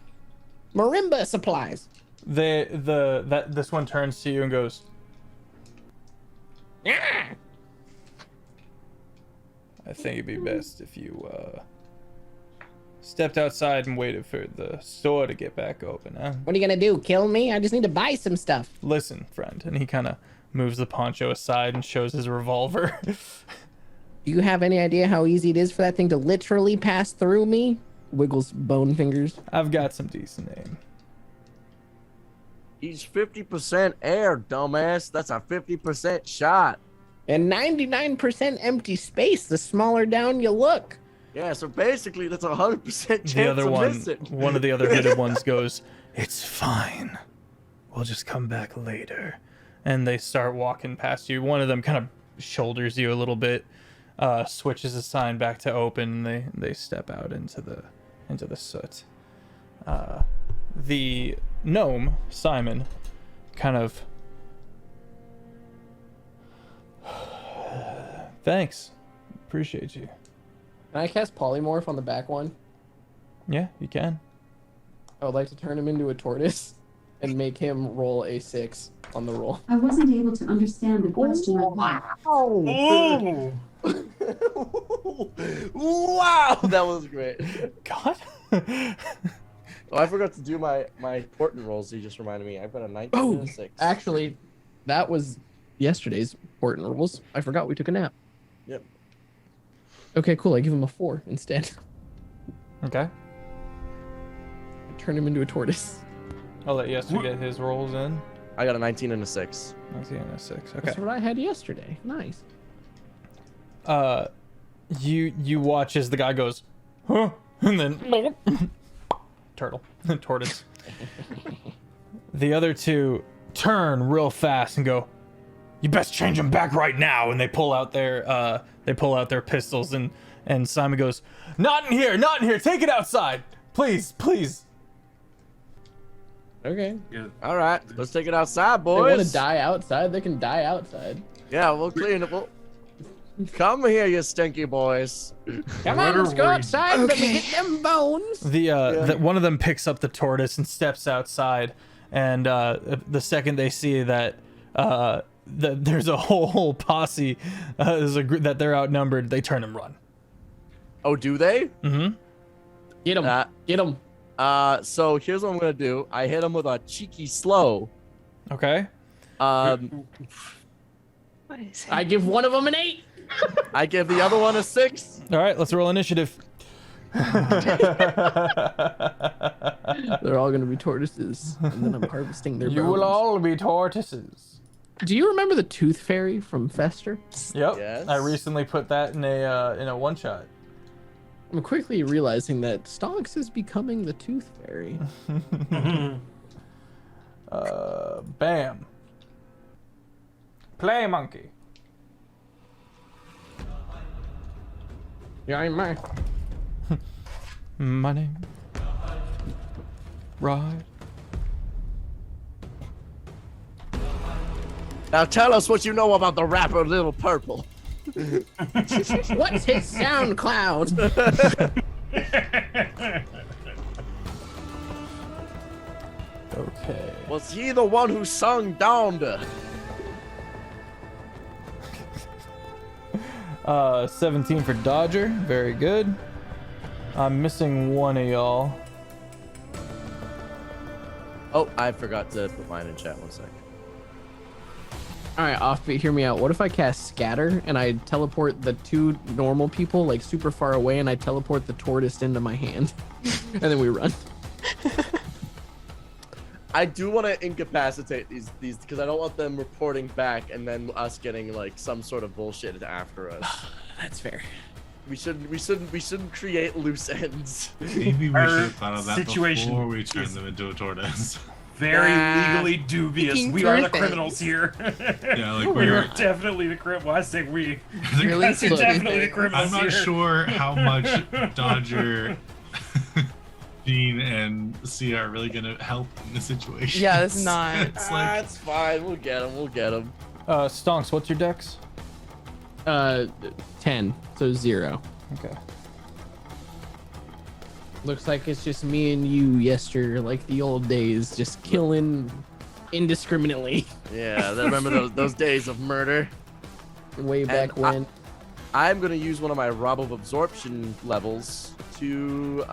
[SPEAKER 3] marimba supplies.
[SPEAKER 1] This one turns to you and goes,
[SPEAKER 3] Yeah.
[SPEAKER 1] "I think it'd be best if you stepped outside and waited for the store to get back open, huh?
[SPEAKER 3] What are you gonna do? Kill me? I just need to buy some stuff.
[SPEAKER 1] Listen, friend." And he kind of moves the poncho aside and shows his revolver.
[SPEAKER 3] Do you have any idea how easy it is for that thing to literally pass through me? Wiggles bone fingers.
[SPEAKER 1] I've got some decent aim.
[SPEAKER 2] He's 50% air, dumbass. That's a 50% shot.
[SPEAKER 3] And 99% empty space the smaller down you look.
[SPEAKER 2] Yeah, so basically that's a 100% chance
[SPEAKER 1] The other
[SPEAKER 2] of
[SPEAKER 1] one,
[SPEAKER 2] missing.
[SPEAKER 1] one of the other hooded ones goes, "It's fine. We'll just come back later." And they start walking past you. One of them kind of shoulders you a little bit, switches the sign back to open. They step out into the soot. The gnome, Simon, kind of, "Thanks. Appreciate you."
[SPEAKER 3] Can I cast polymorph on the back one?
[SPEAKER 1] Yeah, you can.
[SPEAKER 3] I would like to turn him into a tortoise and make him roll a 6 on the roll.
[SPEAKER 8] I wasn't able to understand the question.
[SPEAKER 4] Oh!
[SPEAKER 2] Wow, that was great.
[SPEAKER 1] God.
[SPEAKER 2] Oh, I forgot to do my portent rolls. You just reminded me. I've got a 19 and a 6.
[SPEAKER 3] Actually, that was yesterday's important rules. I forgot we took a nap.
[SPEAKER 2] Yep.
[SPEAKER 3] Okay, cool. I give him a 4 instead.
[SPEAKER 1] Okay.
[SPEAKER 3] Turn him into a tortoise.
[SPEAKER 1] I'll let Yester get his rolls in.
[SPEAKER 2] I got a 19 and a 6.
[SPEAKER 1] 19 and a 6. Okay.
[SPEAKER 3] That's what I had yesterday. Nice.
[SPEAKER 1] You watch as the guy goes, "Huh?" And then tortoise. The other two turn real fast and go, "You best change them back right now." And they pull out their pistols, and Simon goes, not in here. Take it outside. Please.
[SPEAKER 3] Okay.
[SPEAKER 4] Yeah.
[SPEAKER 2] All right, let's take it outside,
[SPEAKER 3] They want
[SPEAKER 2] boys.
[SPEAKER 3] to die outside? They can die outside.
[SPEAKER 2] Yeah, we'll clean it. Come here, you stinky boys.
[SPEAKER 3] Come
[SPEAKER 4] What
[SPEAKER 3] on, let's
[SPEAKER 4] are
[SPEAKER 3] go
[SPEAKER 4] we-
[SPEAKER 3] outside. Let me get them bones.
[SPEAKER 1] The one of them picks up the tortoise and steps outside, and the second they see that there's a whole posse, there's a group that they're outnumbered, they turn and run.
[SPEAKER 2] Oh, do they?
[SPEAKER 1] Mm-hmm.
[SPEAKER 3] Get them. Get them.
[SPEAKER 2] So here's what I'm gonna do. I hit him with a cheeky slow.
[SPEAKER 1] Okay.
[SPEAKER 5] What is it?
[SPEAKER 3] I give one of them an 8.
[SPEAKER 2] I give the other one a 6.
[SPEAKER 1] All right, let's roll initiative.
[SPEAKER 3] They're all gonna be tortoises, and then I'm harvesting their
[SPEAKER 1] You
[SPEAKER 3] bones.
[SPEAKER 1] will all be tortoises.
[SPEAKER 3] Do you remember the Tooth Fairy from Fester?
[SPEAKER 1] Yep.
[SPEAKER 2] Yes.
[SPEAKER 1] I recently put that in a one shot.
[SPEAKER 3] I'm quickly realizing that Stonks is becoming the Tooth Fairy.
[SPEAKER 1] Bam. Play monkey.
[SPEAKER 3] Yeah, I'm
[SPEAKER 1] Money. Ride.
[SPEAKER 2] Now tell us what you know about the rapper Little Purple.
[SPEAKER 3] What's his SoundCloud?
[SPEAKER 1] Okay.
[SPEAKER 2] Was he the one who sung Donda?
[SPEAKER 1] 17 for Dodger. Very good. I'm missing one of y'all.
[SPEAKER 2] Oh, I forgot to put mine in chat. 1 sec.
[SPEAKER 3] All right, Offbeat, hear me out. What if I cast Scatter and I teleport the 2 normal people like super far away, and I teleport the tortoise into my hand, and then we run?
[SPEAKER 2] I do want to incapacitate these because I don't want them reporting back and then us getting like some sort of bullshit after us.
[SPEAKER 3] That's fair.
[SPEAKER 2] We shouldn't create loose ends.
[SPEAKER 6] Maybe we
[SPEAKER 4] Our
[SPEAKER 6] should have thought of that
[SPEAKER 4] situation
[SPEAKER 6] before we turned
[SPEAKER 4] is-
[SPEAKER 6] them into a tortoise.
[SPEAKER 4] Very
[SPEAKER 2] Nah.
[SPEAKER 4] legally dubious.
[SPEAKER 5] Picking
[SPEAKER 4] We are the
[SPEAKER 5] through
[SPEAKER 4] criminals here.
[SPEAKER 6] Yeah, like
[SPEAKER 4] we are
[SPEAKER 6] we're.
[SPEAKER 4] definitely the criminals. Well, I say we.
[SPEAKER 3] Really
[SPEAKER 4] We're
[SPEAKER 3] slow.
[SPEAKER 4] definitely the criminals
[SPEAKER 6] I'm not
[SPEAKER 4] here.
[SPEAKER 6] sure how much Dodger, Dean, and Sia are really gonna help in this situation.
[SPEAKER 5] Yeah, it's not.
[SPEAKER 6] It's like
[SPEAKER 2] That's fine. We'll get him. We'll get him.
[SPEAKER 1] Stonks, what's your dex?
[SPEAKER 3] 10, so 0.
[SPEAKER 1] Okay.
[SPEAKER 3] Looks like it's just me and you, Yester, like the old days, just killing indiscriminately.
[SPEAKER 2] Yeah, I remember those days of murder.
[SPEAKER 3] Way back
[SPEAKER 2] And
[SPEAKER 3] when.
[SPEAKER 2] I'm gonna use one of my Rob of Absorption levels to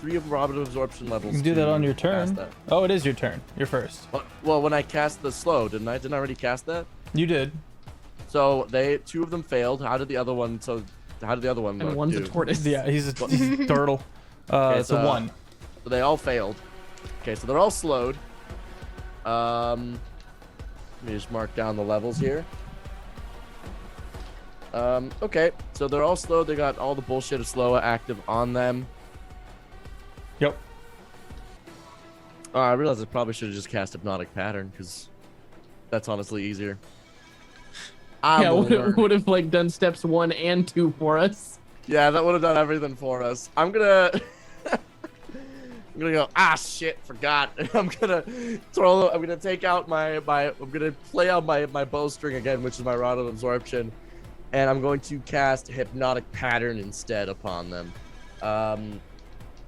[SPEAKER 2] 3 of Rob of Absorption levels.
[SPEAKER 1] You can do that
[SPEAKER 2] to
[SPEAKER 1] on your
[SPEAKER 2] cast
[SPEAKER 1] turn.
[SPEAKER 2] that.
[SPEAKER 1] Oh, it is your turn. You're first.
[SPEAKER 2] Well, when I cast the slow, didn't I? Didn't I already cast that?
[SPEAKER 1] You did.
[SPEAKER 2] So 2 of them failed. How did the other one?
[SPEAKER 3] And one's a
[SPEAKER 2] do?
[SPEAKER 3] tortoise.
[SPEAKER 1] Yeah, he's a turtle.
[SPEAKER 2] Okay,
[SPEAKER 1] it's a 1.
[SPEAKER 2] So they all failed. Okay, so they're all slowed. Let me just mark down the levels here. Okay, so they're all slowed. They got all the bullshit of slow active on them.
[SPEAKER 1] Yep.
[SPEAKER 2] I realized I probably should have just cast Hypnotic Pattern because that's honestly easier.
[SPEAKER 3] Yeah, would have like done steps 1 and 2 for us.
[SPEAKER 2] Yeah, that would have done everything for us. I'm gonna go, shit, forgot. I'm gonna take out I'm gonna play out my bowstring again, which is my Rod of Absorption, and I'm going to cast Hypnotic Pattern instead upon them.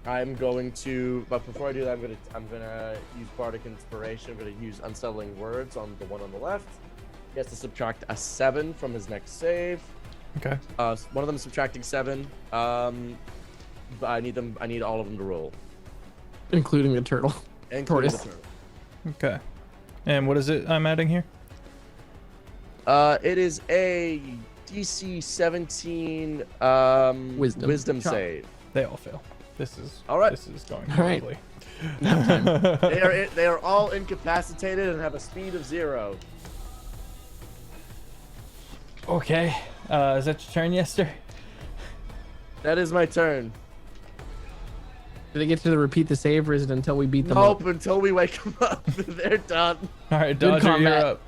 [SPEAKER 2] I'm going to, but before I do that, I'm gonna use Bardic Inspiration. I'm gonna use Unsettling Words on the one on the left. He has to subtract a 7 from his next save.
[SPEAKER 1] Okay.
[SPEAKER 2] One of them is subtracting 7. But I need all of them to roll.
[SPEAKER 3] Including the turtle.
[SPEAKER 2] Including
[SPEAKER 3] Tortoise.
[SPEAKER 2] the turtle.
[SPEAKER 1] Okay. And what is it I'm adding here?
[SPEAKER 2] It is a DC 17 wisdom
[SPEAKER 3] Chop.
[SPEAKER 2] save.
[SPEAKER 1] They all fail. This is
[SPEAKER 2] All right.
[SPEAKER 1] This is going
[SPEAKER 3] All right.
[SPEAKER 1] horribly.
[SPEAKER 2] They are all incapacitated and have a speed of 0.
[SPEAKER 1] Okay. Is that your turn, Yester?
[SPEAKER 2] That is my turn.
[SPEAKER 3] Do they get to repeat the save, or is it until we beat them
[SPEAKER 2] Nope,
[SPEAKER 3] up?
[SPEAKER 2] until we wake them up. They're done.
[SPEAKER 1] All right,
[SPEAKER 3] Good
[SPEAKER 1] Dodger, you're
[SPEAKER 3] combat.
[SPEAKER 1] up.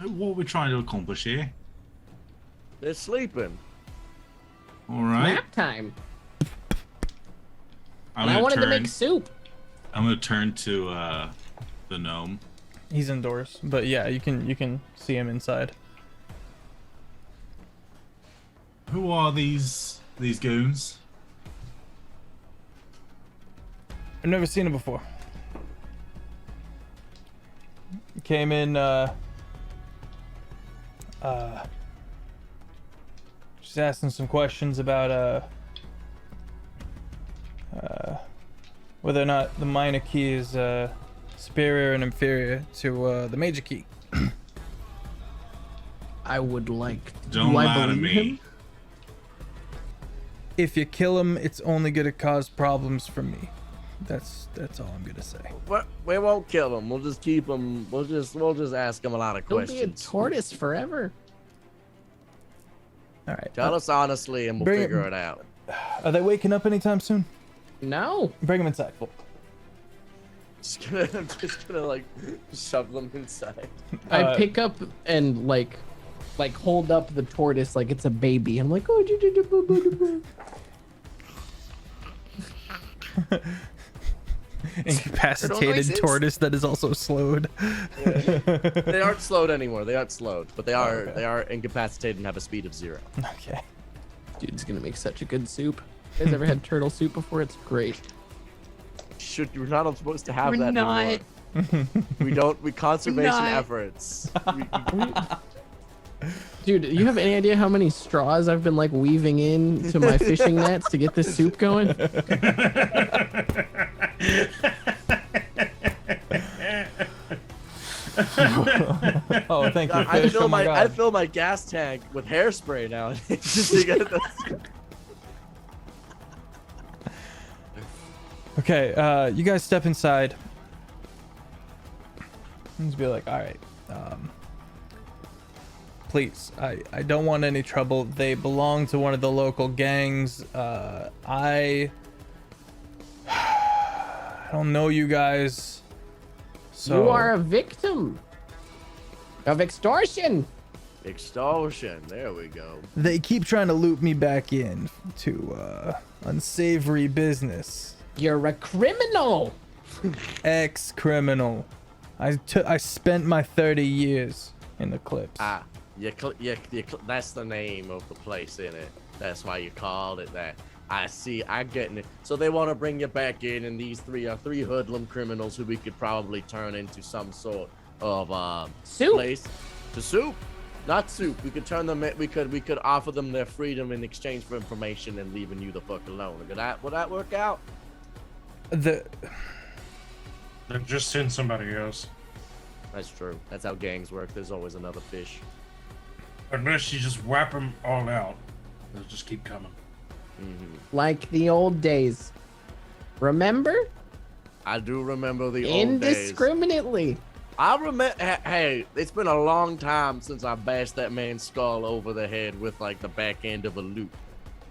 [SPEAKER 6] what are we trying to accomplish here?
[SPEAKER 2] They're sleeping.
[SPEAKER 6] All right.
[SPEAKER 3] Nap time. And I wanted to make soup.
[SPEAKER 6] I'm gonna turn to the gnome.
[SPEAKER 1] He's indoors, but yeah, you can see him inside.
[SPEAKER 6] Who are these goons?
[SPEAKER 1] I've never seen him before. Came in just asking some questions about whether or not the minor key is superior and inferior to the major key.
[SPEAKER 3] I would like.
[SPEAKER 6] Don't
[SPEAKER 3] do I
[SPEAKER 6] lie to
[SPEAKER 3] believe
[SPEAKER 6] me.
[SPEAKER 3] him?
[SPEAKER 1] If you kill him, it's only gonna cause problems for me. That's all I'm gonna say.
[SPEAKER 2] We won't kill him. We'll just keep him. We'll just ask him a lot of
[SPEAKER 3] He'll be a
[SPEAKER 2] questions.
[SPEAKER 3] tortoise forever.
[SPEAKER 1] All right.
[SPEAKER 2] Tell us honestly, and we'll
[SPEAKER 1] Bring it-
[SPEAKER 2] figure it out.
[SPEAKER 1] Are they waking up anytime soon?
[SPEAKER 3] No.
[SPEAKER 1] Bring him inside.
[SPEAKER 2] I'm just gonna like shove them inside.
[SPEAKER 3] I pick up and like hold up the tortoise like it's a baby. I'm like, oh,
[SPEAKER 1] Incapacitated
[SPEAKER 5] noises.
[SPEAKER 1] tortoise that is also slowed.
[SPEAKER 2] They aren't slowed anymore. They aren't slowed, but they are
[SPEAKER 1] okay.
[SPEAKER 2] they are incapacitated and have a speed of 0.
[SPEAKER 1] Okay.
[SPEAKER 3] dude, it's gonna make such a good soup. You guys ever had turtle soup before? It's great.
[SPEAKER 2] We're not supposed to have
[SPEAKER 5] We're
[SPEAKER 2] that
[SPEAKER 5] not.
[SPEAKER 2] anymore. We don't. We conservation
[SPEAKER 5] Not.
[SPEAKER 2] efforts.
[SPEAKER 3] Dude, you have any idea how many straws I've been like weaving in to my fishing nets to get this soup going?
[SPEAKER 1] Oh, thank you,
[SPEAKER 2] I
[SPEAKER 1] fish.
[SPEAKER 2] fill
[SPEAKER 1] Oh my
[SPEAKER 2] I
[SPEAKER 1] god.
[SPEAKER 2] fill my gas tank with hairspray now. Just to get the-
[SPEAKER 1] Okay, you guys step inside. Just be like, all right, please, I don't want any trouble. They belong to one of the local gangs. I don't know you guys. So
[SPEAKER 3] You are a victim of extortion.
[SPEAKER 2] Extortion. There we go.
[SPEAKER 1] they keep trying to loop me back in to unsavory business.
[SPEAKER 3] You're a criminal.
[SPEAKER 1] Ex-criminal. I spent my 30 years in the clips.
[SPEAKER 2] That's the name of the place in it. That's why you called it that. I see. I get it. So they want to bring you back in, and these three are 3 hoodlum criminals who we could probably turn into some sort of
[SPEAKER 3] Soup.
[SPEAKER 2] place to soup. Not soup. We could turn them. We could offer them their freedom in exchange for information and leaving you the fuck alone. Would that work out?
[SPEAKER 1] The
[SPEAKER 4] Then just send somebody else.
[SPEAKER 2] That's true. That's how gangs work. There's always another fish.
[SPEAKER 4] Unless you just wipe them all out. They'll just keep coming.
[SPEAKER 3] Like the old days. Remember?
[SPEAKER 2] I do remember the old days.
[SPEAKER 3] Indiscriminately.
[SPEAKER 2] I remember. Hey, it's been a long time since I bashed that man's skull over the head with like the back end of a loop,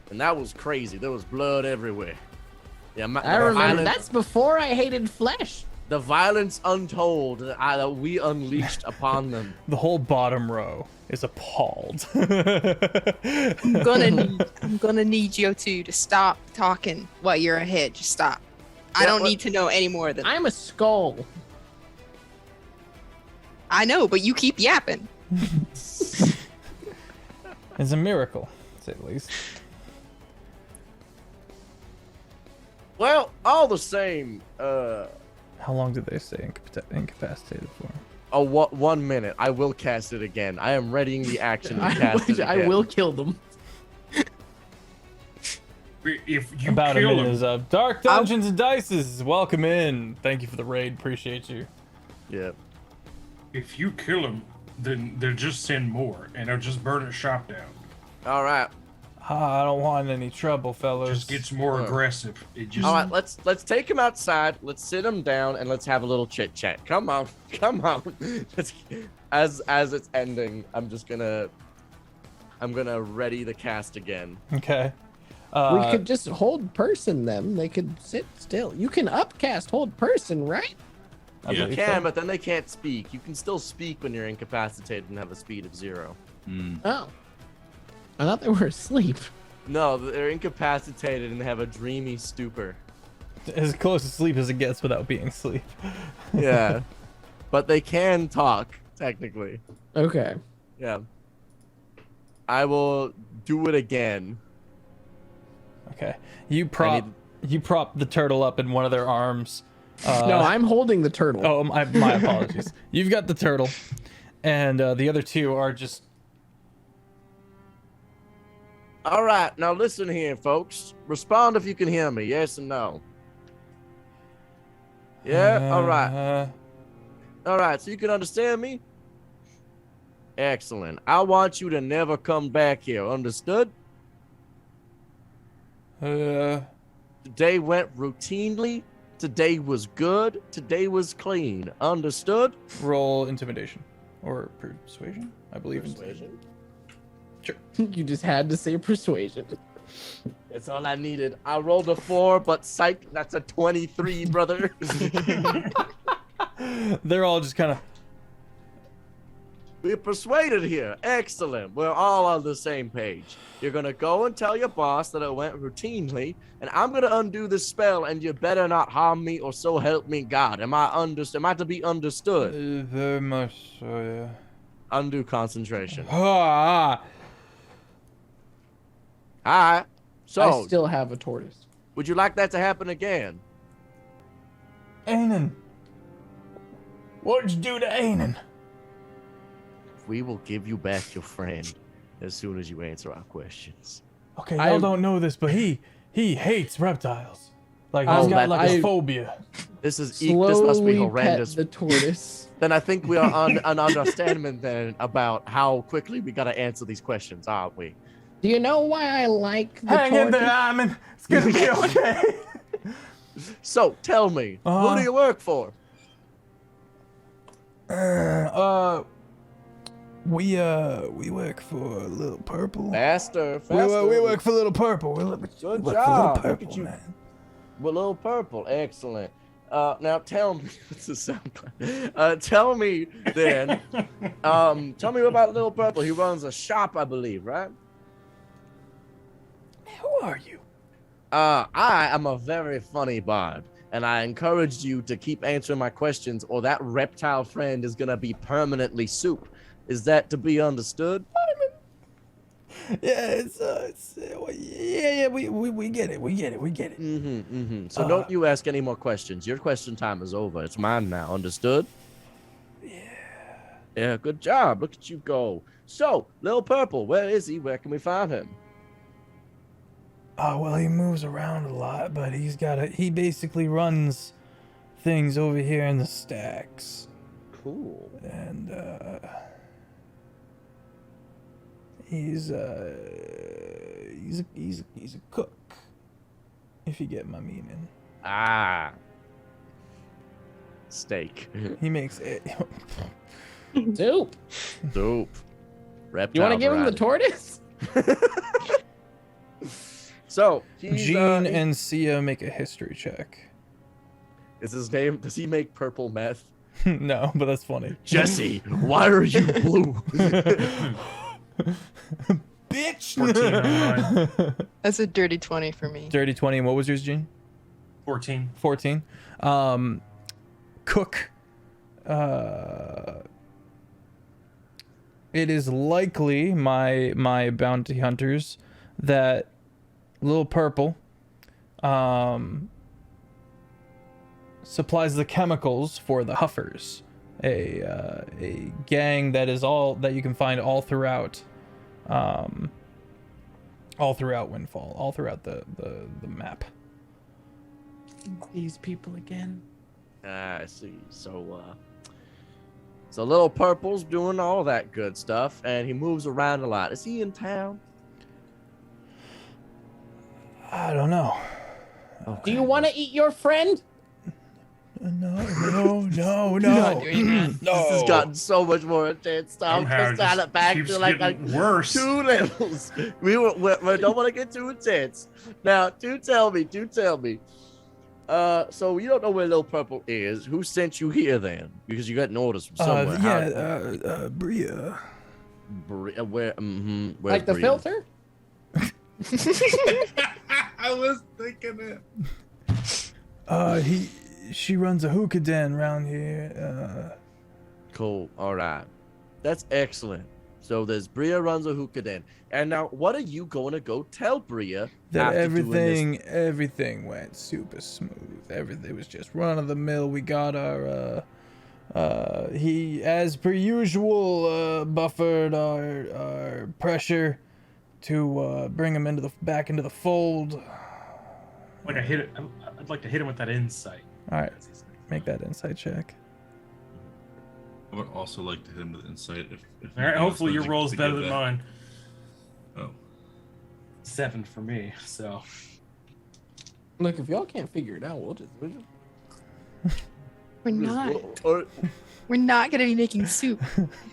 [SPEAKER 2] and that was crazy. There was blood everywhere. Yeah,
[SPEAKER 3] I remember. That's before I hated flesh.
[SPEAKER 2] the violence untold that we unleashed upon them.
[SPEAKER 1] The whole bottom row is appalled.
[SPEAKER 5] I'm gonna need you two to stop talking while you're ahead. Just stop. I don't need to know any more than
[SPEAKER 3] I'm a skull.
[SPEAKER 5] I know, but you keep yapping.
[SPEAKER 1] It's a miracle, to say the least.
[SPEAKER 2] Well, all the same,
[SPEAKER 1] How long did they stay incapacitated for?
[SPEAKER 2] 1 minute. I will cast it again. I am readying the action to cast it again.
[SPEAKER 3] I will kill them.
[SPEAKER 4] If you
[SPEAKER 1] About a
[SPEAKER 4] kill
[SPEAKER 1] minute
[SPEAKER 4] him,
[SPEAKER 1] is up. Dark Dungeons and Dices, welcome in. Thank you for the raid. Appreciate you.
[SPEAKER 2] Yeah.
[SPEAKER 4] if you kill him, then they'll just send more, and they'll just burn his shop down.
[SPEAKER 2] All right.
[SPEAKER 1] I don't want any trouble, fellas.
[SPEAKER 4] Just gets more aggressive. It just
[SPEAKER 2] All right. Let's take him outside. Let's sit him down and let's have a little chit chat. Come on. Come on. As it's ending, I'm gonna ready the cast again.
[SPEAKER 1] Okay.
[SPEAKER 3] We could just hold person them. They could sit still. You can upcast hold person, right?
[SPEAKER 1] I
[SPEAKER 6] Yeah.
[SPEAKER 1] believe
[SPEAKER 2] You can,
[SPEAKER 1] so.
[SPEAKER 2] but then they can't speak. You can still speak when you're incapacitated and have a speed of 0.
[SPEAKER 3] Oh. I thought they were asleep.
[SPEAKER 2] No, they're incapacitated and have a dreamy stupor.
[SPEAKER 1] as close to sleep as it gets without being sleep.
[SPEAKER 2] Yeah. But they can talk, technically.
[SPEAKER 3] Okay.
[SPEAKER 2] Yeah. I will do it again.
[SPEAKER 1] Okay. You prop the turtle up in one of their arms.
[SPEAKER 3] No, I'm holding the turtle.
[SPEAKER 1] Oh, my apologies. You've got the turtle, and the other two are just.
[SPEAKER 2] All right, now listen here, folks. Respond if you can hear me, yes and no. Yeah, all right. All right, so you can understand me? Excellent. I want you to never come back here, understood? Today went routinely. Today was good. Today was clean. Understood?
[SPEAKER 1] Roll intimidation or persuasion, I believe.
[SPEAKER 2] Persuasion.
[SPEAKER 1] Sure.
[SPEAKER 3] You just had to say persuasion.
[SPEAKER 2] That's all I needed. I rolled a 4, but psych, that's a 23, brother.
[SPEAKER 1] They're all just kind of.
[SPEAKER 2] We're persuaded here. Excellent. We're all on the same page. You're going to go and tell your boss that it went routinely, and I'm going to undo the spell, and you better not harm me, or so help me God. Am I to be understood?
[SPEAKER 1] Very much so, yeah.
[SPEAKER 2] Undo concentration.
[SPEAKER 1] Ah.
[SPEAKER 2] All right. So,
[SPEAKER 3] I still have a tortoise.
[SPEAKER 2] would you like that to happen again?
[SPEAKER 1] Anan. What'd you do to Anan?
[SPEAKER 2] We will give you back your friend as soon as you answer our questions.
[SPEAKER 1] Okay, y'all don't know this, but he hates reptiles. Like he's
[SPEAKER 3] Oh,
[SPEAKER 1] got
[SPEAKER 3] that-
[SPEAKER 1] like a
[SPEAKER 3] I-
[SPEAKER 1] phobia.
[SPEAKER 2] This must be
[SPEAKER 3] Slowly
[SPEAKER 2] horrendous.
[SPEAKER 3] pet the tortoise.
[SPEAKER 2] Then I think we are on an understanding then about how quickly we gotta answer these questions, aren't we?
[SPEAKER 3] Do you know why I like the
[SPEAKER 1] Hang in
[SPEAKER 3] tortoise?
[SPEAKER 1] there, Iman. It's gonna be okay.
[SPEAKER 2] So tell me, who do you work for?
[SPEAKER 1] We work for Little Purple.
[SPEAKER 2] Faster.
[SPEAKER 1] We work for Little Purple. We work
[SPEAKER 2] Good
[SPEAKER 1] for Little
[SPEAKER 2] job. Look
[SPEAKER 1] Purple,
[SPEAKER 2] at you.
[SPEAKER 1] man.
[SPEAKER 2] Well, Little Purple, excellent. Now tell me, what's the sound? Tell me then. Tell me about Little Purple. He runs a shop, I believe, right?
[SPEAKER 1] Who are you?
[SPEAKER 2] I am a very funny bard, and I encouraged you to keep answering my questions, or that reptile friend is gonna be permanently soup. Is that to be understood?
[SPEAKER 1] Yeah, yeah, we get it. We get it.
[SPEAKER 2] So don't you ask any more questions. Your question time is over. It's mine now. Understood? Yeah, good job. Look at you go. So, Little Purple, where is he? Where can we find him?
[SPEAKER 1] Well, he moves around a lot, but he basically runs things over here in the stacks.
[SPEAKER 2] Cool.
[SPEAKER 1] And he's a cook, if you get my meaning.
[SPEAKER 2] Ah. Steak.
[SPEAKER 1] He makes it.
[SPEAKER 3] Soup.
[SPEAKER 2] Soup. Reptile
[SPEAKER 3] You want to give him the
[SPEAKER 2] variety.
[SPEAKER 3] tortoise?
[SPEAKER 2] So, he's,
[SPEAKER 1] Gene and Sia make a history check.
[SPEAKER 2] is his name? Does he make purple meth?
[SPEAKER 1] No, but that's funny.
[SPEAKER 2] Jesse, why are you blue?
[SPEAKER 1] Bitch!
[SPEAKER 4] 14 on mine.
[SPEAKER 5] That's a dirty 20 for me.
[SPEAKER 1] Dirty 20. And what was yours, Gene?
[SPEAKER 4] 14.
[SPEAKER 1] 14. Cook. It is likely my bounty hunters that Little Purple supplies the chemicals for the Huffers, a gang that you can find all throughout Windfall, all throughout the map.
[SPEAKER 7] These people again.
[SPEAKER 2] I see. So Little Purple's doing all that good stuff, and he moves around a lot. Is he in town?
[SPEAKER 1] I don't know.
[SPEAKER 3] Do you want to eat your friend?
[SPEAKER 1] No.
[SPEAKER 5] Not doing that.
[SPEAKER 2] This has gotten so much more intense. I'm
[SPEAKER 4] Somehow it
[SPEAKER 2] just
[SPEAKER 4] just
[SPEAKER 2] back
[SPEAKER 4] keeps
[SPEAKER 2] to like
[SPEAKER 4] getting worse.
[SPEAKER 2] 2 levels. We don't want to get too intense. Now, do tell me. So you don't know where Little Purple is. Who sent you here then? Because you got an orders from somewhere.
[SPEAKER 1] Bria.
[SPEAKER 2] Where? Where's
[SPEAKER 3] Like the
[SPEAKER 2] Bria?
[SPEAKER 3] filter?
[SPEAKER 6] I was thinking it.
[SPEAKER 1] She runs a hookah den around here.
[SPEAKER 2] Cool. All right. That's excellent. So there's Bria runs a hookah den. And now, what are you going to go tell Bria
[SPEAKER 1] That
[SPEAKER 2] after doing this?
[SPEAKER 1] everything went super smooth. Everything was just run of the mill. We got our, he, as per usual, buffered our pressure to bring him back into the fold.
[SPEAKER 4] Like I'd like to hit him with that insight.
[SPEAKER 1] All right, make that insight check.
[SPEAKER 6] I would also like to hit him with insight. If
[SPEAKER 4] All right, hopefully your roll's better than
[SPEAKER 6] that.
[SPEAKER 4] mine.
[SPEAKER 6] Oh.
[SPEAKER 4] 7 for me, so.
[SPEAKER 3] Look, if y'all can't figure it out, we'll just
[SPEAKER 5] We're not.
[SPEAKER 2] Or-
[SPEAKER 5] We're not gonna be making soup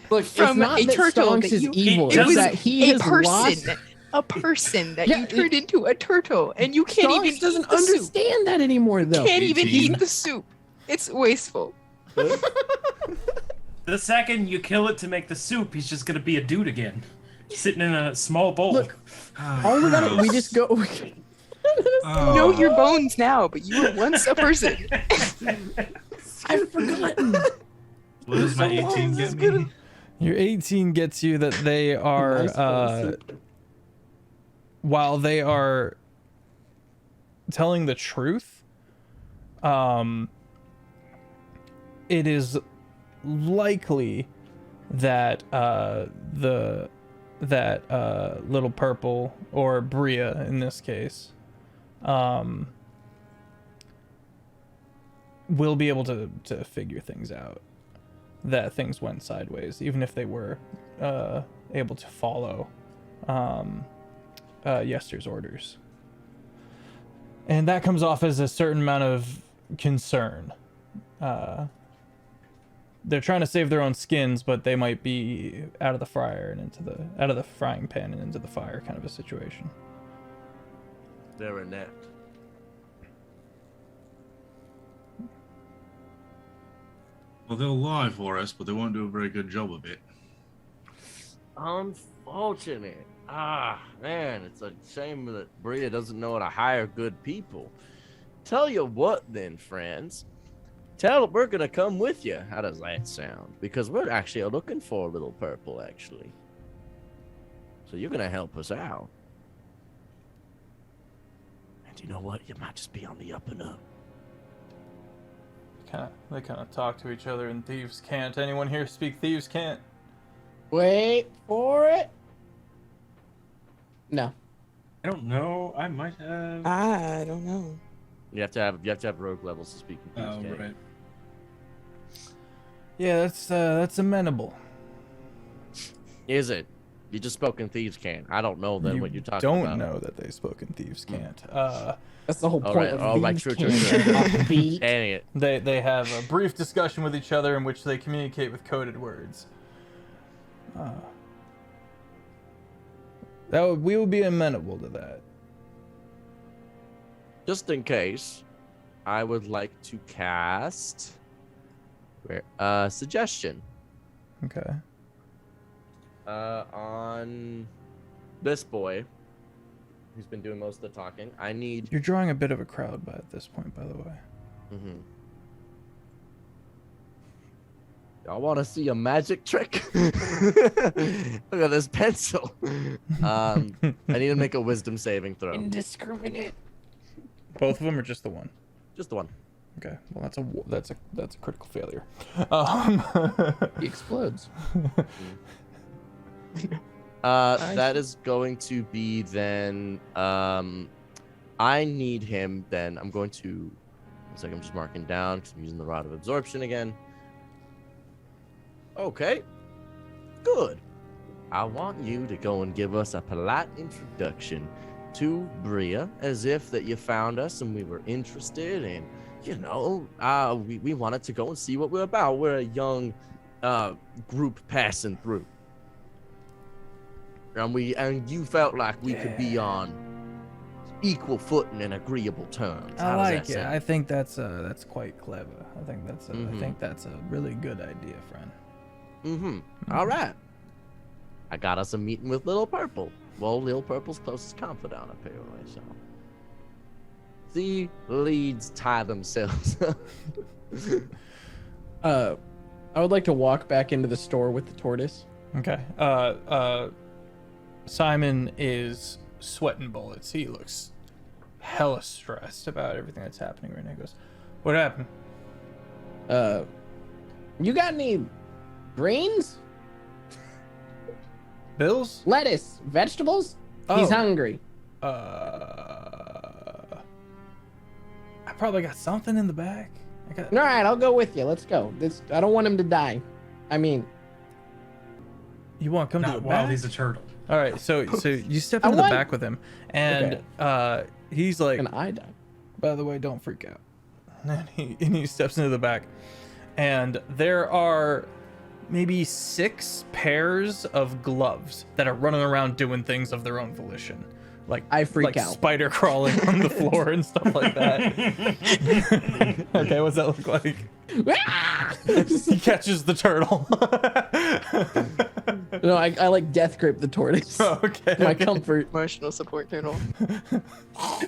[SPEAKER 3] look.
[SPEAKER 5] from
[SPEAKER 3] it's not
[SPEAKER 5] a
[SPEAKER 3] that
[SPEAKER 5] turtle
[SPEAKER 3] Stonks
[SPEAKER 5] that
[SPEAKER 3] is
[SPEAKER 5] you.
[SPEAKER 3] evil.
[SPEAKER 4] It
[SPEAKER 3] It's
[SPEAKER 4] was
[SPEAKER 3] that he
[SPEAKER 5] a
[SPEAKER 3] has
[SPEAKER 5] person.
[SPEAKER 3] lost.
[SPEAKER 5] A person that
[SPEAKER 3] Yeah,
[SPEAKER 5] you turned into a turtle, and you can't
[SPEAKER 3] Stonks
[SPEAKER 5] even
[SPEAKER 3] doesn't
[SPEAKER 5] eat the soup.
[SPEAKER 3] understand that anymore, though.
[SPEAKER 5] Can't even
[SPEAKER 6] 18.
[SPEAKER 5] eat the soup. It's wasteful.
[SPEAKER 4] The second you kill it to make the soup, he's just gonna be a dude again, sitting in a small bowl.
[SPEAKER 3] Look, all we gotta, we just go.
[SPEAKER 5] Know your bones now, but you were once a person.
[SPEAKER 3] I've forgotten.
[SPEAKER 6] What does my 18 get me?
[SPEAKER 1] Your 18 gets you that they are,
[SPEAKER 3] Nice little soup.
[SPEAKER 1] while they are telling the truth, it is likely that Little Purple, or Bria in this case, will be able to figure things out, that things went sideways, even if they were able to follow Yester's orders. And that comes off as a certain amount of concern. They're trying to save their own skins, but they might be out of the frying pan and into the fire kind of a situation.
[SPEAKER 2] They're inept.
[SPEAKER 6] Well, they'll lie for us, but they won't do a very good job of it.
[SPEAKER 2] Unfortunate. Ah, man, it's a shame that Bria doesn't know how to hire good people. Tell you what, then, friends. We're gonna come with you. How does that sound? Because we're actually looking for Little Purple, actually. So you're gonna help us out. And you know what? You might just be on the up and up.
[SPEAKER 1] They kind of talk to each other in Thieves' Cant. Anyone here speak Thieves' Cant?
[SPEAKER 3] Wait for it. No.
[SPEAKER 4] I don't know. I might have.
[SPEAKER 5] I don't know.
[SPEAKER 2] You have to have rogue levels to speak in
[SPEAKER 4] Oh,
[SPEAKER 2] Thieves' Cant.
[SPEAKER 4] right.
[SPEAKER 1] Yeah, that's amenable.
[SPEAKER 2] Is it? You just spoke in Thieves' Cant. I don't know then
[SPEAKER 1] You
[SPEAKER 2] what you're talking
[SPEAKER 1] don't
[SPEAKER 2] about.
[SPEAKER 1] know that they spoke in Thieves' Cant.
[SPEAKER 3] That's the whole
[SPEAKER 2] All
[SPEAKER 3] point
[SPEAKER 2] right,
[SPEAKER 3] of
[SPEAKER 2] all right,
[SPEAKER 3] these
[SPEAKER 2] true.
[SPEAKER 3] cans. Offbeat.
[SPEAKER 2] Dang it.
[SPEAKER 1] They have a brief discussion with each other in which they communicate with coded words. We would be amenable to that.
[SPEAKER 2] Just in case, I would like to cast suggestion
[SPEAKER 1] Okay.
[SPEAKER 2] on this boy who's been doing most of the talking. I need.
[SPEAKER 1] You're drawing a bit of a crowd at this point, by the way.
[SPEAKER 2] Y'all want to see a magic trick? Look at this pencil. I need to make a wisdom saving throw.
[SPEAKER 7] Indiscriminate.
[SPEAKER 1] Both of them, or just the one?
[SPEAKER 2] Just the one.
[SPEAKER 1] Okay. Well, that's a critical failure.
[SPEAKER 3] He explodes.
[SPEAKER 2] That is going to be then. I need him then. I'm going to. It's like I'm just marking down because I'm using the Rod of Absorption again. Okay. Good. I want you to go and give us a polite introduction to Bria, as if that you found us and we were interested, and we wanted to go and see what we're about. We're a young group passing through. And you felt like we could be on equal footing and agreeable terms.
[SPEAKER 1] I
[SPEAKER 2] How does
[SPEAKER 1] like
[SPEAKER 2] that
[SPEAKER 1] it.
[SPEAKER 2] sound?
[SPEAKER 1] I think that's quite clever. I think that's a really good idea, friend.
[SPEAKER 2] All right. I got us a meeting with Little Purple. Well, Little Purple's closest confidant, apparently. So the leads tie themselves up.
[SPEAKER 3] I would like to walk back into the store with the tortoise.
[SPEAKER 1] Okay. Simon is sweating bullets. He looks hella stressed about everything that's happening right now. He goes, "What happened?"
[SPEAKER 3] You got any greens?
[SPEAKER 1] Bills?
[SPEAKER 3] Lettuce? Vegetables?
[SPEAKER 1] Oh.
[SPEAKER 3] He's hungry.
[SPEAKER 1] I probably got something in the bag.
[SPEAKER 3] All right, I'll go with you. Let's go. I don't want him to die. I mean,
[SPEAKER 1] You want to come to
[SPEAKER 4] Not
[SPEAKER 1] the
[SPEAKER 4] while
[SPEAKER 1] back?
[SPEAKER 4] he's a turtle.
[SPEAKER 1] All right, so you step into the back with him, and he's like,
[SPEAKER 3] and I die.
[SPEAKER 1] "By the way, don't freak out." And he steps into the back, and there are maybe 6 pairs of gloves that are running around doing things of their own volition, like
[SPEAKER 3] I freak out.
[SPEAKER 1] spider crawling on the floor and stuff like that. Okay, what's that look like? He catches the turtle.
[SPEAKER 3] No, I like death grip the tortoise.
[SPEAKER 1] Okay.
[SPEAKER 3] My comfort.
[SPEAKER 5] Emotional support turtle.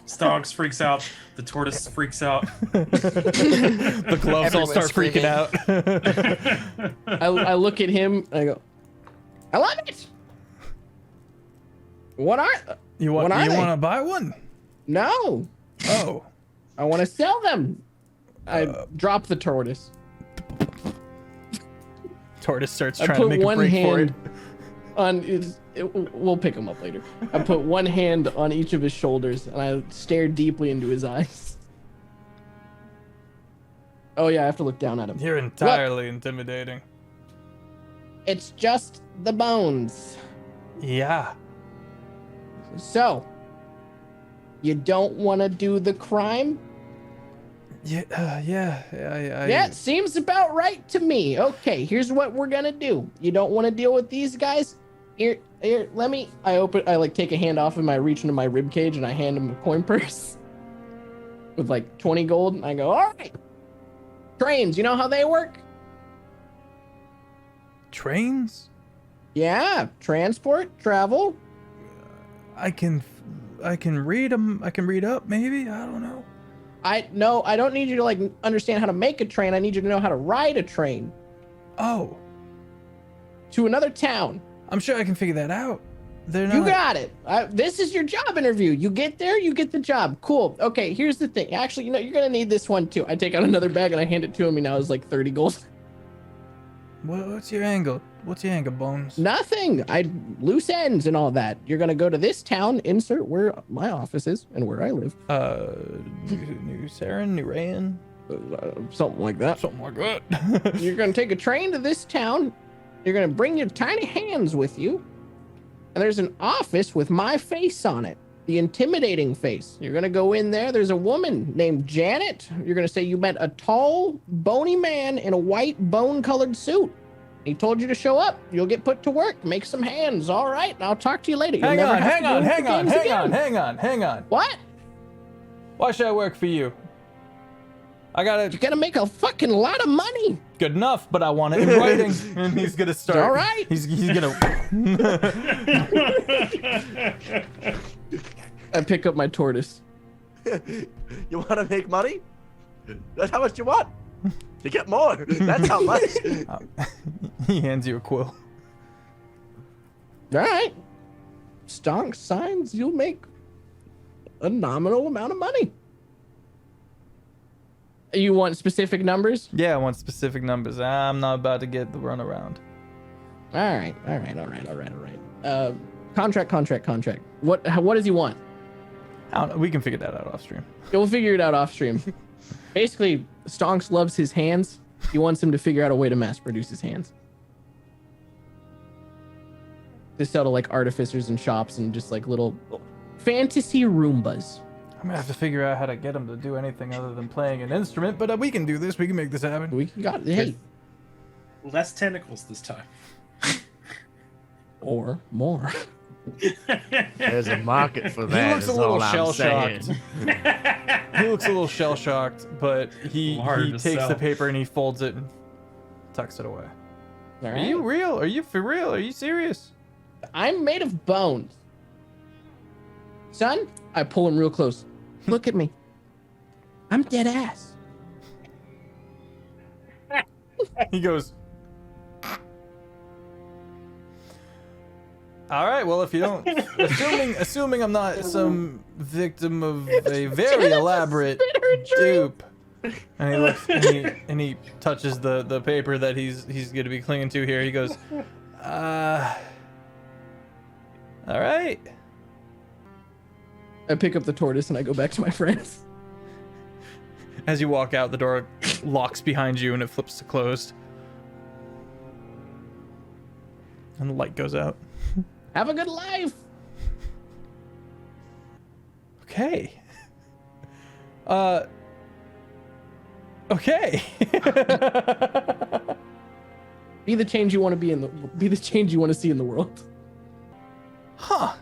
[SPEAKER 4] Stonks freaks out. The tortoise freaks out.
[SPEAKER 1] The gloves all
[SPEAKER 5] Everyone's
[SPEAKER 1] start freaking
[SPEAKER 5] screaming.
[SPEAKER 1] out.
[SPEAKER 3] I look at him and I go, I love it. What are?
[SPEAKER 1] You want
[SPEAKER 3] What are they?
[SPEAKER 1] to buy one?
[SPEAKER 3] No,
[SPEAKER 1] Oh.
[SPEAKER 3] I want to sell them. I drop the tortoise.
[SPEAKER 1] Tortoise starts
[SPEAKER 3] I
[SPEAKER 1] trying to
[SPEAKER 3] put
[SPEAKER 1] make a
[SPEAKER 3] one
[SPEAKER 1] break for it.
[SPEAKER 3] hand on. We'll pick him up later. I put one hand on each of his shoulders and I stare deeply into his eyes. Oh yeah, I have to look down at him.
[SPEAKER 1] You're entirely intimidating.
[SPEAKER 3] It's just the bones.
[SPEAKER 1] Yeah.
[SPEAKER 3] So, you don't want to do the crime?
[SPEAKER 1] Yeah.
[SPEAKER 3] Yeah, it seems about right to me. Okay, here's what we're gonna do. You don't want to deal with these guys? Here, let me. I like take a hand off and I reach into my rib cage and I hand him a coin purse with like 20 gold. And I go, all right. Trains, you know how they work?
[SPEAKER 1] Trains?
[SPEAKER 3] Yeah, transport, travel.
[SPEAKER 1] I can read them. I can read up, maybe. I don't know.
[SPEAKER 3] I don't need you to like understand how to make a train. I need you to know how to ride a train
[SPEAKER 1] Oh,
[SPEAKER 3] to another town.
[SPEAKER 1] I'm sure I can figure that out. They're not.
[SPEAKER 3] You got it. This is your job interview. You get there, you get the job. Cool. Okay, here's the thing. Actually, you're gonna need this one too. I take out another bag and I hand it to him. And now it's like 30 gold.
[SPEAKER 1] What's your angle? What's your angle, Bones?
[SPEAKER 3] Nothing. Loose ends and all that. You're gonna go to this town. Insert where my office is and where I live.
[SPEAKER 1] New Saren, New Rayan,
[SPEAKER 3] Something like that.
[SPEAKER 1] something like that.
[SPEAKER 3] You're gonna take a train to this town. You're gonna bring your tiny hands with you. And there's an office with my face on it. The intimidating face. You're gonna go in there. There's a woman named Janet. You're gonna say you met a tall, bony man in a white, bone-colored suit. He told you to show up. You'll get put to work. Make some hands. All right. And I'll talk to you later. You'll
[SPEAKER 1] hang
[SPEAKER 3] never
[SPEAKER 1] on.
[SPEAKER 3] have to do the games again.
[SPEAKER 1] Hang on.
[SPEAKER 3] What?
[SPEAKER 1] Why should I work for you? I gotta.
[SPEAKER 3] You're gonna make a fucking lot of money.
[SPEAKER 1] Good enough, but I want it in writing. And he's gonna start.
[SPEAKER 3] All right.
[SPEAKER 1] He's gonna.
[SPEAKER 3] I pick up my tortoise.
[SPEAKER 2] You want to make money? That's how much you want. You get more. That's how much.
[SPEAKER 1] He hands you a quill.
[SPEAKER 3] All right. Stonk signs, you'll make a nominal amount of money. You want specific numbers?
[SPEAKER 1] Yeah, I want specific numbers. I'm not about to get the runaround.
[SPEAKER 3] All right. Contract. What does he want?
[SPEAKER 1] I don't know. We can figure that out off stream.
[SPEAKER 3] We'll figure it out off stream. Basically, Stonks loves his hands. He wants him to figure out a way to mass produce his hands. They sell to like artificers and shops and just like little fantasy Roombas.
[SPEAKER 1] I'm gonna have to figure out how to get him to do anything other than playing an instrument, but we can do this. We can make this happen.
[SPEAKER 3] We got hey,
[SPEAKER 4] Less tentacles this time.
[SPEAKER 3] or more.
[SPEAKER 2] There's a market for
[SPEAKER 1] He
[SPEAKER 2] that.
[SPEAKER 1] looks a
[SPEAKER 2] is
[SPEAKER 1] little
[SPEAKER 2] all I'm
[SPEAKER 1] shell-shocked.
[SPEAKER 2] saying.
[SPEAKER 1] He looks a little shell-shocked, but he
[SPEAKER 4] Harder to
[SPEAKER 1] takes
[SPEAKER 4] sell.
[SPEAKER 1] the paper and he folds it and tucks it away.
[SPEAKER 3] All
[SPEAKER 1] Are
[SPEAKER 3] right.
[SPEAKER 1] you real? Are you for real? Are you serious?
[SPEAKER 3] I'm made of bones. Son, I pull him real close. Look at me. I'm dead ass.
[SPEAKER 1] He goes, all right, well, if you don't, assuming I'm not some victim of a very elaborate dupe. And he looks, and he touches the paper that he's going to be clinging to here. He goes, all right.
[SPEAKER 3] I pick up the tortoise and I go back to my friends.
[SPEAKER 1] As you walk out, the door locks behind you and it flips to closed. And the light goes out.
[SPEAKER 3] Have a good life.
[SPEAKER 1] Okay. Okay.
[SPEAKER 3] Be the change you want to be in the. Be the change you want to see in the world.
[SPEAKER 1] Huh.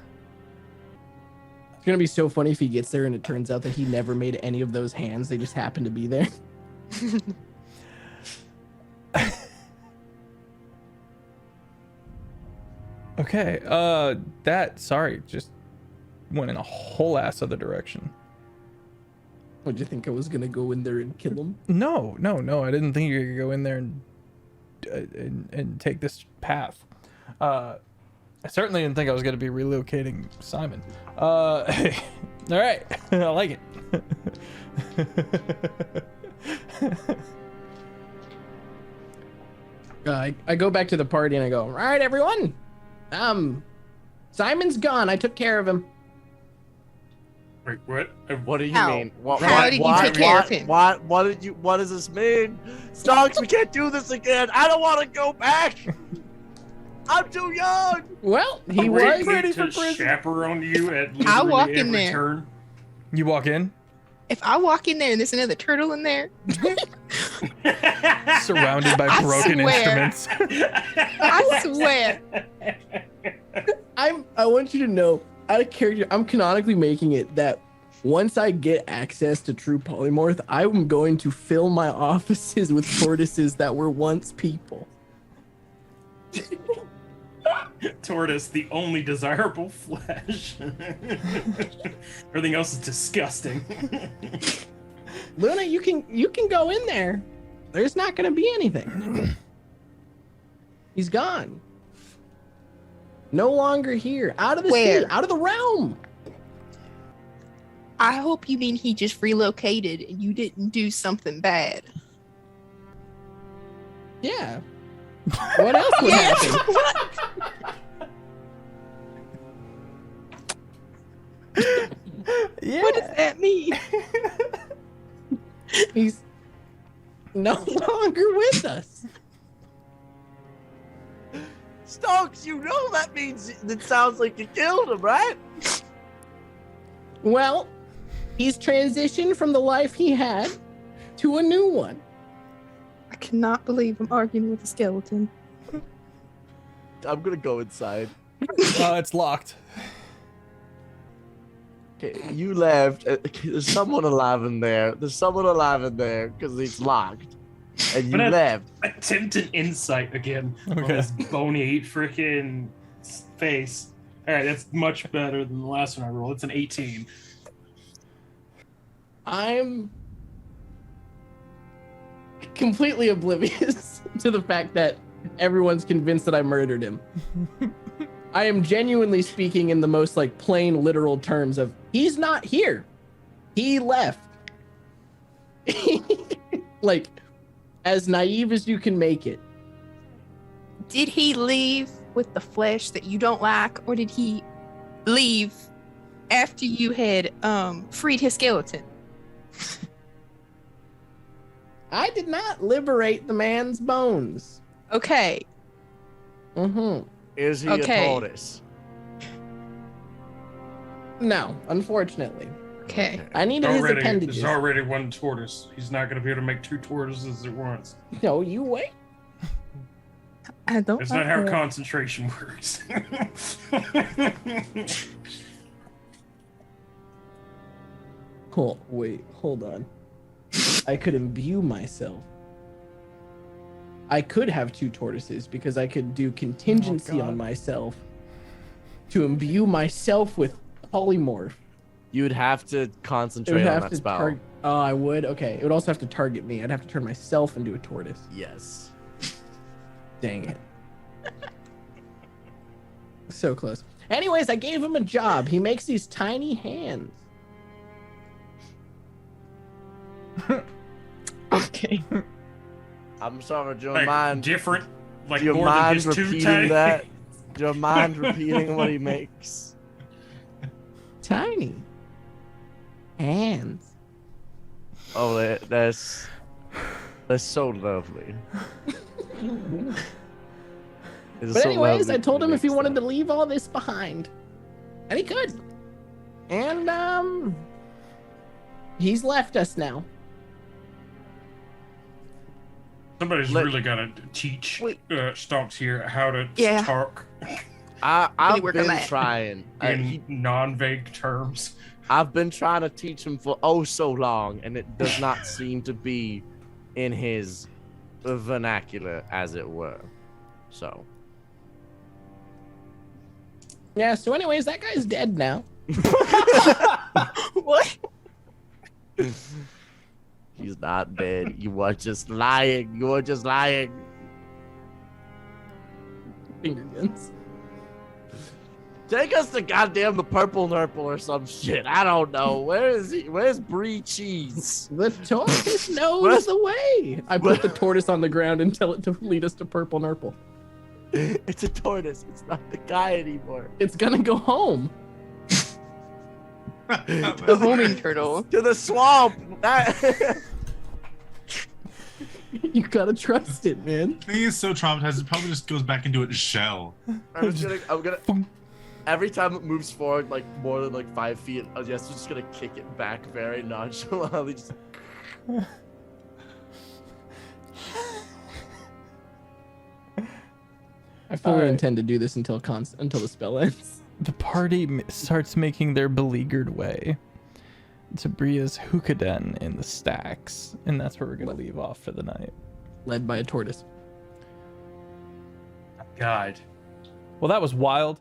[SPEAKER 3] It's gonna be so funny if he gets there and it turns out that he never made any of those hands. They just happened to be there.
[SPEAKER 1] Okay. Sorry, just went in a whole ass other direction.
[SPEAKER 3] Would you think I was gonna go in there and kill him?
[SPEAKER 1] No. I didn't think you could go in there and take this path. I certainly didn't think I was going to be relocating Simon. All right. I like it.
[SPEAKER 3] I go back to the party and I go, all right, everyone. Simon's gone. I took care of him.
[SPEAKER 4] Wait, what?
[SPEAKER 2] What do you
[SPEAKER 5] How?
[SPEAKER 2] mean? What,
[SPEAKER 5] How did you take care of him?
[SPEAKER 2] What does this mean? Stonks, we can't do this again. I don't want to go back. I'm too young.
[SPEAKER 3] Well, he
[SPEAKER 4] Ready
[SPEAKER 3] was
[SPEAKER 1] ready
[SPEAKER 4] to
[SPEAKER 1] for prison.
[SPEAKER 4] chaperone you at
[SPEAKER 5] I'll walk
[SPEAKER 4] literally
[SPEAKER 5] in
[SPEAKER 4] every
[SPEAKER 5] there.
[SPEAKER 4] turn.
[SPEAKER 1] You walk in,
[SPEAKER 5] If I walk in there and there's another turtle in there,
[SPEAKER 1] surrounded by
[SPEAKER 5] I
[SPEAKER 1] broken
[SPEAKER 5] swear.
[SPEAKER 1] instruments.
[SPEAKER 5] I swear.
[SPEAKER 3] I want you to know, out of character, I'm canonically making it that once I get access to true polymorph, I'm going to fill my offices with tortoises that were once people.
[SPEAKER 4] Tortoise, the only desirable flesh. Everything else is disgusting.
[SPEAKER 3] Luna, you can go in there. There's not gonna be anything. He's gone. No longer here. Out of the
[SPEAKER 5] Where?
[SPEAKER 3] city, out of the realm.
[SPEAKER 5] I hope you mean he just relocated and you didn't do something bad.
[SPEAKER 3] Yeah. What else would happen?
[SPEAKER 1] Yeah.
[SPEAKER 5] What does that mean?
[SPEAKER 3] He's no longer with us.
[SPEAKER 2] Stonks, you know that means it sounds like you killed him, right?
[SPEAKER 3] Well, he's transitioned from the life he had to a new one.
[SPEAKER 5] I cannot believe I'm arguing with a skeleton.
[SPEAKER 2] I'm gonna go inside.
[SPEAKER 1] It's locked.
[SPEAKER 2] Okay, you left. There's someone alive in there. Because it's locked. And you
[SPEAKER 4] But
[SPEAKER 2] left.
[SPEAKER 4] Attempt an insight again on
[SPEAKER 1] Okay.
[SPEAKER 4] his bony freaking face. All right, that's much better than the last one I rolled. It's an 18.
[SPEAKER 3] I'm completely oblivious to the fact that everyone's convinced that I murdered him. I am genuinely speaking in the most like plain literal terms of he's not here. He left. Like as naive as you can make it.
[SPEAKER 5] Did he leave with the flesh that you don't like, or did he leave after you had freed his skeleton?
[SPEAKER 3] I did not liberate the man's bones.
[SPEAKER 5] Okay.
[SPEAKER 3] Mm-hmm.
[SPEAKER 2] Is he
[SPEAKER 5] Okay.
[SPEAKER 2] a tortoise?
[SPEAKER 3] No, unfortunately.
[SPEAKER 5] Okay.
[SPEAKER 3] I needed his
[SPEAKER 4] There's
[SPEAKER 3] appendages.
[SPEAKER 4] already one tortoise. He's not going to be able to make two tortoises at once.
[SPEAKER 3] No, you wait.
[SPEAKER 5] I don't
[SPEAKER 4] That's
[SPEAKER 5] like
[SPEAKER 4] not how
[SPEAKER 5] that.
[SPEAKER 4] concentration works.
[SPEAKER 3] Hold on. I could imbue myself. I could have two tortoises because I could do contingency on myself to imbue myself with polymorph.
[SPEAKER 2] You'd have to
[SPEAKER 3] It would
[SPEAKER 2] concentrate on
[SPEAKER 3] have
[SPEAKER 2] that
[SPEAKER 3] to
[SPEAKER 2] spell.
[SPEAKER 3] Oh, I would? Okay. It would also have to target me. I'd have to turn myself into a tortoise.
[SPEAKER 2] Yes.
[SPEAKER 3] Dang it. So close. Anyways, I gave him a job. He makes these tiny hands.
[SPEAKER 5] Okay.
[SPEAKER 2] I'm sorry, do you
[SPEAKER 4] Like,
[SPEAKER 2] mind?
[SPEAKER 4] different, like
[SPEAKER 2] Do you
[SPEAKER 4] more than
[SPEAKER 2] mind
[SPEAKER 4] just two
[SPEAKER 2] repeating
[SPEAKER 4] tiny.
[SPEAKER 2] that? Do you mind repeating what he makes?
[SPEAKER 3] Tiny hands.
[SPEAKER 2] Oh, that's so lovely.
[SPEAKER 3] But anyways, I told him if he wanted to leave all this behind. And he could. And, he's left us now.
[SPEAKER 4] Somebody's
[SPEAKER 2] Let-
[SPEAKER 4] really got to teach
[SPEAKER 5] Wait.
[SPEAKER 4] Stomps here how to
[SPEAKER 5] Yeah.
[SPEAKER 4] talk
[SPEAKER 2] I've
[SPEAKER 5] work on
[SPEAKER 2] been
[SPEAKER 5] that.
[SPEAKER 2] trying.
[SPEAKER 4] in non-vague terms.
[SPEAKER 2] I've been trying to teach him for so long, and it does not seem to be in his vernacular, as it were. So.
[SPEAKER 3] Yeah, so anyways, that guy's dead now.
[SPEAKER 5] What?
[SPEAKER 2] He's not dead. You are just lying. You are just lying.
[SPEAKER 3] Finger guns.
[SPEAKER 2] Take us to goddamn the Purple Nurple or some shit. I don't know. Where is he? Where's Brie Cheese?
[SPEAKER 3] The tortoise knows
[SPEAKER 2] What?
[SPEAKER 3] the way. I put the tortoise on the ground and tell it to lead us to Purple Nurple.
[SPEAKER 2] It's a tortoise. It's not the guy anymore.
[SPEAKER 3] It's gonna go home.
[SPEAKER 5] The homing turtle.
[SPEAKER 2] To the swamp. That-
[SPEAKER 3] You gotta trust it, man.
[SPEAKER 6] I think he's so traumatized, it probably just goes back into its shell.
[SPEAKER 2] I'm gonna. Every time it moves forward, like more than like 5 feet, I'm just gonna kick it back very nonchalantly. Just...
[SPEAKER 3] I fully
[SPEAKER 1] Alright.
[SPEAKER 3] intend to do this until the spell ends.
[SPEAKER 1] The party starts making their beleaguered way to Bria's hookah den in the stacks, and that's where we're gonna leave off for the night.
[SPEAKER 3] Led by a tortoise.
[SPEAKER 4] God.
[SPEAKER 1] Well, that was wild.